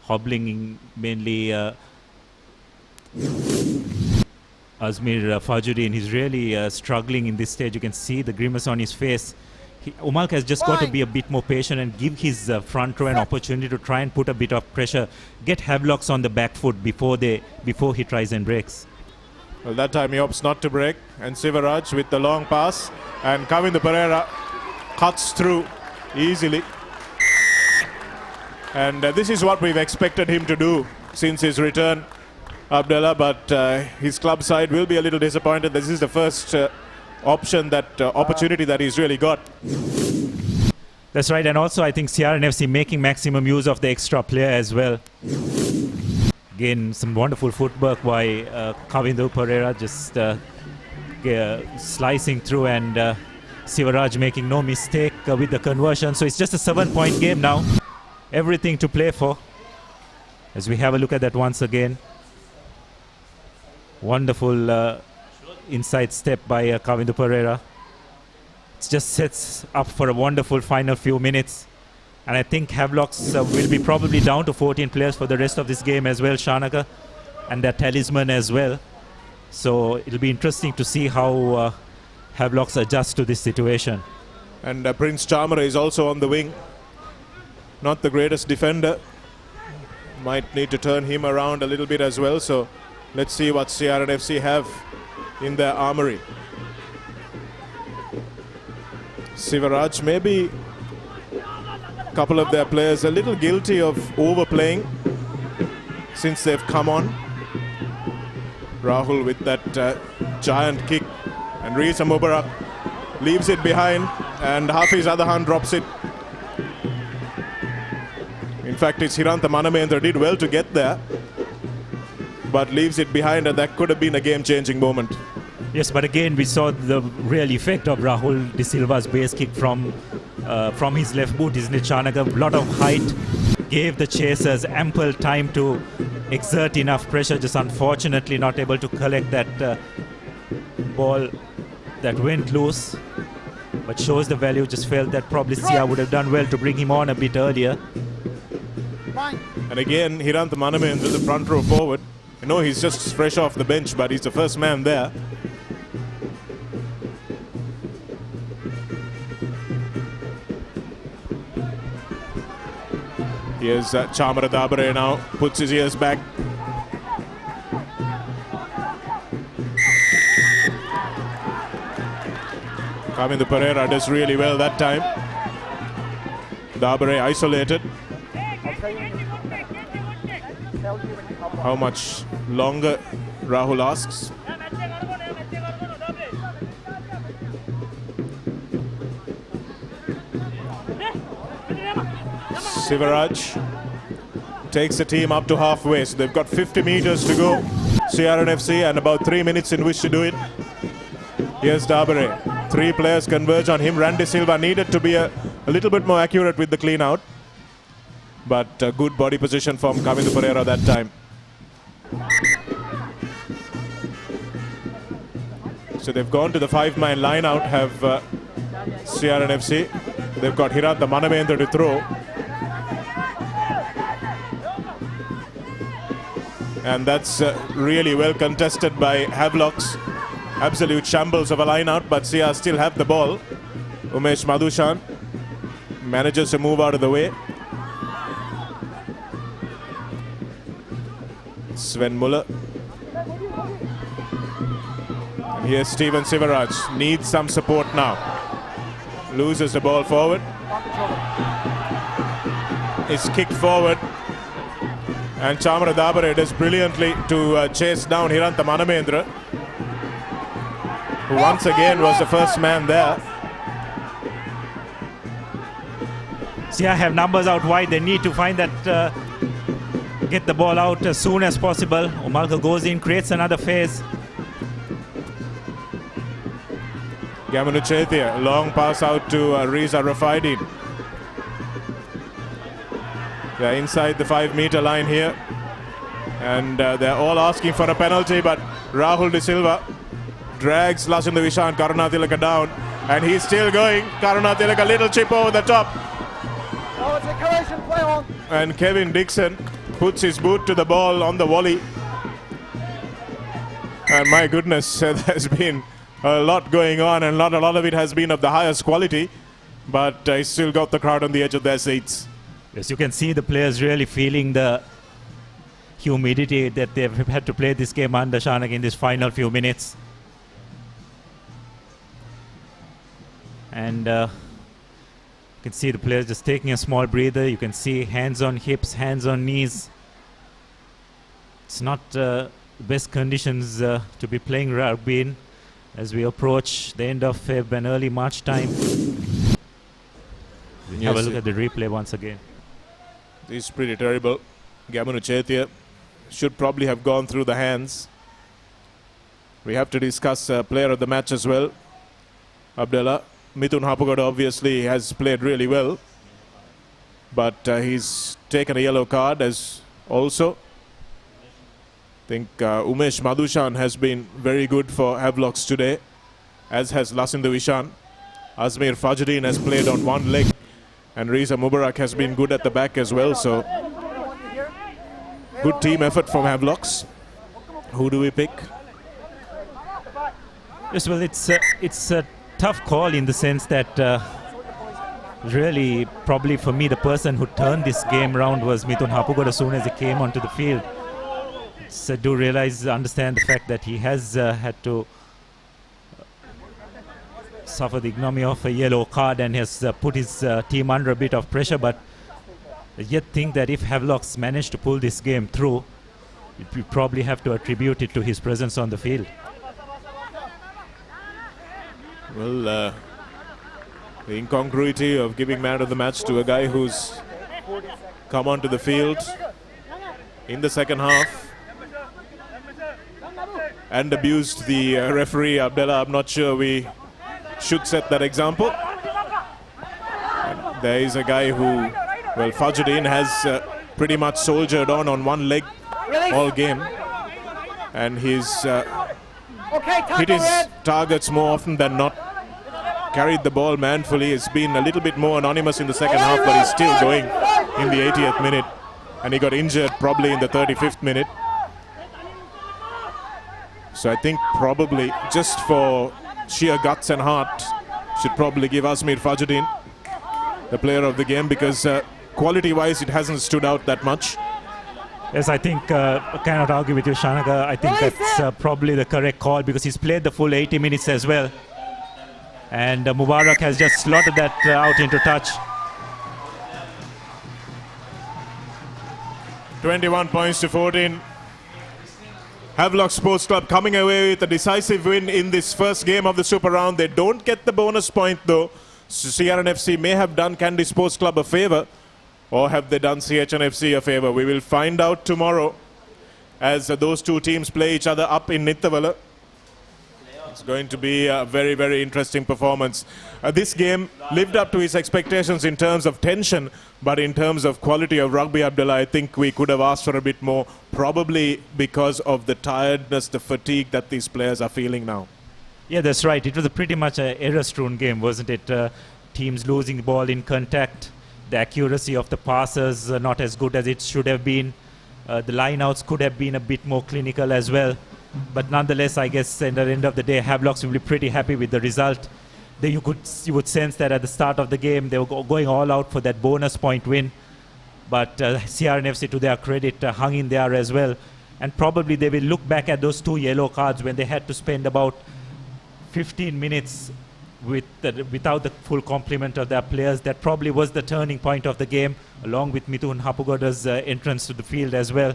S2: hobbling, mainly Azmir Fajuri, he's really struggling in this stage. You can see the grimace on his face. Umalk has just got to be a bit more patient and give his front row an opportunity to try and put a bit of pressure, get Havelocks on the back foot before he tries and breaks.
S11: Well, that time he opts not to break, and Sivaraj with the long pass, and Kavindu Pereira cuts through easily. And this is what we've expected him to do since his return, Abdullah, but his club side will be a little disappointed. This is the first opportunity that he's really got.
S2: That's right, and also I think CRNFC making maximum use of the extra player as well. Again, some wonderful footwork by Kavindu Pereira, just slicing through, and Sivaraj making no mistake with the conversion. So it's just a 7-point game now. everything to play for. As we have a look at that once again. Wonderful inside step by Kavindu Pereira. It just sets up for a wonderful final few minutes. And I think Havelocks will be probably down to 14 players for the rest of this game as well, Shanaka, and their talisman as well. So it'll be interesting to see how Havelocks adjust to this situation.
S11: And Prince Chamara is also on the wing. Not the greatest defender. Might need to turn him around a little bit as well. So let's see what CRNFC have in their armory. Sivaraj, maybe a couple of their players a little guilty of overplaying since they've come on. Rahul with that giant kick, and Reza Mubarak leaves it behind, and Hafiz Adahan drops it. In fact, it's Hiranta Manamendra did well to get there, but leaves it behind, and that could have been a game-changing moment.
S2: Yes, but again, we saw the real effect of Rahul De Silva's base kick from his left boot, isn't it, Shanaka? A lot of height, gave the chasers ample time to exert enough pressure, just unfortunately not able to collect that ball that went loose, but shows the value. Just felt that probably Sia would have done well to bring him on a bit earlier.
S11: And again, Hiranta Manamendra, the front row forward. You know, he's just fresh off the bench, but he's the first man there. Here's Chamara Dabare now, puts his ears back. Kavindu Pereira does really well that time. Dabare isolated. How much longer, Rahul asks. Sivaraj takes the team up to halfway, so they've got 50 meters to go. CRNFC, and about 3 minutes in which to do it. Here's Dabare. 3 players converge on him. Randy Silva needed to be a little bit more accurate with the clean out, but a good body position from Kavindu Pereira that time. So they've gone to the 5-man line out, have CRNFC. They've got Hiranta Manamendra to throw. And that's really well contested by Havelocks. Absolute shambles of a line out, but Sia still have the ball. Umesh Madhushan manages to move out of the way. Sven Muller. And here's Steven Sivaraj. Needs some support now. Loses the ball forward. It's kicked forward. And Chamara Dabare does brilliantly to chase down Hiranta Manamendra, who once again was the first man there.
S2: Sia have numbers out wide. They need to find that, get the ball out as soon as possible. Umalka goes in, creates another phase.
S11: Gamanu Chetia, long pass out to Reza Rafaidin. They're inside the 5-meter line here, and they're all asking for a penalty, but Rahul De Silva drags Lasinda Vishan Karunatilaka down, and he's still going. Karunatilaka, little chip over the top.
S13: Oh, it's a collision, play on.
S11: And Kevin Dixon puts his boot to the ball on the volley. And my goodness, there's been a lot going on, and not a lot of it has been of the highest quality, but I still got the crowd on the edge of their seats.
S2: Yes, you can see the players really feeling the humidity that they've had to play this game under, Shanak, in this final few minutes. And you can see the players just taking a small breather. You can see hands on hips, hands on knees. It's not the best conditions to be playing rugby in as we approach the end of Feb and early March time. Have a look at the replay once again.
S11: This is pretty terrible. Gamanu Chetia should probably have gone through the hands. We have to discuss player of the match as well. Abdullah. Mithun Hapugada obviously has played really well. but he's taken a yellow card as also. I think Umesh Madhushan has been very good for Havelocks today, as has Lasindu Ishan. Azmir Fajruddin has played on one leg, and Riza Mubarak has been good at the back as well. So good team effort from Havelocks. Who do we pick?
S2: Yes, well, it's a tough call in the sense that really, probably for me, the person who turned this game around was Mithun Hapugoda as soon as he came onto the field. So do understand the fact that he has had to suffer the ignominy of a yellow card and has put his team under a bit of pressure, but I yet think that if Havelocks managed to pull this game through, we probably have to attribute it to his presence on the field.
S11: Well, the incongruity of giving man of the match to a guy who's come onto the field in the second half and abused the referee Abdullah. I'm not sure we should set that example. And there is a guy who, well, Fajruddin has pretty much soldiered on one leg all game, and he's hit his targets more often than not. Carried the ball manfully. It's been a little bit more anonymous in the second half, but he's still going in the 80th minute, and he got injured probably in the 35th minute. So I think probably just for sheer guts and heart should probably give Azmir Fajruddin the player of the game, because quality-wise it hasn't stood out that much.
S2: Yes, I think I cannot argue with you, Shanaka. I think that's probably the correct call, because he's played the full 80 minutes as well. And Mubarak has just slotted that out into touch.
S11: 21 points to 14. Havelock Sports Club coming away with a decisive win in this first game of the Super Round. They don't get the bonus point though. CRNFC may have done Kandy Sports Club a favour, or have they done CHNFC a favour? We will find out tomorrow as those two teams play each other up in Nittavala. It's going to be a very, very interesting performance. This game lived up to his expectations in terms of tension, but in terms of quality of rugby, Abdullah, I think we could have asked for a bit more, probably because of the tiredness, the fatigue that these players are feeling now.
S2: Yeah, that's right. It was a pretty much an error-strewn game, wasn't it? Teams losing the ball in contact, the accuracy of the passes not as good as it should have been. The line-outs could have been a bit more clinical as well. But nonetheless, I guess at the end of the day, Havelocks will be pretty happy with the result. You would sense that at the start of the game, they were going all out for that bonus point win. But CRNFC, to their credit, hung in there as well. And probably they will look back at those two yellow cards when they had to spend about 15 minutes without the full complement of their players. That probably was the turning point of the game, along with Mithun Hapugoda's entrance to the field as well.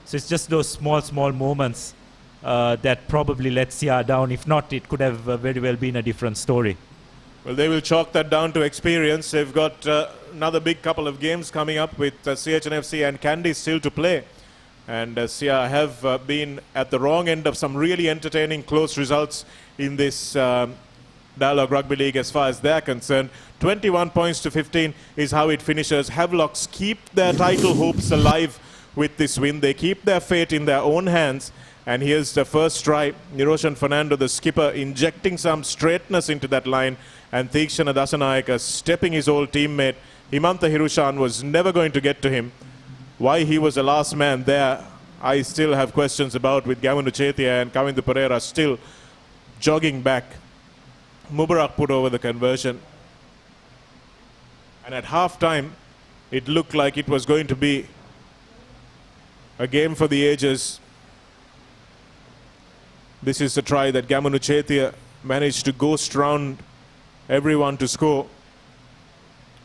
S2: So it's just those small moments that probably let CR down. If not, it could have very well been a different story.
S11: Well, they will chalk that down to experience. They've got another big couple of games coming up with CHNFC and Kandy still to play. And CR have been at the wrong end of some really entertaining close results in this Dialogue Rugby League as far as they're concerned. 21 points to 15 is how it finishes. Havelocks keep their title hopes alive with this win. They keep their fate in their own hands. And here's the first try. Niroshan Fernando, the skipper, injecting some straightness into that line. And Theekshana Dasanayaka stepping his old teammate. Himantha Hirushan was never going to get to him. Why he was the last man there, I still have questions about, with Gamunu Chetia and Kavindu Pereira still jogging back. Mubarak put over the conversion. And at half-time, it looked like it was going to be a game for the ages. This is the try that Gamunu Chetia managed to ghost round everyone to score.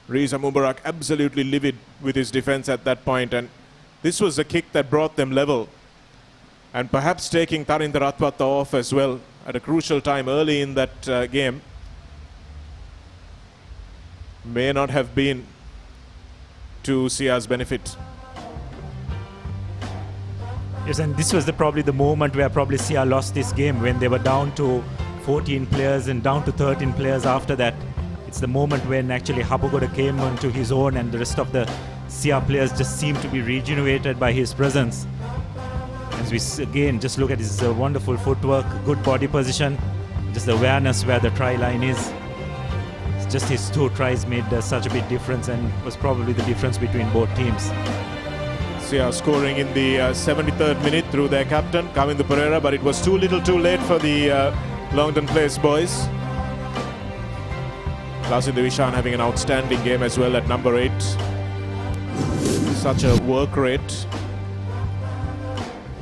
S11: Riza Mubarak absolutely livid with his defense at that point, and this was the kick that brought them level. And perhaps taking Tarinder Ratwata off as well at a crucial time early in that game may not have been to CR's benefit.
S2: Yes, and this was probably the moment where probably CR lost this game, when they were down to 14 players and down to 13 players after that. it's the moment when actually Hapogoda came onto his own and the rest of the SIA players just seemed to be rejuvenated by his presence. As we again just look at his wonderful footwork, good body position, just the awareness where the try line is. It's just his 2 tries made such a big difference and was probably the difference between both teams.
S11: SIA scoring in the 73rd minute through their captain, Kavindu Pereira, but it was too little too late for the Longton Place boys. Lasin Devishan having an outstanding game as well at number 8. Such a work rate.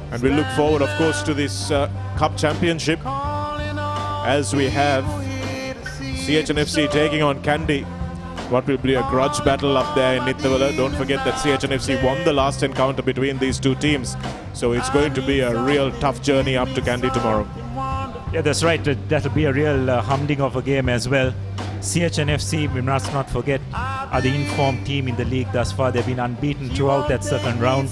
S11: And we look forward, of course, to this Cup Championship as we have CHNFC taking on Kandy. What will be a grudge battle up there in Nithavala. Don't forget that CHNFC won the last encounter between these 2 teams. So it's going to be a real tough journey up to Kandy tomorrow.
S2: Yeah, that's right. That'll be a real humding of a game as well. CHNFC, we must not forget, are the informed team in the league thus far. They've been unbeaten throughout that second round.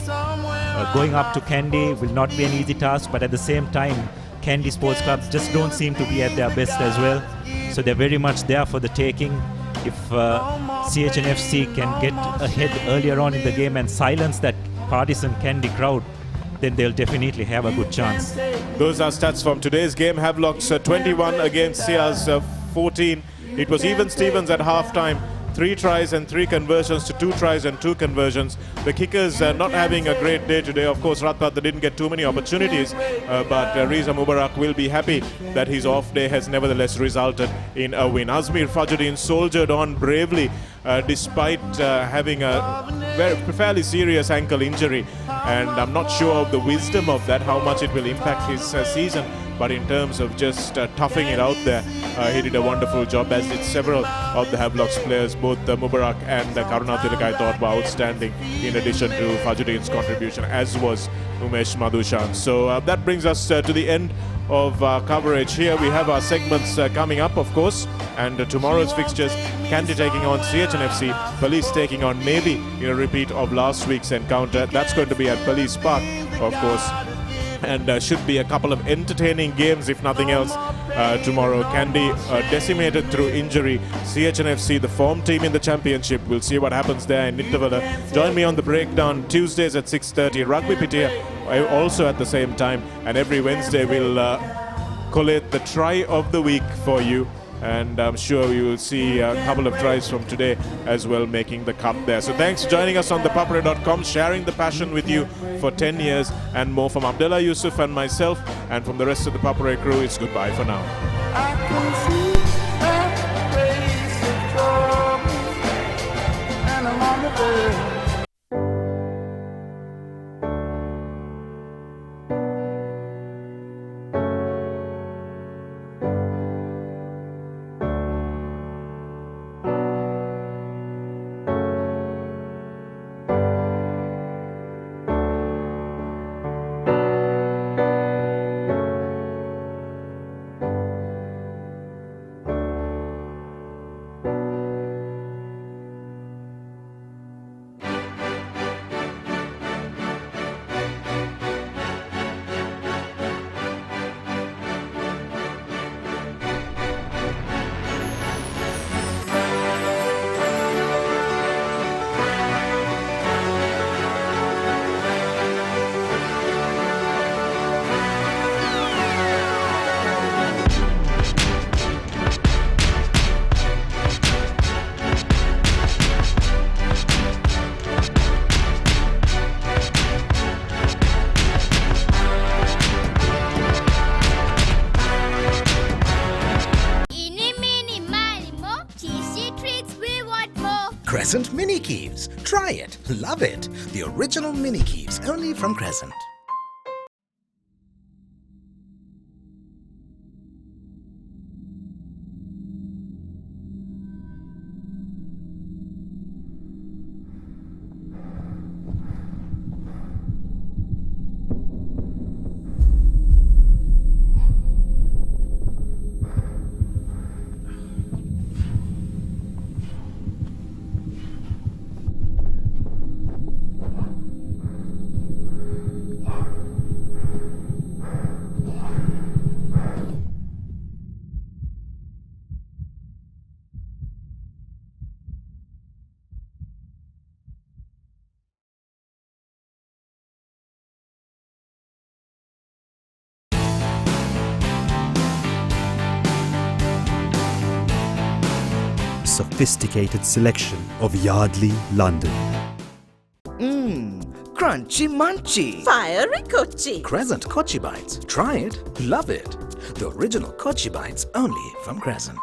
S2: Going up to Kandy will not be an easy task, but at the same time, Kandy Sports Club just don't seem to be at their best as well. So they're very much there for the taking. If CHNFC can get ahead earlier on in the game and silence that partisan Kandy crowd, then they'll definitely have a good chance.
S11: Those are stats from today's game. Havelock's 21 against SIA's 14. It was even Stevens at half-time. 3 tries and 3 conversions to 2 tries and 2 conversions. The kickers not having a great day today. Of course, Ratpat didn't get too many opportunities, but Riza Mubarak will be happy that his off day has nevertheless resulted in a win. Azmir Fajruddin soldiered on bravely despite having a fairly serious ankle injury, and I'm not sure of the wisdom of that, how much it will impact his season. But in terms of just toughing it out there, he did a wonderful job, as did several of the Havelock's players. Both Mubarak and Karuna Tilak I thought were outstanding, in addition to Fajruddin's contribution, as was Umesh Madhushan. So that brings us to the end of coverage here. We have our segments coming up, of course, and tomorrow's fixtures: Kandy taking on CHNFC, Police taking on Navy in a repeat of last week's encounter. That's going to be at Police Park, of course. And should be a couple of entertaining games, if nothing else, tomorrow. Kandy decimated through injury. CHNFC, the form team in the championship. We'll see what happens there in Nithavala. Join me on the breakdown Tuesdays at 6:30. Rugby Pitia also at the same time. And every Wednesday we'll collate the try of the week for you. And I'm sure you will see a couple of tries from today as well, making the cup there. So thanks for joining us on ThePapare.com, sharing the passion with you for 10 years and more. From Abdullah Yusuf and myself, and from the rest of the Papare crew, it's goodbye for now.
S3: Crescent Mini Keeves. Try it. Love it. The original Mini Keeves, only from Crescent.
S5: sophisticated selection of Yardley London.
S3: Crunchy munchy.
S4: Fiery kochi.
S3: Crescent Kochi Bites. Try it. Love it. The original Kochi Bites only from Crescent.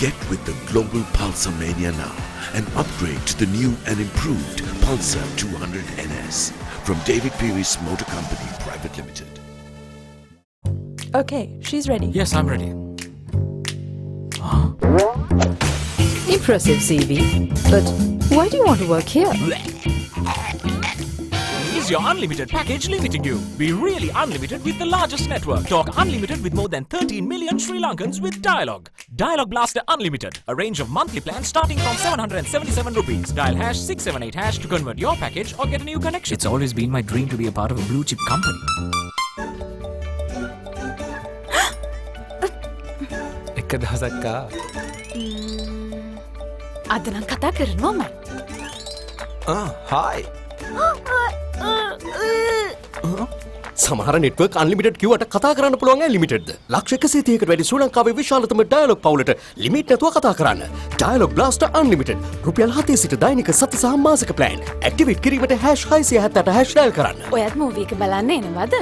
S6: Get with the global Pulsar mania now and upgrade to the new and improved Pulsar 200 NS from David Peary's Motor Company Private Limited.
S14: Okay, she's ready.
S9: Yes, I'm ready.
S14: Impressive CV. But why do you want to work here?
S9: Is your unlimited package limiting you? Be really unlimited with the largest network. Talk unlimited with more than 13 million Sri Lankans with Dialog. Dialog Blaster Unlimited. A range of monthly plans starting from 777 rupees. Dial #678# to convert your package or get a new connection.
S7: It's always been my dream to be a part of a blue chip company. එක දවසක්
S4: අද නම් කතා කරනවා මම.
S8: hi. සමහර network unlimited කිව්වට කතා කරන්න පුළුවන් ඇන්ලිමිටඩ්ද? ලක්ෂ 130කට වැඩි ශ්‍රී ලංකාවේ විශාලතම ඩයලොග් පවුලට ලිමිට් නැතුව කතා කරන්න. Dialog blaster unlimited. රුපියල් 7 සිට දෛනික සති සහ මාසික ප්ලෑන්. ඇක්ටිවේට් කිරීමට #678# ඩයල් කරන්න.
S4: ඔයත් මූවී එක බලන්න එනවද?